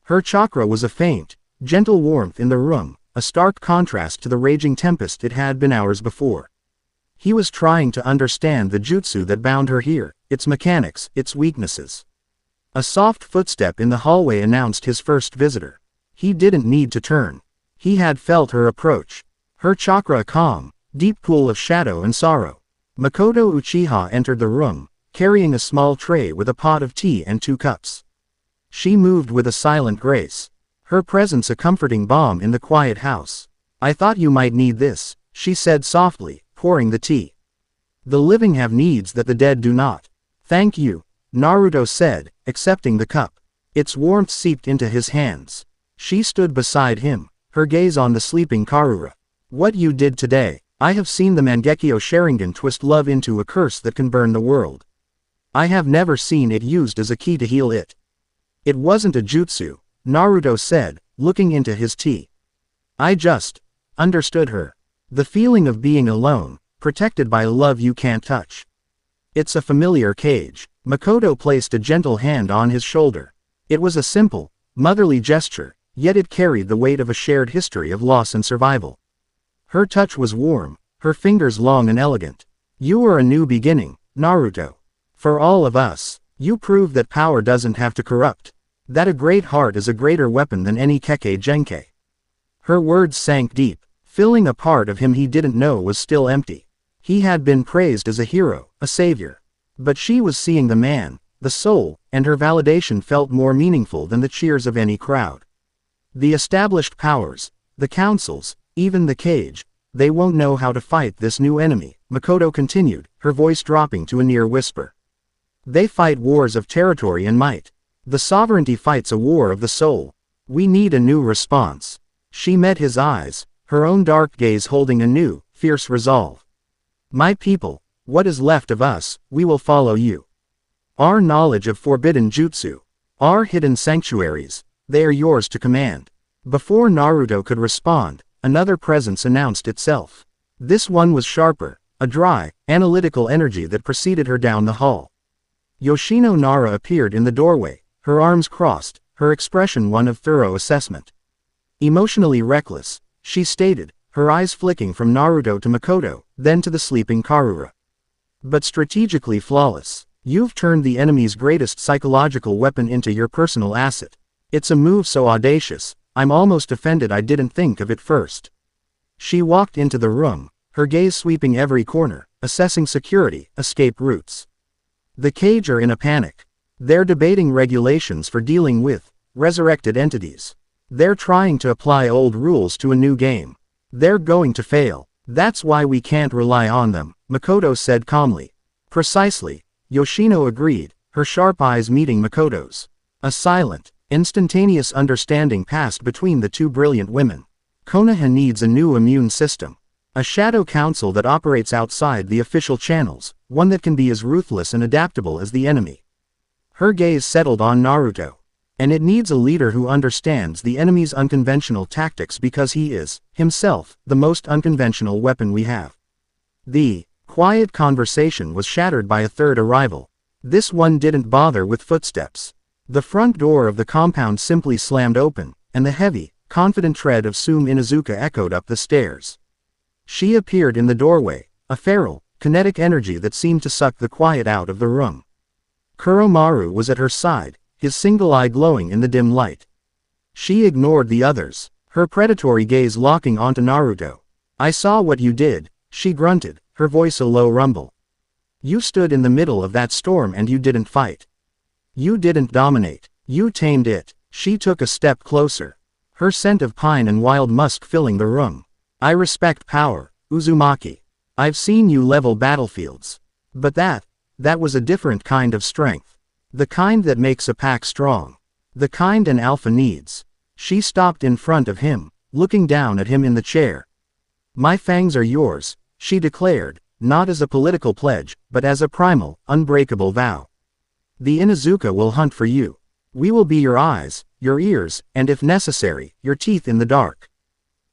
A: Her chakra was a faint, gentle warmth in the room, a stark contrast to the raging tempest it had been hours before. He was trying to understand the jutsu that bound her here, its mechanics, its weaknesses. A soft footstep in the hallway announced his first visitor. He didn't need to turn. He had felt her approach. Her chakra a calm, deep pool of shadow and sorrow. Makoto Uchiha entered the room, carrying a small tray with a pot of tea and 2 cups. She moved with a silent grace, her presence a comforting balm in the quiet house. "I thought you might need this," she said softly, pouring the tea. "The living have needs that the dead do not." "Thank you," Naruto said, accepting the cup. Its warmth seeped into his hands. She stood beside him, her gaze on the sleeping Karura. "What you did today, I have seen the Mangekyo Sharingan twist love into a curse that can burn the world. I have never seen it used as a key to heal it." "It wasn't a jutsu," Naruto said, looking into his tea. "I just understood her. The feeling of being alone, protected by a love you can't touch. It's a familiar cage. Makoto placed a gentle hand on his shoulder. It was a simple, motherly gesture, yet it carried the weight of a shared history of loss and survival. Her touch was warm, her fingers long and elegant. You are a new beginning, Naruto. For all of us, you prove that power doesn't have to corrupt. That a great heart is a greater weapon than any Kekkei Genkai. Her words sank deep, filling a part of him he didn't know was still empty. He had been praised as a hero, a savior. But she was seeing the man, the soul, and her validation felt more meaningful than the cheers of any crowd. The established powers, the councils, even the cage, they won't know how to fight this new enemy, Makoto continued, her voice dropping to a near whisper. They fight wars of territory and might. The sovereignty fights a war of the soul. We need a new response. She met his eyes, her own dark gaze holding a new, fierce resolve. My people, what is left of us, we will follow you. Our knowledge of forbidden jutsu, our hidden sanctuaries, they are yours to command. Before Naruto could respond, another presence announced itself. This one was sharper, a dry, analytical energy that preceded her down the hall. Yoshino Nara appeared in the doorway, her arms crossed, her expression one of thorough assessment. Emotionally reckless, she stated, her eyes flicking from Naruto to Makoto, then to the sleeping Karura. But strategically flawless. You've turned the enemy's greatest psychological weapon into your personal asset. It's a move so audacious, I'm almost offended I didn't think of it first. She walked into the room, her gaze sweeping every corner, assessing security, escape routes. The cage are in a panic. They're debating regulations for dealing with resurrected entities. They're trying to apply old rules to a new game. They're going to fail. That's why we can't rely on them, Makoto said calmly. Precisely, Yoshino agreed, her sharp eyes meeting Makoto's. A silent, instantaneous understanding passed between the two brilliant women. Konoha needs a new immune system. A shadow council that operates outside the official channels, one that can be as ruthless and adaptable as the enemy. Her gaze settled on Naruto. And it needs a leader who understands the enemy's unconventional tactics because he is, himself, the most unconventional weapon we have. The quiet conversation was shattered by a third arrival. This one didn't bother with footsteps. The front door of the compound simply slammed open, and the heavy, confident tread of Sume Inuzuka echoed up the stairs. She appeared in the doorway, a feral, kinetic energy that seemed to suck the quiet out of the room. Kuromaru was at her side, his single eye glowing in the dim light. She ignored the others, her predatory gaze locking onto Naruto. I saw what you did, she grunted, her voice a low rumble. You stood in the middle of that storm and you didn't fight. You didn't dominate, you tamed it. She took a step closer, her scent of pine and wild musk filling the room. I respect power, Uzumaki. I've seen you level battlefields. But that was a different kind of strength. The kind that makes a pack strong. The kind an alpha needs. She stopped in front of him, looking down at him in the chair. My fangs are yours, she declared, not as a political pledge, but as a primal, unbreakable vow. The Inuzuka will hunt for you. We will be your eyes, your ears, and if necessary, your teeth in the dark.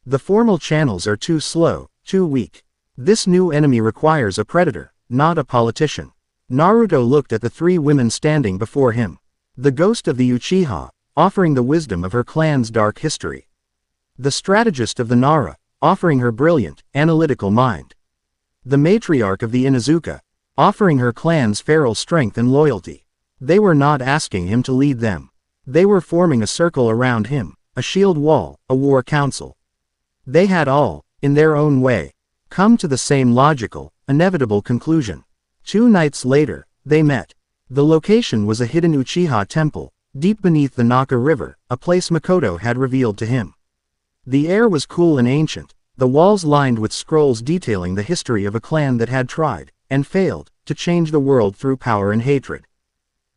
A: The formal channels are too slow, too weak. This new enemy requires a predator, not a politician. Naruto looked at the three women standing before him. The ghost of the Uchiha, offering the wisdom of her clan's dark history. The strategist of the Nara, offering her brilliant, analytical mind. The matriarch of the Inuzuka, offering her clan's feral strength and loyalty. They were not asking him to lead them. They were forming a circle around him, a shield wall, a war council. They had all, in their own way, come to the same logical, inevitable conclusion. 2 nights later, they met. The location was a hidden Uchiha temple, deep beneath the Naka River, a place Makoto had revealed to him. The air was cool and ancient, the walls lined with scrolls detailing the history of a clan that had tried, and failed, to change the world through power and hatred.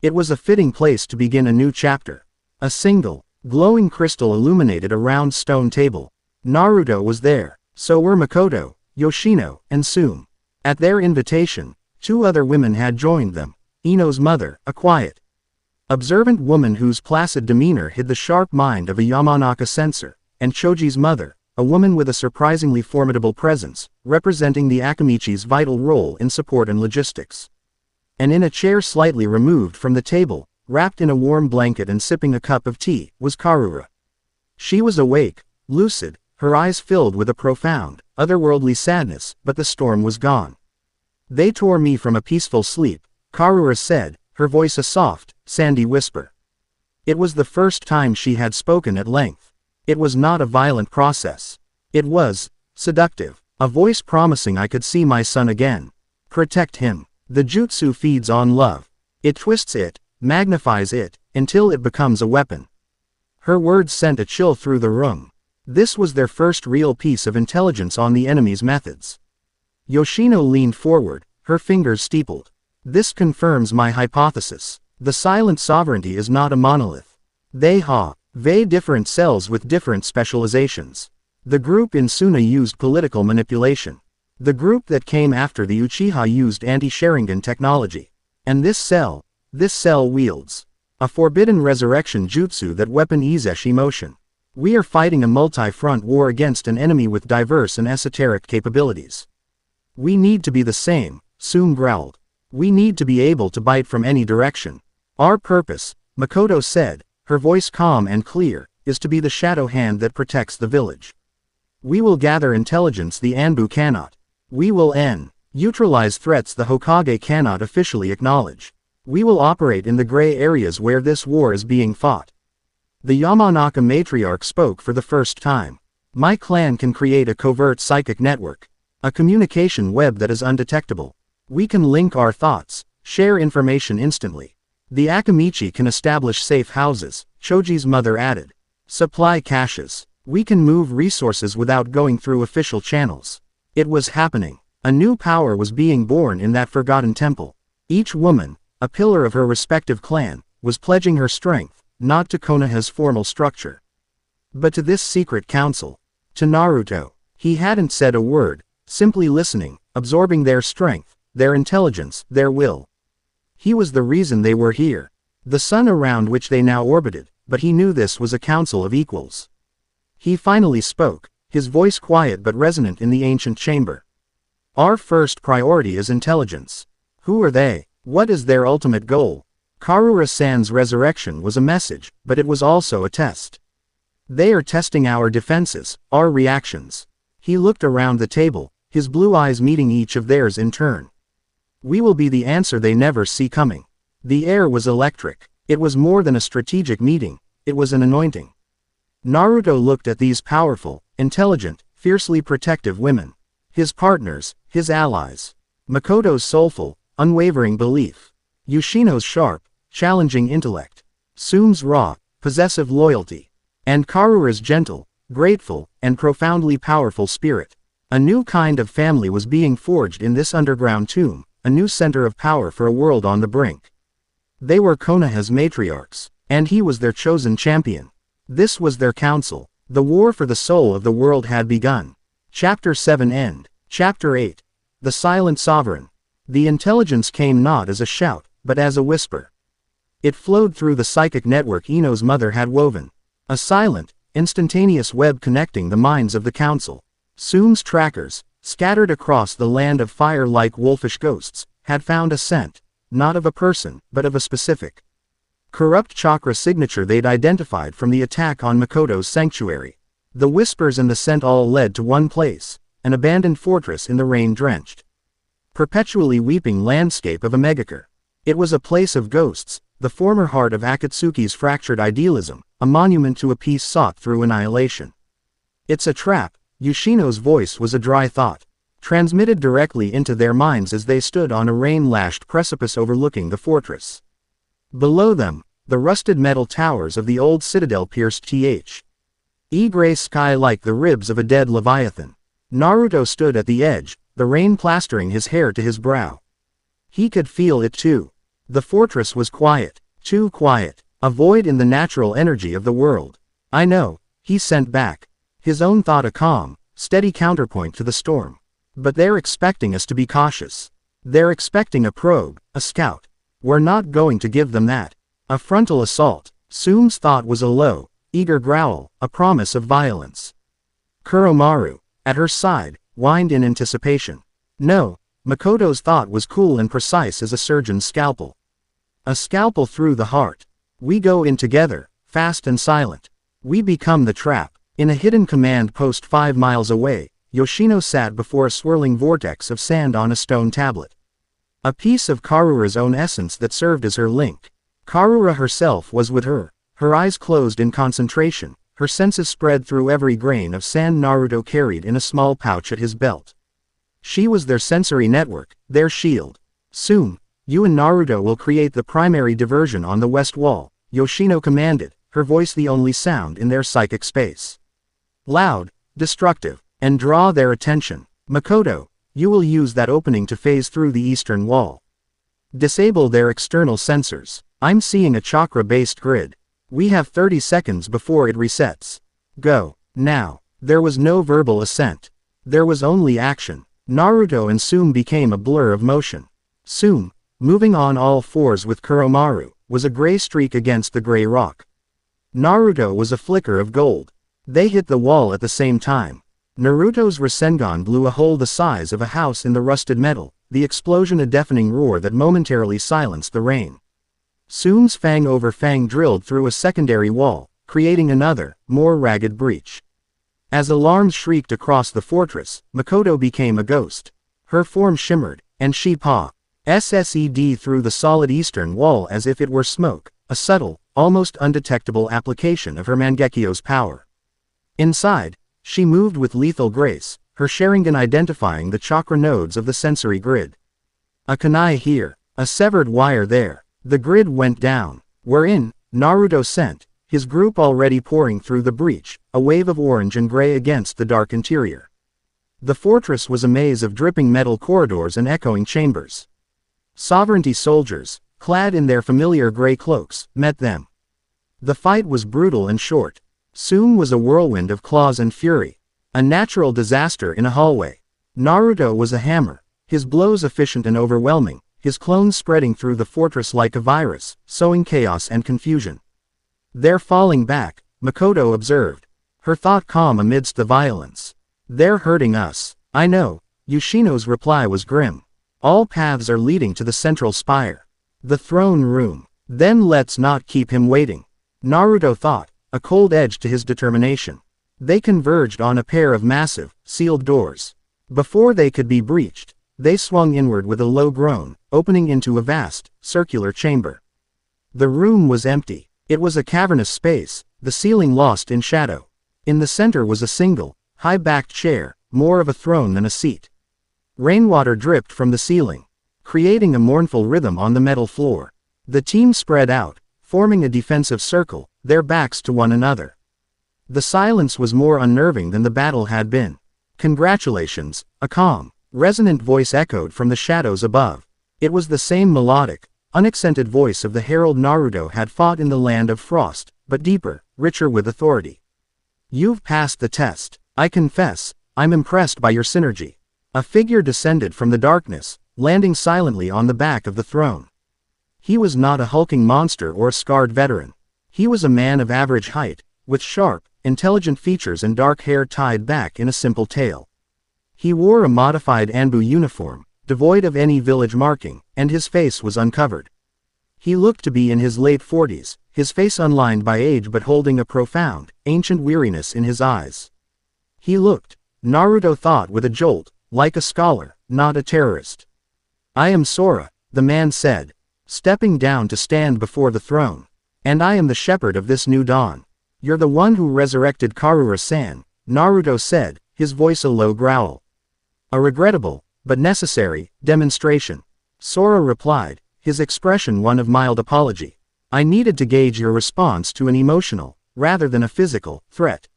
A: It was a fitting place to begin a new chapter. A single, glowing crystal illuminated a round stone table. Naruto was there, so were Makoto, Yoshino, and Sume. At their invitation, 2 other women had joined them. Ino's mother, a quiet, observant woman whose placid demeanor hid the sharp mind of a Yamanaka censor, and Choji's mother, a woman with a surprisingly formidable presence, representing the Akamichi's vital role in support and logistics. And in a chair slightly removed from the table, wrapped in a warm blanket and sipping a cup of tea, was Karura. She was awake, lucid, her eyes filled with a profound, otherworldly sadness, but the storm was gone. They tore me from a peaceful sleep, Karura said, her voice a soft, sandy whisper. It was the first time she had spoken at length. It was not a violent process. It was seductive, a voice promising I could see my son again. Protect him. The jutsu feeds on love. It twists it, magnifies it, until it becomes a weapon. Her words sent a chill through the room. This was their first real piece of intelligence on the enemy's methods. Yoshino leaned forward, her fingers steepled. This confirms my hypothesis. The silent sovereignty is not a monolith. They have different cells with different specializations. The group in Suna used political manipulation. The group that came after the Uchiha used anti-Sharingan technology. And this cell wields a forbidden resurrection jutsu that weapon Izeshi emotion. We are fighting a multi-front war against an enemy with diverse and esoteric capabilities. We need to be the same, Sum growled. We need to be able to bite from any direction. Our purpose, Makoto said, her voice calm and clear, is to be the shadow hand that protects the village. We will gather intelligence the Anbu cannot. We will neutralize threats the Hokage cannot officially acknowledge. We will operate in the gray areas where this war is being fought. The Yamanaka matriarch spoke for the first time. My clan can create a covert psychic network. A communication web that is undetectable. We can link our thoughts, share information instantly. The Akamichi can establish safe houses, Choji's mother added. Supply caches. We can move resources without going through official channels. It was happening. A new power was being born in that forgotten temple. Each woman, a pillar of her respective clan, was pledging her strength, not to Konoha's formal structure, but to this secret council. To Naruto. He hadn't said a word, simply listening, absorbing their strength, their intelligence, their will. He was the reason they were here. The sun around which they now orbited, but he knew this was a council of equals. He finally spoke, his voice quiet but resonant in the ancient chamber. Our first priority is intelligence. Who are they? What is their ultimate goal? Karura-san's resurrection was a message, but it was also a test. They are testing our defenses, our reactions. He looked around the table, his blue eyes meeting each of theirs in turn. We will be the answer they never see coming. The air was electric. It was more than a strategic meeting, it was an anointing. Naruto looked at these powerful, intelligent, fiercely protective women. His partners, his allies. Makoto's soulful, unwavering belief. Yoshino's sharp, challenging intellect. Sum's raw, possessive loyalty. And Karura's gentle, grateful, and profoundly powerful spirit. A new kind of family was being forged in this underground tomb, a new center of power for a world on the brink. They were Konoha's matriarchs, and he was their chosen champion. This was their council. The war for the soul of the world had begun. Chapter 7 End. Chapter 8. The Silent Sovereign. The intelligence came not as a shout, but as a whisper. It flowed through the psychic network Ino's mother had woven. A silent, instantaneous web connecting the minds of the council. Sum's trackers, scattered across the land of fire like wolfish ghosts, had found a scent, not of a person, but of a specific corrupt chakra signature they'd identified from the attack on Makoto's sanctuary. The whispers and the scent all led to one place, an abandoned fortress in the rain-drenched, perpetually weeping landscape of a megacre. It was a place of ghosts, the former heart of Akatsuki's fractured idealism, a monument to a peace sought through annihilation. It's a trap. Yoshino's voice was a dry thought, transmitted directly into their minds as they stood on a rain-lashed precipice overlooking the fortress. Below them, the rusted metal towers of the old citadel pierced gray sky like the ribs of a dead leviathan. Naruto stood at the edge, the rain plastering his hair to his brow. He could feel it too. The fortress was quiet, too quiet, a void in the natural energy of the world. I know, he sent back. His own thought a calm, steady counterpoint to the storm. But they're expecting us to be cautious. They're expecting a probe, a scout. We're not going to give them that. A frontal assault. Sum's thought was a low, eager growl, a promise of violence. Kuromaru, at her side, whined in anticipation. No, Makoto's thought was cool and precise as a surgeon's scalpel. A scalpel through the heart. We go in together, fast and silent. We become the trap. In a hidden command post 5 miles away, Yoshino sat before a swirling vortex of sand on a stone tablet. A piece of Karura's own essence that served as her link. Karura herself was with her, her eyes closed in concentration, her senses spread through every grain of sand Naruto carried in a small pouch at his belt. She was their sensory network, their shield. Soon, you and Naruto will create the primary diversion on the west wall, Yoshino commanded, her voice the only sound in their psychic space. Loud, destructive, and draw their attention. Makoto, you will use that opening to phase through the eastern wall. Disable their external sensors. I'm seeing a chakra-based grid. We have 30 seconds before it resets. Go. Now. There was no verbal assent. There was only action. Naruto and Tsume became a blur of motion. Tsume, moving on all fours with Kuromaru, was a gray streak against the gray rock. Naruto was a flicker of gold. They hit the wall at the same time. Naruto's Rasengan blew a hole the size of a house in the rusted metal, the explosion a deafening roar that momentarily silenced the rain. Tsume's fang over fang drilled through a secondary wall, creating another, more ragged breach. As alarms shrieked across the fortress, Makoto became a ghost. Her form shimmered, and she SSED through the solid eastern wall as if it were smoke, a subtle, almost undetectable application of her Mangekyo's power. Inside, she moved with lethal grace, her Sharingan identifying the chakra nodes of the sensory grid. A kunai here, a severed wire there. The grid went down. We're in, Naruto sent, his group already pouring through the breach, a wave of orange and gray against the dark interior. The fortress was a maze of dripping metal corridors and echoing chambers. Sovereignty soldiers, clad in their familiar gray cloaks, met them. The fight was brutal and short. Tsume was a whirlwind of claws and fury. A natural disaster in a hallway. Naruto was a hammer, his blows efficient and overwhelming, his clones spreading through the fortress like a virus, sowing chaos and confusion. They're falling back, Makoto observed. Her thought calm amidst the violence. They're hurting us. I know. Yoshino's reply was grim. All paths are leading to the central spire. The throne room. Then let's not keep him waiting. Naruto thought, a cold edge to his determination. They converged on a pair of massive, sealed doors. Before they could be breached, they swung inward with a low groan, opening into a vast, circular chamber. The room was empty. It was a cavernous space, the ceiling lost in shadow. In the center was a single, high-backed chair, more of a throne than a seat. Rainwater dripped from the ceiling, creating a mournful rhythm on the metal floor. The team spread out, forming a defensive circle, their backs to one another. The silence was more unnerving than the battle had been. Congratulations, a calm, resonant voice echoed from the shadows above. It was the same melodic, unaccented voice of the herald Naruto had fought in the land of frost, but deeper, richer with authority. You've passed the test. I confess, I'm impressed by your synergy. A figure descended from the darkness, landing silently on the back of the throne. He was not a hulking monster or a scarred veteran. He was a man of average height, with sharp, intelligent features and dark hair tied back in a simple tail. He wore a modified Anbu uniform, devoid of any village marking, and his face was uncovered. He looked to be in his late 40s, his face unlined by age but holding a profound, ancient weariness in his eyes. He looked, Naruto thought with a jolt, like a scholar, not a terrorist. I am Sora, the man said, stepping down to stand before the throne. And I am the shepherd of this new dawn. You're the one who resurrected Karura-san, Naruto said, his voice a low growl. A regrettable, but necessary, demonstration. Sora replied, his expression one of mild apology. I needed to gauge your response to an emotional, rather than a physical, threat.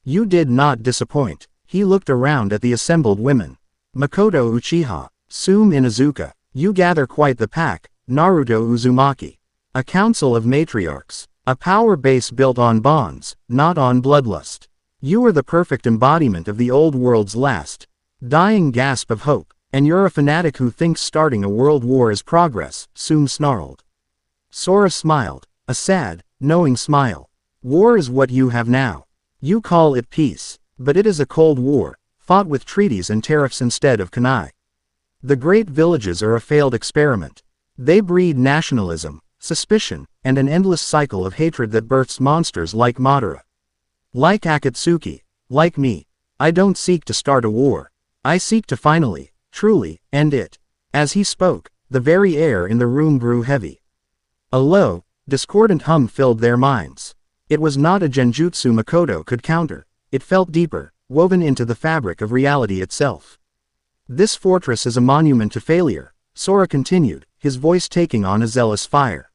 A: You did not disappoint. He looked around at the assembled women. Makoto Uchiha, Tsume Inuzuka, you gather quite the pack, Naruto Uzumaki. A council of matriarchs. A power base built on bonds, not on bloodlust. You are the perfect embodiment of the old world's last, dying gasp of hope, and you're a fanatic who thinks starting a world war is progress, Tsume snarled. Sora smiled, a sad, knowing smile. War is what you have now. You call it peace, but it is a cold war, fought with treaties and tariffs instead of kunai. The great villages are a failed experiment. They breed nationalism, suspicion, and an endless cycle of hatred that births monsters like Madara. Like Akatsuki, like me, I don't seek to start a war. I seek to finally, truly, end it. As he spoke, the very air in the room grew heavy. A low, discordant hum filled their minds. It was not a genjutsu Makoto could counter. It felt deeper, woven into the fabric of reality itself. This fortress is a monument to failure, Sora continued, his voice taking on a zealous fire.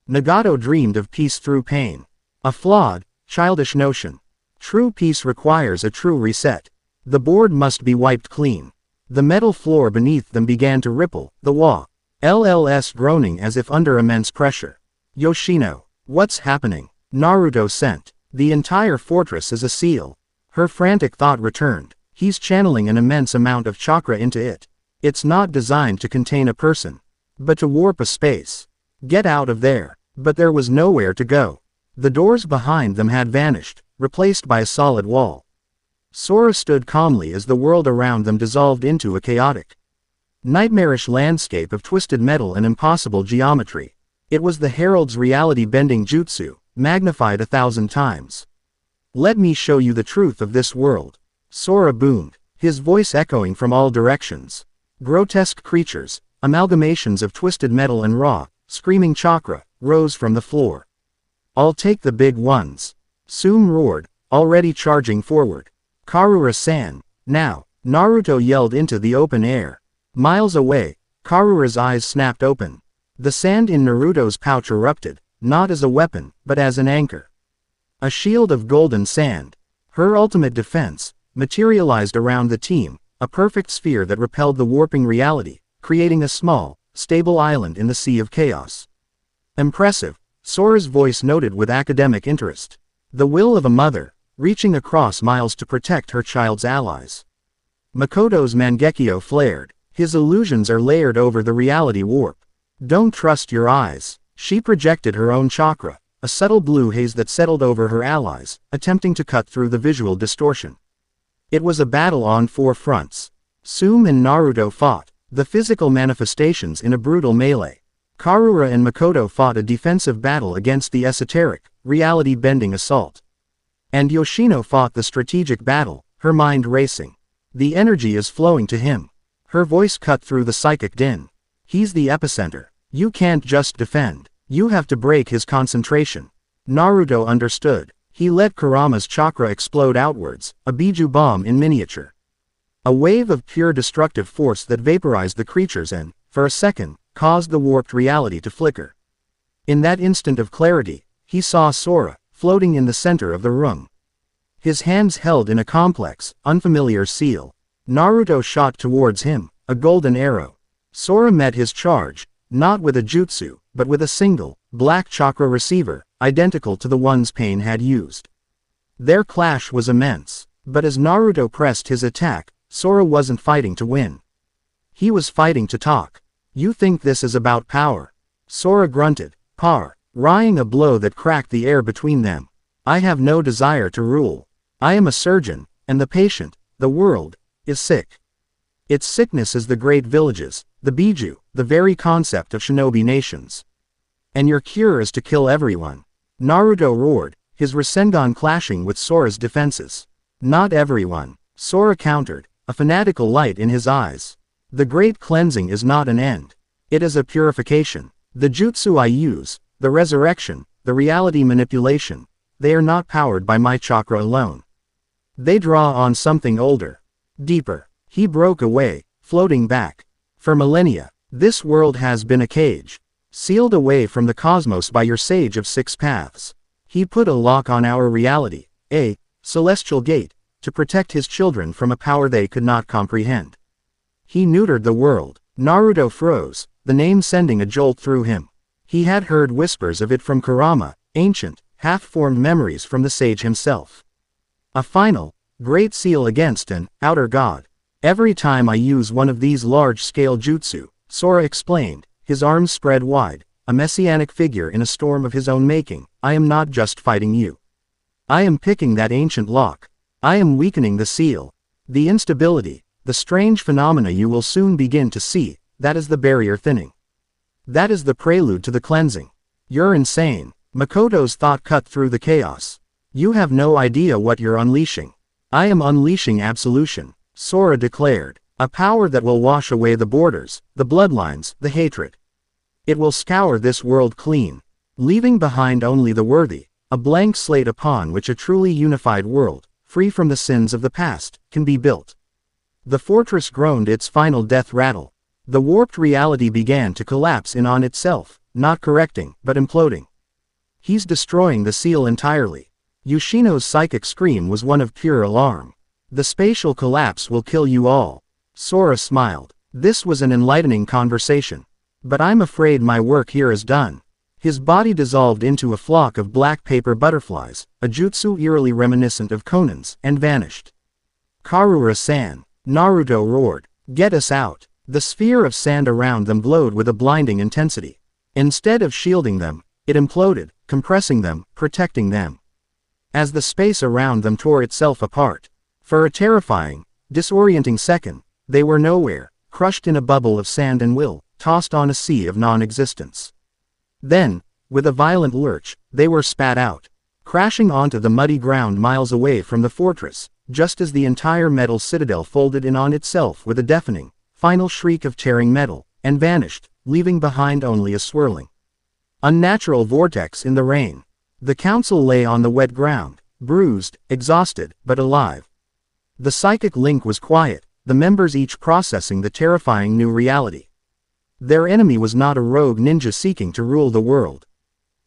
A: Nagato dreamed of peace through pain. A flawed, childish notion. True peace requires a true reset. The board must be wiped clean. The metal floor beneath them began to ripple, the walls groaning as if under immense pressure. Yoshino, what's happening? Naruto sent. The entire fortress is a seal. Her frantic thought returned. He's channeling an immense amount of chakra into it. It's not designed to contain a person, but to warp a space. Get out of there. But there was nowhere to go. The doors behind them had vanished, replaced by a solid wall. Sora stood calmly as the world around them dissolved into a chaotic, nightmarish landscape of twisted metal and impossible geometry. It was the Herald's reality-bending jutsu, magnified 1,000 times. Let me show you the truth of this world. Sora boomed, his voice echoing from all directions. Grotesque creatures, amalgamations of twisted metal and raw, screaming chakra, rose from the floor. I'll take the big ones. Sume roared, already charging forward. Karura-san, now, Naruto yelled into the open air. Miles away, Karura's eyes snapped open. The sand in Naruto's pouch erupted, not as a weapon, but as an anchor. A shield of golden sand. Her ultimate defense, materialized around the team, a perfect sphere that repelled the warping reality, creating a small, stable island in the sea of chaos. Impressive, Sora's voice noted with academic interest. The will of a mother, reaching across miles to protect her child's allies. Makoto's Mangekyo flared. His illusions are layered over the reality warp. Don't trust your eyes. She projected her own chakra, a subtle blue haze that settled over her allies, attempting to cut through the visual distortion. It was a battle on 4 fronts. Sume and Naruto fought, the physical manifestations in a brutal melee. Karura and Makoto fought a defensive battle against the esoteric, reality-bending assault. And Yoshino fought the strategic battle, her mind racing. The energy is flowing to him. Her voice cut through the psychic din. He's the epicenter. You can't just defend. You have to break his concentration. Naruto understood. He let Kurama's chakra explode outwards, a Biju bomb in miniature. A wave of pure destructive force that vaporized the creatures and, for a second, caused the warped reality to flicker. In that instant of clarity, he saw Sora, floating in the center of the room. His hands held in a complex, unfamiliar seal. Naruto shot towards him, a golden arrow. Sora met his charge, not with a jutsu, but with a single, black chakra receiver, identical to the ones Pain had used. Their clash was immense, but as Naruto pressed his attack, Sora wasn't fighting to win. He was fighting to talk. You think this is about power? Sora grunted, parrying a blow that cracked the air between them. I have no desire to rule. I am a surgeon, and the patient, the world, is sick. Its sickness is the great villages, the Biju, the very concept of shinobi nations. And your cure is to kill everyone. Naruto roared, his Rasengan clashing with Sora's defenses. Not everyone, Sora countered, a fanatical light in his eyes. The great cleansing is not an end. It is a purification. The jutsu I use, the resurrection, the reality manipulation, they are not powered by my chakra alone. They draw on something older, deeper. He broke away, floating back. For millennia, this world has been a cage, sealed away from the cosmos by your sage of 6 paths. He put a lock on our reality, a celestial gate, to protect his children from a power they could not comprehend. He neutered the world. Naruto froze, the name sending a jolt through him. He had heard whispers of it from Kurama, ancient, half-formed memories from the sage himself. A final, great seal against an outer god. Every time I use one of these large-scale jutsu, Sora explained, his arms spread wide, a messianic figure in a storm of his own making, I am not just fighting you. I am picking that ancient lock. I am weakening the seal. The instability, The strange phenomena you will soon begin to see, that is the barrier thinning. That is the prelude to the cleansing. You're insane. Makoto's thought cut through the chaos. You have no idea what you're unleashing. I am unleashing absolution, Sora declared. A power that will wash away the borders, the bloodlines, the hatred. It will scour this world clean, leaving behind only the worthy, a blank slate upon which a truly unified world, free from the sins of the past, can be built. The fortress groaned its final death rattle. The warped reality began to collapse in on itself, not correcting, but imploding. He's destroying the seal entirely. Yoshino's psychic scream was one of pure alarm. The spatial collapse will kill you all. Sora smiled. This was an enlightening conversation. But I'm afraid my work here is done. His body dissolved into a flock of black paper butterflies, a jutsu eerily reminiscent of Conan's, and vanished. Karura-san, Naruto roared. Get us out. The sphere of sand around them glowed with a blinding intensity. Instead of shielding them, it imploded, compressing them, protecting them. As the space around them tore itself apart. For a terrifying, disorienting second, they were nowhere, crushed in a bubble of sand and will, tossed on a sea of non-existence. Then, with a violent lurch, they were spat out, crashing onto the muddy ground miles away from the fortress, just as the entire metal citadel folded in on itself with a deafening, final shriek of tearing metal, and vanished, leaving behind only a swirling, unnatural vortex in the rain. The council lay on the wet ground, bruised, exhausted, but alive. The psychic link was quiet, the members each processing the terrifying new reality. Their enemy was not a rogue ninja seeking to rule the world.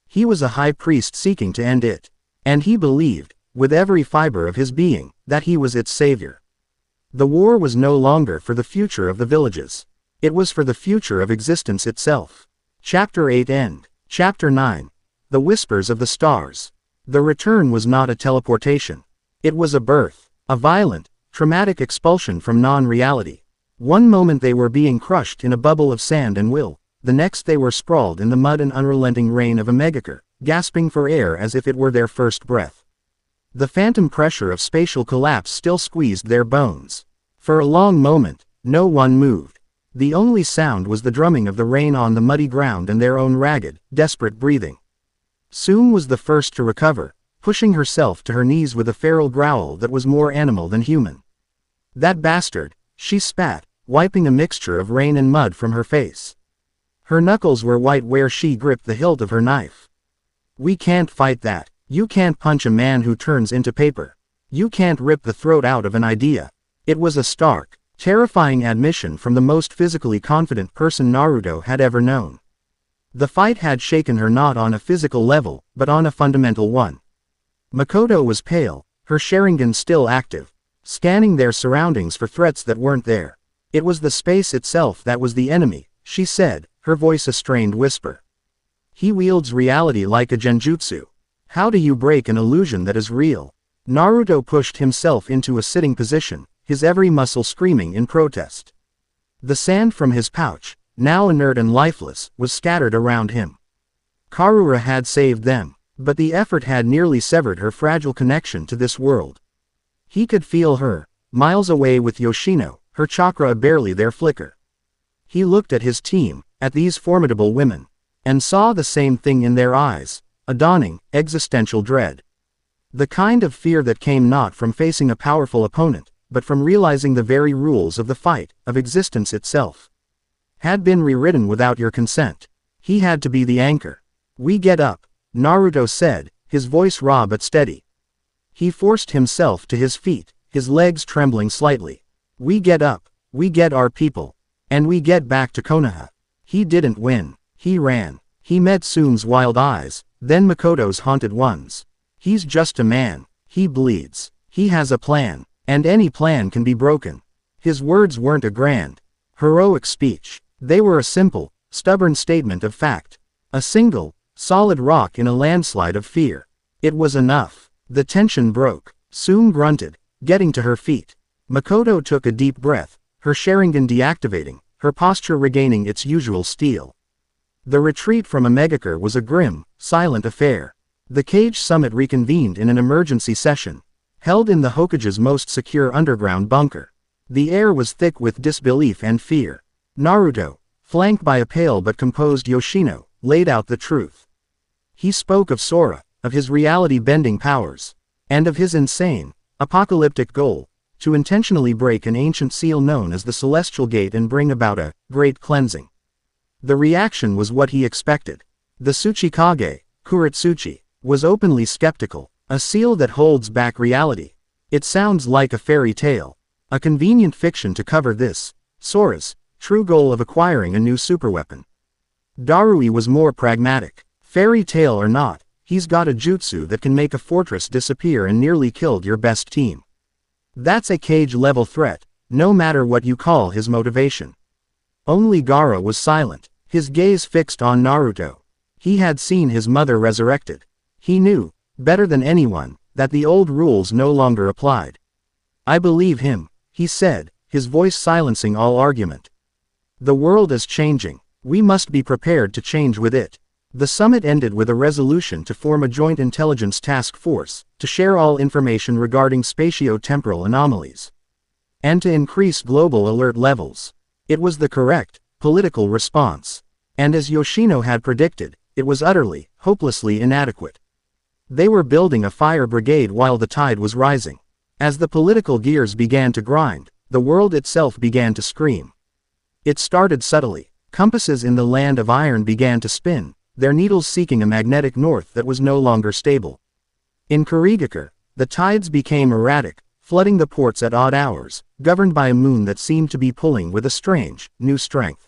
A: He was a high priest seeking to end it. And he believed, with every fiber of his being, that he was its savior. The war was no longer for the future of the villages. It was for the future of existence itself. Chapter 8 End. Chapter 9. The Whispers of the Stars. The return was not a teleportation. It was a birth, a violent, traumatic expulsion from non-reality. One moment they were being crushed in a bubble of sand and will, the next they were sprawled in the mud and unrelenting rain of a megakure, gasping for air as if it were their first breath. The phantom pressure of spatial collapse still squeezed their bones. For a long moment, no one moved. The only sound was the drumming of the rain on the muddy ground and their own ragged, desperate breathing. Soon was the first to recover, pushing herself to her knees with a feral growl that was more animal than human. That bastard, she spat, wiping a mixture of rain and mud from her face. Her knuckles were white where she gripped the hilt of her knife. We can't fight that. You can't punch a man who turns into paper. You can't rip the throat out of an idea. It was a stark, terrifying admission from the most physically confident person Naruto had ever known. The fight had shaken her not on a physical level, but on a fundamental one. Makoto was pale, her Sharingan still active, scanning their surroundings for threats that weren't there. It was the space itself that was the enemy, she said, her voice a strained whisper. He wields reality like a genjutsu. How do you break an illusion that is real? Naruto pushed himself into a sitting position, his every muscle screaming in protest. The sand from his pouch, now inert and lifeless, was scattered around him. Karura had saved them, but the effort had nearly severed her fragile connection to this world. He could feel her, miles away with Yoshino, her chakra barely their flicker. He looked at his team, at these formidable women, and saw the same thing in their eyes, a dawning, existential dread. The kind of fear that came not from facing a powerful opponent, but from realizing the very rules of the fight, of existence itself, had been rewritten without your consent. He had to be the anchor. We get up, Naruto said, his voice raw but steady. He forced himself to his feet, his legs trembling slightly. We get up, we get our people, and we get back to Konoha. He didn't win, he ran. He met Tsune's wild eyes, then Makoto's haunted ones. He's just a man, he bleeds, he has a plan, and any plan can be broken. His words weren't a grand, heroic speech. They were a simple, stubborn statement of fact. A single, solid rock in a landslide of fear. It was enough. The tension broke. Tsune grunted, getting to her feet. Makoto took a deep breath, her Sharingan deactivating, her posture regaining its usual steel. The retreat from a megakure was a grim, silent affair. The Cage Summit reconvened in an emergency session, held in the Hokage's most secure underground bunker. The air was thick with disbelief and fear. Naruto, flanked by a pale but composed Yoshino, laid out the truth. He spoke of Sora, of his reality-bending powers, and of his insane, apocalyptic goal, to intentionally break an ancient seal known as the Celestial Gate and bring about a great cleansing. The reaction was what he expected. The Tsuchikage, Kuretsuchi, was openly skeptical. A seal that holds back reality. It sounds like a fairy tale. A convenient fiction to cover this, Sora's, true goal of acquiring a new superweapon. Darui was more pragmatic. Fairy tale or not, he's got a jutsu that can make a fortress disappear and nearly killed your best team. That's a cage-level threat, no matter what you call his motivation. Only Gaara was silent, his gaze fixed on Naruto. He had seen his mother resurrected. He knew, better than anyone, that the old rules no longer applied. I believe him, he said, his voice silencing all argument. The world is changing. We must be prepared to change with it. The summit ended with a resolution to form a joint intelligence task force, to share all information regarding spatio-temporal anomalies, and to increase global alert levels. It was the correct, political response. And as Yoshino had predicted, it was utterly, hopelessly inadequate. They were building a fire brigade while the tide was rising. As the political gears began to grind, the world itself began to scream. It started subtly. Compasses in the land of iron began to spin, their needles seeking a magnetic north that was no longer stable. In Kurigakure, the tides became erratic, flooding the ports at odd hours, governed by a moon that seemed to be pulling with a strange, new strength.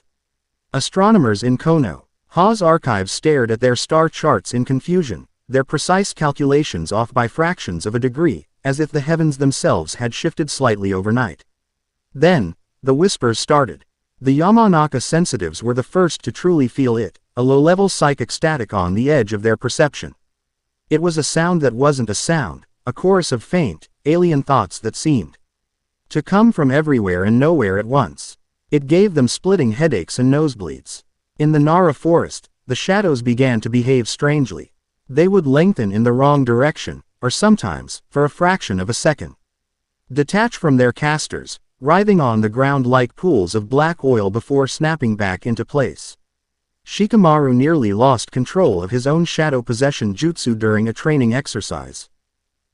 A: Astronomers in Konoha's archives stared at their star charts in confusion, their precise calculations off by fractions of a degree, as if the heavens themselves had shifted slightly overnight. Then, the whispers started. The Yamanaka sensitives were the first to truly feel it, a low-level psychic static on the edge of their perception. It was a sound that wasn't a sound, a chorus of faint, alien thoughts that seemed to come from everywhere and nowhere at once. It gave them splitting headaches and nosebleeds. In the Nara forest, the shadows began to behave strangely. They would lengthen in the wrong direction, or sometimes, for a fraction of a second, detach from their casters, writhing on the ground like pools of black oil before snapping back into place. Shikamaru nearly lost control of his own shadow possession jutsu during a training exercise.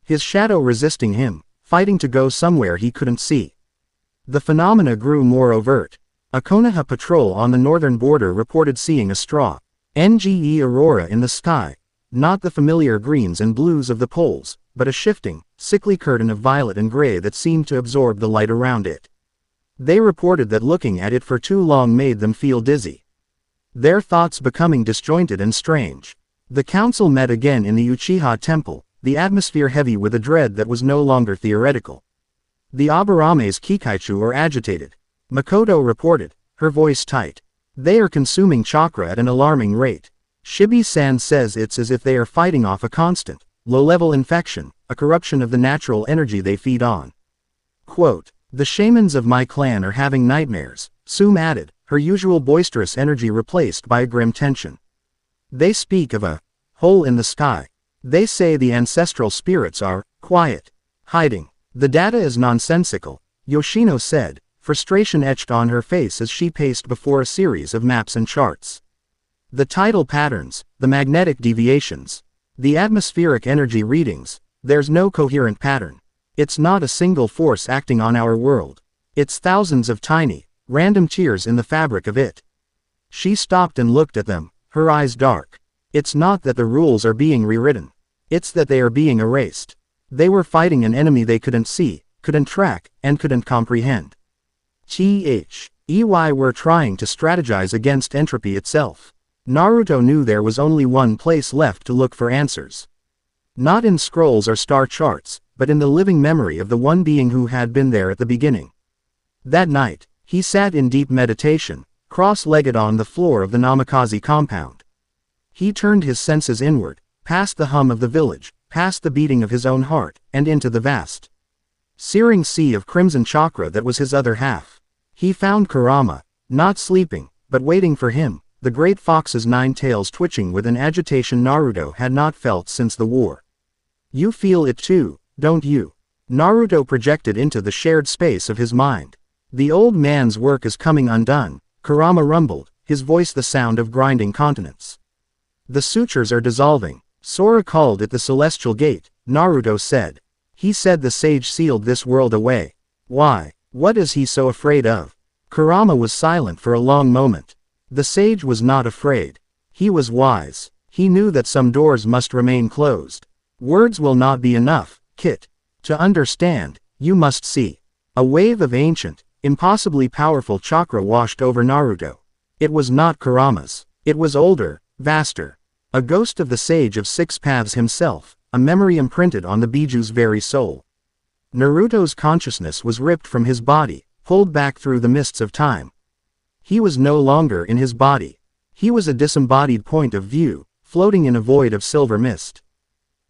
A: His shadow resisting him, fighting to go somewhere he couldn't see. The phenomena grew more overt. A Konoha patrol on the northern border reported seeing a NGE aurora in the sky. Not the familiar greens and blues of the poles, but a shifting, sickly curtain of violet and gray that seemed to absorb the light around it. They reported that looking at it for too long made them feel dizzy. Their thoughts becoming disjointed and strange. The council met again in the Uchiha temple, the atmosphere heavy with a dread that was no longer theoretical. The Abarame's Kikaichu are agitated. Makoto reported, her voice tight. They are consuming chakra at an alarming rate. Shibi-san says it's as if they are fighting off a constant, low-level infection, a corruption of the natural energy they feed on. Quote, the shamans of my clan are having nightmares, Sum added, her usual boisterous energy replaced by a grim tension. They speak of a hole in the sky. They say the ancestral spirits are quiet, hiding. The data is nonsensical, Yoshino said, frustration etched on her face as she paced before a series of maps and charts. The tidal patterns, the magnetic deviations, the atmospheric energy readings, there's no coherent pattern. It's not a single force acting on our world. It's thousands of tiny, random tears in the fabric of it. She stopped and looked at them, her eyes dark. It's not that the rules are being rewritten. It's that they are being erased. They were fighting an enemy they couldn't see, couldn't track, and couldn't comprehend. Ey were trying to strategize against entropy itself. Naruto knew there was only one place left to look for answers. Not in scrolls or star charts, but in the living memory of the one being who had been there at the beginning. That night, he sat in deep meditation, cross-legged on the floor of the Namikaze compound. He turned his senses inward, past the hum of the village, past the beating of his own heart, and into the vast, searing sea of crimson chakra that was his other half. He found Kurama, not sleeping, but waiting for him, the great fox's 9 tails twitching with an agitation Naruto had not felt since the war. You feel it too, don't you? Naruto projected into the shared space of his mind. The old man's work is coming undone, Kurama rumbled, his voice the sound of grinding consonants. The sutures are dissolving. Sora called it the Celestial Gate, Naruto said. He said the sage sealed this world away. Why? What is he so afraid of? Kurama was silent for a long moment. The sage was not afraid. He was wise. He knew that some doors must remain closed. Words will not be enough, Kit. To understand, you must see. A wave of ancient, impossibly powerful chakra washed over Naruto. It was not Kurama's. It was older, vaster. A ghost of the Sage of Six Paths himself, a memory imprinted on the Biju's very soul. Naruto's consciousness was ripped from his body, pulled back through the mists of time. He was no longer in his body. He was a disembodied point of view, floating in a void of silver mist.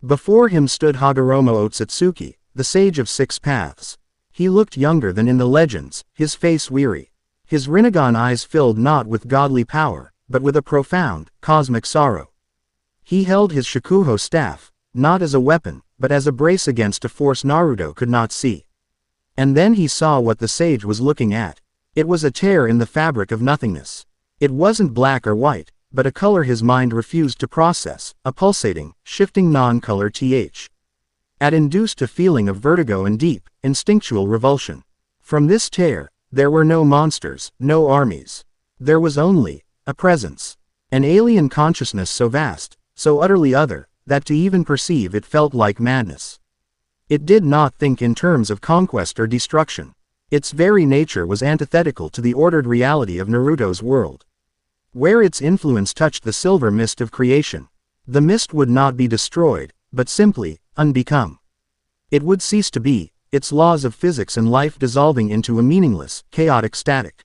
A: Before him stood Hagoromo Otsutsuki, the Sage of Six Paths. He looked younger than in the legends, his face weary. His Rinnegan eyes filled not with godly power, but with a profound, cosmic sorrow. He held his Shakuho staff, not as a weapon, but as a brace against a force Naruto could not see. And then he saw what the sage was looking at. It was a tear in the fabric of nothingness. It wasn't black or white, but a color his mind refused to process, a pulsating, shifting non-color th. It induced a feeling of vertigo and deep, instinctual revulsion. From this tear, there were no monsters, no armies. There was only a presence. An alien consciousness so vast, so utterly other, that to even perceive it felt like madness. It did not think in terms of conquest or destruction. Its very nature was antithetical to the ordered reality of Naruto's world. Where its influence touched the silver mist of creation, the mist would not be destroyed, but simply unbecome. It would cease to be, its laws of physics and life dissolving into a meaningless, chaotic static.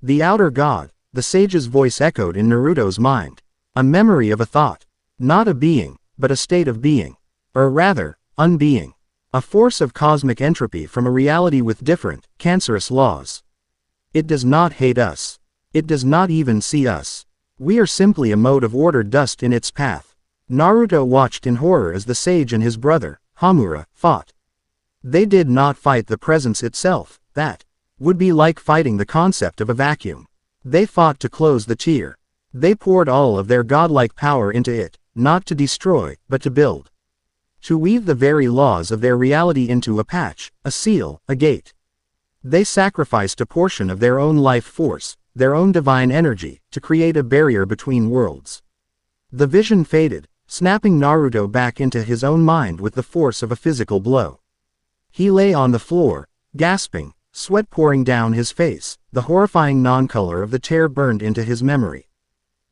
A: The outer god, the sage's voice echoed in Naruto's mind. A memory of a thought. Not a being, but a state of being. Or rather, unbeing. A force of cosmic entropy from a reality with different, cancerous laws. It does not hate us. It does not even see us. We are simply a mote of ordered dust in its path. Naruto watched in horror as the sage and his brother, Hamura, fought. They did not fight the presence itself, that would be like fighting the concept of a vacuum. They fought to close the tear. They poured all of their godlike power into it, not to destroy, but to build. To weave the very laws of their reality into a patch, a seal, a gate. They sacrificed a portion of their own life force, their own divine energy, to create a barrier between worlds. The vision faded, snapping Naruto back into his own mind with the force of a physical blow. He lay on the floor, gasping, sweat pouring down his face, the horrifying non-color of the tear burned into his memory.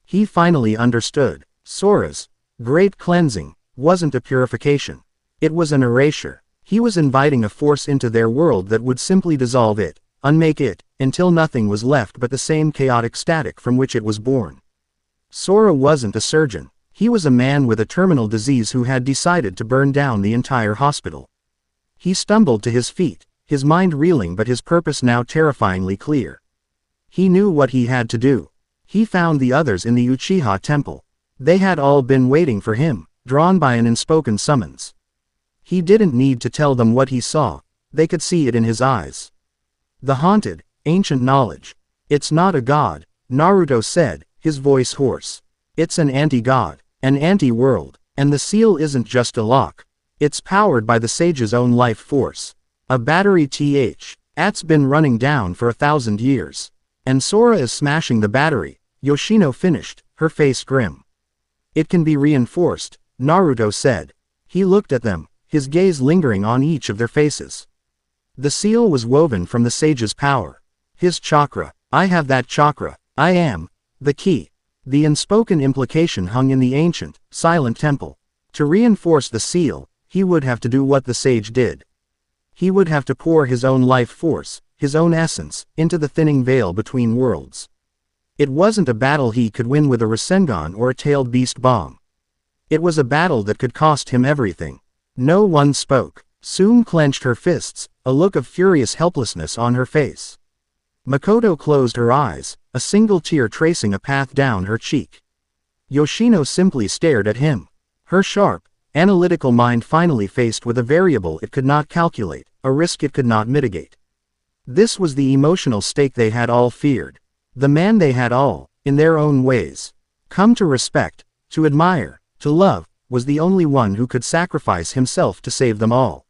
A: He finally understood. Sora's great cleansing wasn't a purification. It was an erasure. He was inviting a force into their world that would simply dissolve it, unmake it, until nothing was left but the same chaotic static from which it was born. Sora wasn't a surgeon. He was a man with a terminal disease who had decided to burn down the entire hospital. He stumbled to his feet, his mind reeling but his purpose now terrifyingly clear. He knew what he had to do. He found the others in the Uchiha temple. They had all been waiting for him, drawn by an unspoken summons. He didn't need to tell them what he saw, they could see it in his eyes. The haunted, ancient knowledge. It's not a god, Naruto said, his voice hoarse. It's an anti-god, an anti-world, and the seal isn't just a lock. It's powered by the sage's own life force. A battery that's been running down for 1,000 years. And Sora is smashing the battery, Yoshino finished, her face grim. It can be reinforced, Naruto said. He looked at them, his gaze lingering on each of their faces. The seal was woven from the sage's power. His chakra. I have that chakra. I am the key. The unspoken implication hung in the ancient, silent temple. To reinforce the seal, he would have to do what the sage did. He would have to pour his own life force, his own essence, into the thinning veil between worlds. It wasn't a battle he could win with a Rasengan or a tailed beast bomb. It was a battle that could cost him everything. No one spoke. Sume clenched her fists, a look of furious helplessness on her face. Makoto closed her eyes, a single tear tracing a path down her cheek. Yoshino simply stared at him. Her sharp, analytical mind finally faced with a variable it could not calculate, a risk it could not mitigate. This was the emotional stake they had all feared. The man they had all, in their own ways, come to respect, to admire, to love, was the only one who could sacrifice himself to save them all.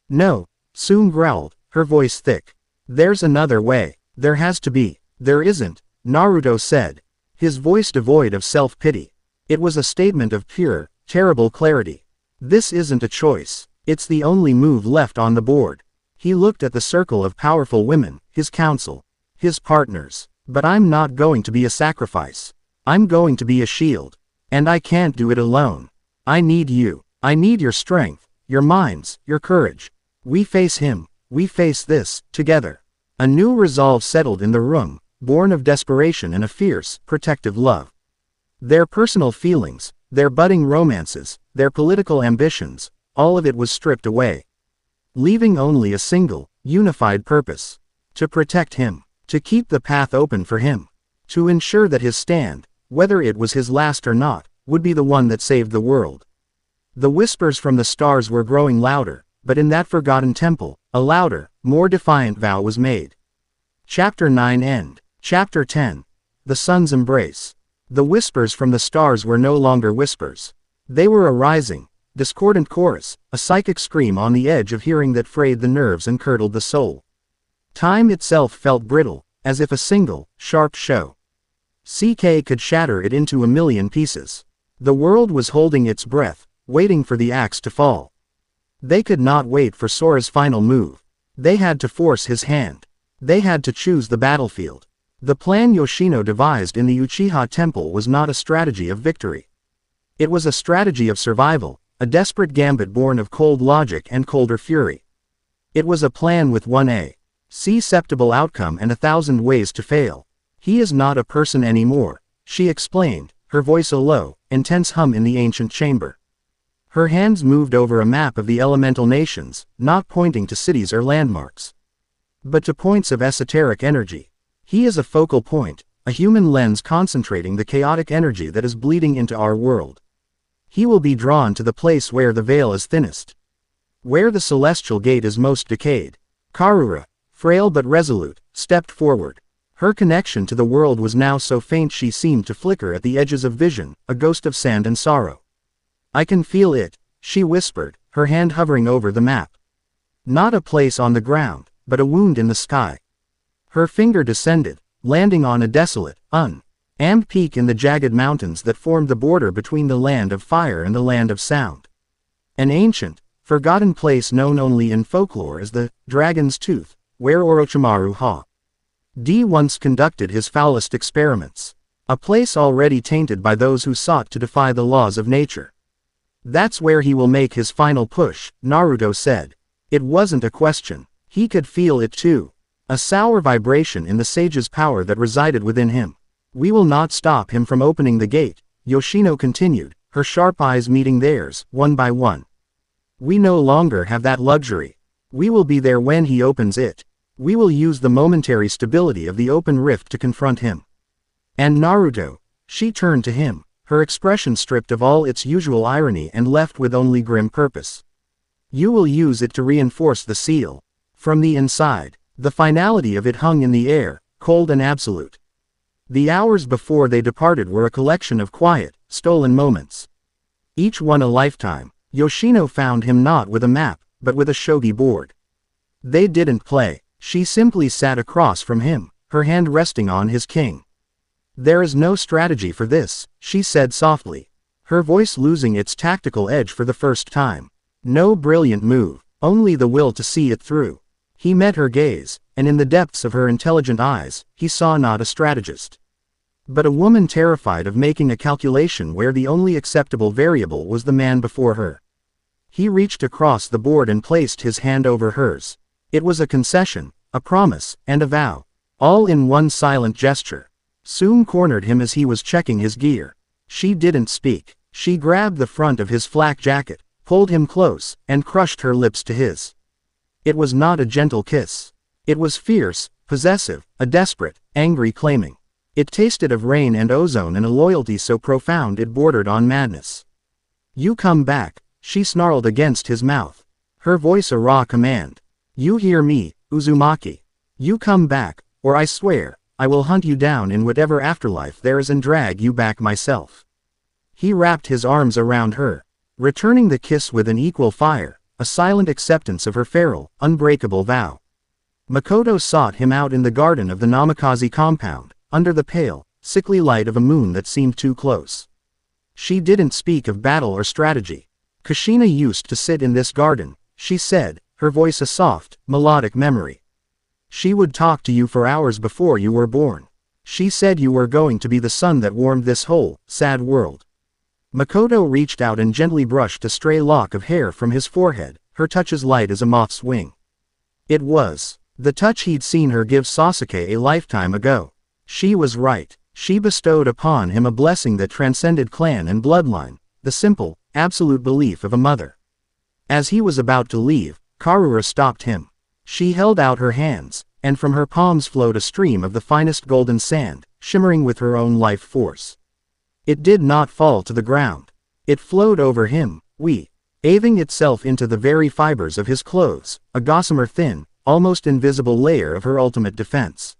A: No, Sue growled, her voice thick. There's another way. There has to be. There isn't, Naruto said, his voice devoid of self-pity. It was a statement of pure, terrible clarity. This isn't a choice. It's the only move left on the board. He looked at the circle of powerful women, his council, his partners. But I'm not going to be a sacrifice. I'm going to be a shield. And I can't do it alone. I need you. I need your strength, your minds, your courage. We face him. We face this, together. A new resolve settled in the room, born of desperation and a fierce, protective love. Their personal feelings, their budding romances, their political ambitions, all of it was stripped away, leaving only a single, unified purpose. To protect him. To keep the path open for him. To ensure that his stand, whether it was his last or not, would be the one that saved the world. The whispers from the stars were growing louder, but in that forgotten temple, a louder, more defiant vow was made. Chapter 9 End. Chapter 10. The Sun's Embrace. The whispers from the stars were no longer whispers. They were a rising, discordant chorus, a psychic scream on the edge of hearing that frayed the nerves and curdled the soul. Time itself felt brittle, as if a single, sharp CK could shatter it into a million pieces. The world was holding its breath, waiting for the axe to fall. They could not wait for Sora's final move. They had to force his hand. They had to choose the battlefield. The plan Yoshino devised in the Uchiha Temple was not a strategy of victory. It was a strategy of survival, a desperate gambit born of cold logic and colder fury. It was a plan with one acceptable outcome and 1,000 ways to fail. He is not a person anymore, she explained, her voice a low, intense hum in the ancient chamber. Her hands moved over a map of the elemental nations, not pointing to cities or landmarks, but to points of esoteric energy. He is a focal point, a human lens concentrating the chaotic energy that is bleeding into our world. He will be drawn to the place where the veil is thinnest, where the celestial gate is most decayed. Karura, frail but resolute, stepped forward. Her connection to the world was now so faint she seemed to flicker at the edges of vision, a ghost of sand and sorrow. I can feel it, she whispered, her hand hovering over the map. Not a place on the ground, but a wound in the sky. Her finger descended, landing on a desolate, unnamed peak in the jagged mountains that formed the border between the land of fire and the land of sound. An ancient, forgotten place known only in folklore as the Dragon's Tooth, where Orochimaru had once conducted his foulest experiments. A place already tainted by those who sought to defy the laws of nature. That's where he will make his final push, Naruto said. It wasn't a question. He could feel it too. A sour vibration in the sage's power that resided within him. We will not stop him from opening the gate, Yoshino continued, her sharp eyes meeting theirs, one by one. We no longer have that luxury. We will be there when he opens it. We will use the momentary stability of the open rift to confront him. And Naruto, she turned to him, her expression stripped of all its usual irony and left with only grim purpose. You will use it to reinforce the seal. From the inside, the finality of it hung in the air, cold and absolute. The hours before they departed were a collection of quiet, stolen moments. Each one a lifetime. Yoshino found him not with a map, but with a shogi board. They didn't play. She simply sat across from him, her hand resting on his king. There is no strategy for this, she said softly, her voice losing its tactical edge for the first time. No brilliant move, only the will to see it through. He met her gaze, and in the depths of her intelligent eyes, he saw not a strategist, but a woman terrified of making a calculation where the only acceptable variable was the man before her. He reached across the board and placed his hand over hers. It was a concession, a promise, and a vow, all in one silent gesture. Sue cornered him as he was checking his gear. She didn't speak. She grabbed the front of his flak jacket, pulled him close, and crushed her lips to his. It was not a gentle kiss. It was fierce, possessive, a desperate, angry claiming. It tasted of rain and ozone and a loyalty so profound it bordered on madness. You come back, She snarled against his mouth. Her voice a raw command. You hear me, Uzumaki. You come back, or I swear, I will hunt you down in whatever afterlife there is and drag you back myself. He wrapped his arms around her, returning the kiss with an equal fire, a silent acceptance of her feral, unbreakable vow. Makoto sought him out in the garden of the Namikaze compound, under the pale, sickly light of a moon that seemed too close. She didn't speak of battle or strategy. Kushina used to sit in this garden, she said, her voice a soft, melodic memory. She would talk to you for hours before you were born. She said you were going to be the sun that warmed this whole, sad world. Makoto reached out and gently brushed a stray lock of hair from his forehead, her touch as light as a moth's wing. It was the touch he'd seen her give Sasuke a lifetime ago. She was right. She bestowed upon him a blessing that transcended clan and bloodline, the simple, absolute belief of a mother. As he was about to leave, Karura stopped him. She held out her hands, and from her palms flowed a stream of the finest golden sand, shimmering with her own life force. It did not fall to the ground. It flowed over him, weaving itself into the very fibers of his clothes, a gossamer thin, almost invisible layer of her ultimate defense.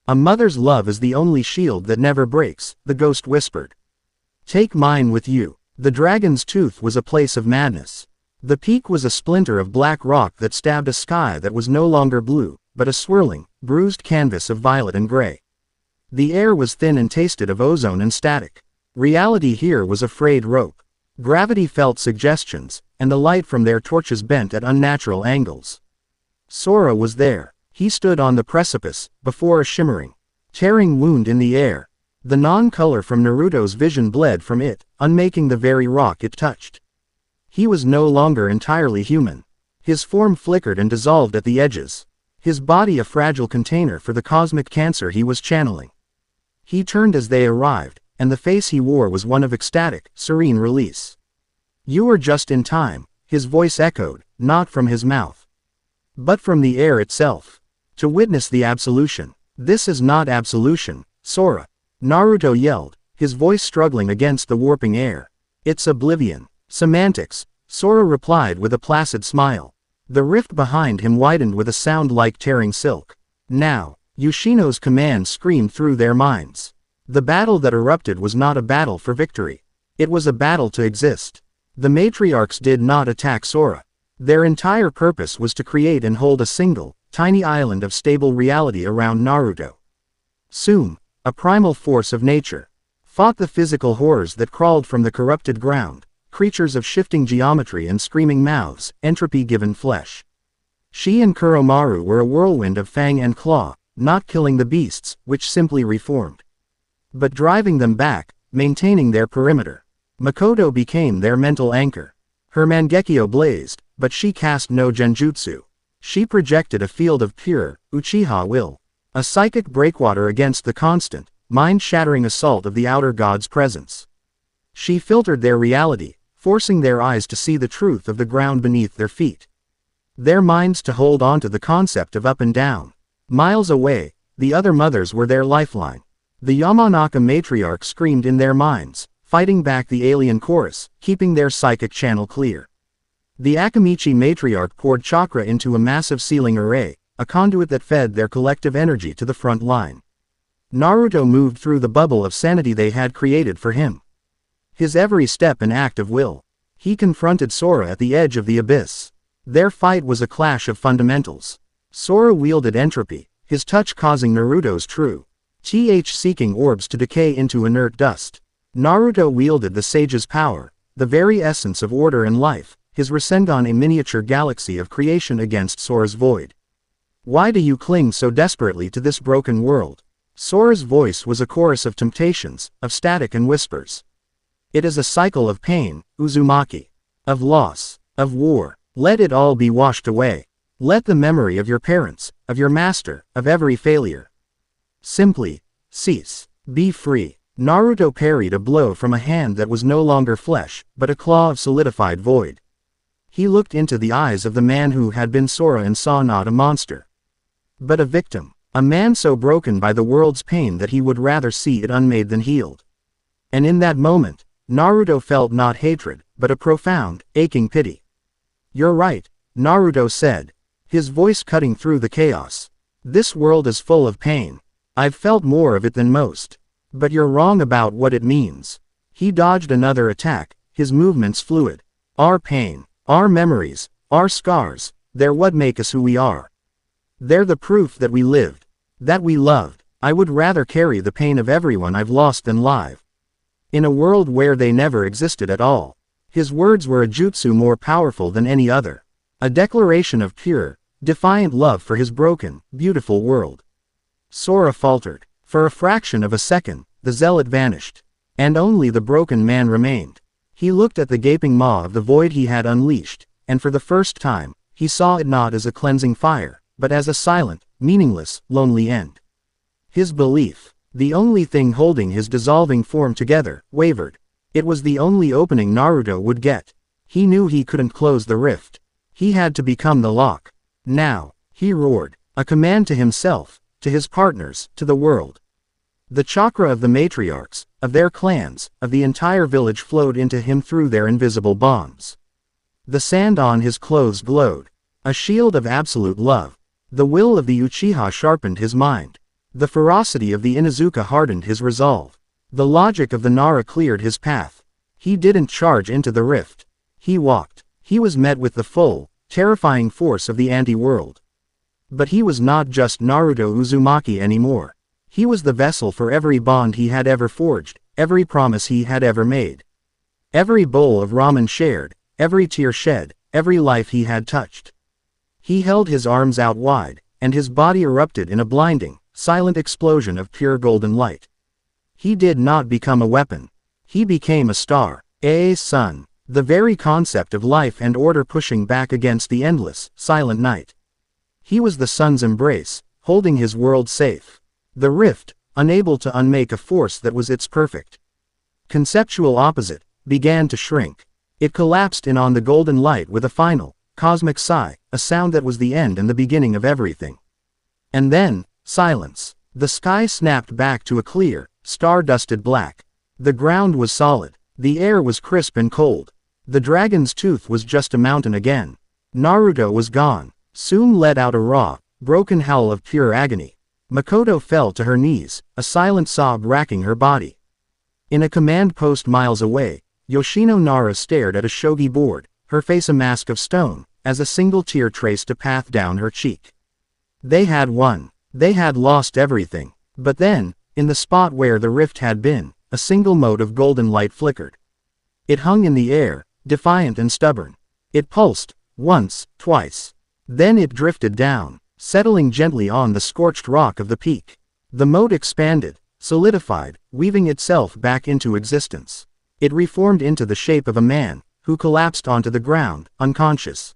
A: A mother's love is the only shield that never breaks, the ghost whispered. Take mine with you. The dragon's tooth was a place of madness. The peak was a splinter of black rock that stabbed a sky that was no longer blue, but a swirling, bruised canvas of violet and gray. The air was thin and tasted of ozone and static. Reality here was a frayed rope. Gravity felt suggestions, and the light from their torches bent at unnatural angles. Sora was there. He stood on the precipice, before a shimmering, tearing wound in the air. The non-color from Naruto's vision bled from it, unmaking the very rock it touched. He was no longer entirely human. His form flickered and dissolved at the edges, his body a fragile container for the cosmic cancer he was channeling. He turned as they arrived, and the face he wore was one of ecstatic, serene release. You were just in time, his voice echoed, not from his mouth, but from the air itself, to witness the absolution. This is not absolution, Sora. Naruto yelled, his voice struggling against the warping air. It's oblivion. Semantics, Sora replied with a placid smile. The rift behind him widened with a sound like tearing silk. Now, Yoshino's command screamed through their minds. The battle that erupted was not a battle for victory. It was a battle to exist. The matriarchs did not attack Sora. Their entire purpose was to create and hold a single, tiny island of stable reality around Naruto. Soon, a primal force of nature fought the physical horrors that crawled from the corrupted ground, creatures of shifting geometry and screaming mouths, entropy-given flesh. She and Kuromaru were a whirlwind of fang and claw, not killing the beasts, which simply reformed, but driving them back, maintaining their perimeter. Makoto became their mental anchor. Her Mangekyo blazed, but she cast no genjutsu. She projected a field of pure, Uchiha will, a psychic breakwater against the constant, mind-shattering assault of the outer god's presence. She filtered their reality, forcing their eyes to see the truth of the ground beneath their feet, their minds to hold on to the concept of up and down. Miles away, the other mothers were their lifeline. The Yamanaka matriarch screamed in their minds, fighting back the alien chorus, keeping their psychic channel clear. The Akamichi matriarch poured chakra into a massive sealing array, a conduit that fed their collective energy to the front line. Naruto moved through the bubble of sanity they had created for him. His every step an act of will. He confronted Sora at the edge of the abyss. Their fight was a clash of fundamentals. Sora wielded entropy, his touch causing Naruto's true seeking orbs to decay into inert dust. Naruto wielded the sage's power, the very essence of order and life, his Rasengan a miniature galaxy of creation against Sora's void. Why do you cling so desperately to this broken world? Sora's voice was a chorus of temptations, of static and whispers. It is a cycle of pain, Uzumaki. Of loss, of war. Let it all be washed away. Let the memory of your parents, of your master, of every failure, simply cease. Be free. Naruto parried a blow from a hand that was no longer flesh, but a claw of solidified void. He looked into the eyes of the man who had been Sora and saw not a monster, but a victim. A man so broken by the world's pain that he would rather see it unmade than healed. And in that moment, Naruto felt not hatred, but a profound, aching pity. "You're right," Naruto said, his voice cutting through the chaos. "This world is full of pain. I've felt more of it than most. But you're wrong about what it means." He dodged another attack, his movements fluid. "Our pain, our memories, our scars, they're what make us who we are. They're the proof that we lived, that we loved. I would rather carry the pain of everyone I've lost than live in a world where they never existed at all." His words were a jutsu more powerful than any other. A declaration of pure, defiant love for his broken, beautiful world. Sora faltered. For a fraction of a second, the zealot vanished. And only the broken man remained. He looked at the gaping maw of the void he had unleashed, and for the first time, he saw it not as a cleansing fire, but as a silent, meaningless, lonely end. His belief, the only thing holding his dissolving form together, wavered. It was the only opening Naruto would get. He knew he couldn't close the rift. He had to become the lock. Now, he roared, a command to himself, to his partners, to the world. The chakra of the matriarchs, of their clans, of the entire village flowed into him through their invisible bonds. The sand on his clothes glowed. A shield of absolute love. The will of the Uchiha sharpened his mind. The ferocity of the Inuzuka hardened his resolve. The logic of the Nara cleared his path. He didn't charge into the rift. He walked. He was met with the full, terrifying force of the anti-world. But he was not just Naruto Uzumaki anymore. He was the vessel for every bond he had ever forged, every promise he had ever made. Every bowl of ramen shared, every tear shed, every life he had touched. He held his arms out wide, and his body erupted in a blinding, silent explosion of pure golden light. He did not become a weapon. He became a star, a sun, the very concept of life and order pushing back against the endless, silent night. He was the sun's embrace, holding his world safe. The rift, unable to unmake a force that was its perfect conceptual opposite, began to shrink. It collapsed in on the golden light with a final, cosmic sigh, a sound that was the end and the beginning of everything. And then, silence. The sky snapped back to a clear, star-dusted black. The ground was solid. The air was crisp and cold. The dragon's tooth was just a mountain again. Naruto was gone. Sume let out a raw, broken howl of pure agony. Makoto fell to her knees, a silent sob racking her body. In a command post miles away, Yoshino Nara stared at a shogi board, her face a mask of stone, as a single tear traced a path down her cheek. They had won. They had lost everything. But then, in the spot where the rift had been, a single mote of golden light flickered. It hung in the air, defiant and stubborn. It pulsed, once, twice. Then it drifted down, settling gently on the scorched rock of the peak. The mote expanded, solidified, weaving itself back into existence. It reformed into the shape of a man, who collapsed onto the ground, unconscious.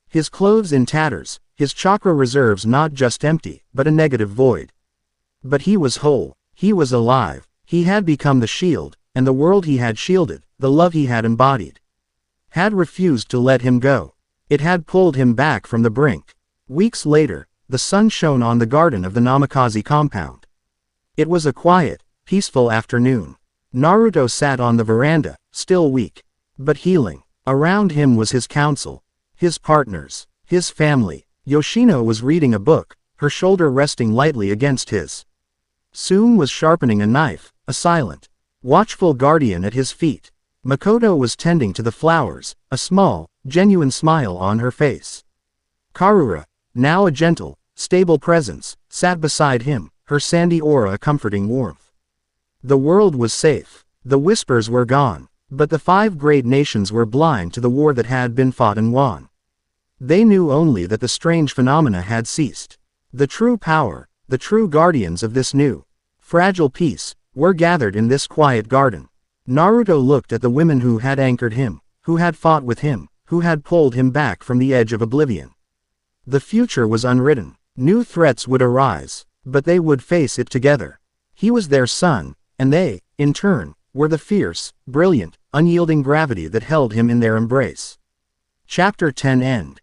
A: His clothes in tatters, his chakra reserves not just empty, but a negative void. But he was whole, he was alive, he had become the shield, and the world he had shielded, the love he had embodied, had refused to let him go. It had pulled him back from the brink. Weeks later, the sun shone on the garden of the Namikaze compound. It was a quiet, peaceful afternoon. Naruto sat on the veranda, still weak, but healing. Around him was his council, his partners, his family. Yoshino was reading a book, her shoulder resting lightly against his. Sume was sharpening a knife, a silent, watchful guardian at his feet. Makoto was tending to the flowers, a small, genuine smile on her face. Karura, now a gentle, stable presence, sat beside him, her sandy aura a comforting warmth. The world was safe. The whispers were gone. But the 5 great nations were blind to the war that had been fought and won. They knew only that the strange phenomena had ceased. The true power, the true guardians of this new, fragile peace, were gathered in this quiet garden. Naruto looked at the women who had anchored him, who had fought with him, who had pulled him back from the edge of oblivion. The future was unwritten. New threats would arise, but they would face it together. He was their son, and they, in turn, were the fierce, brilliant, unyielding gravity that held him in their embrace. Chapter 10 End.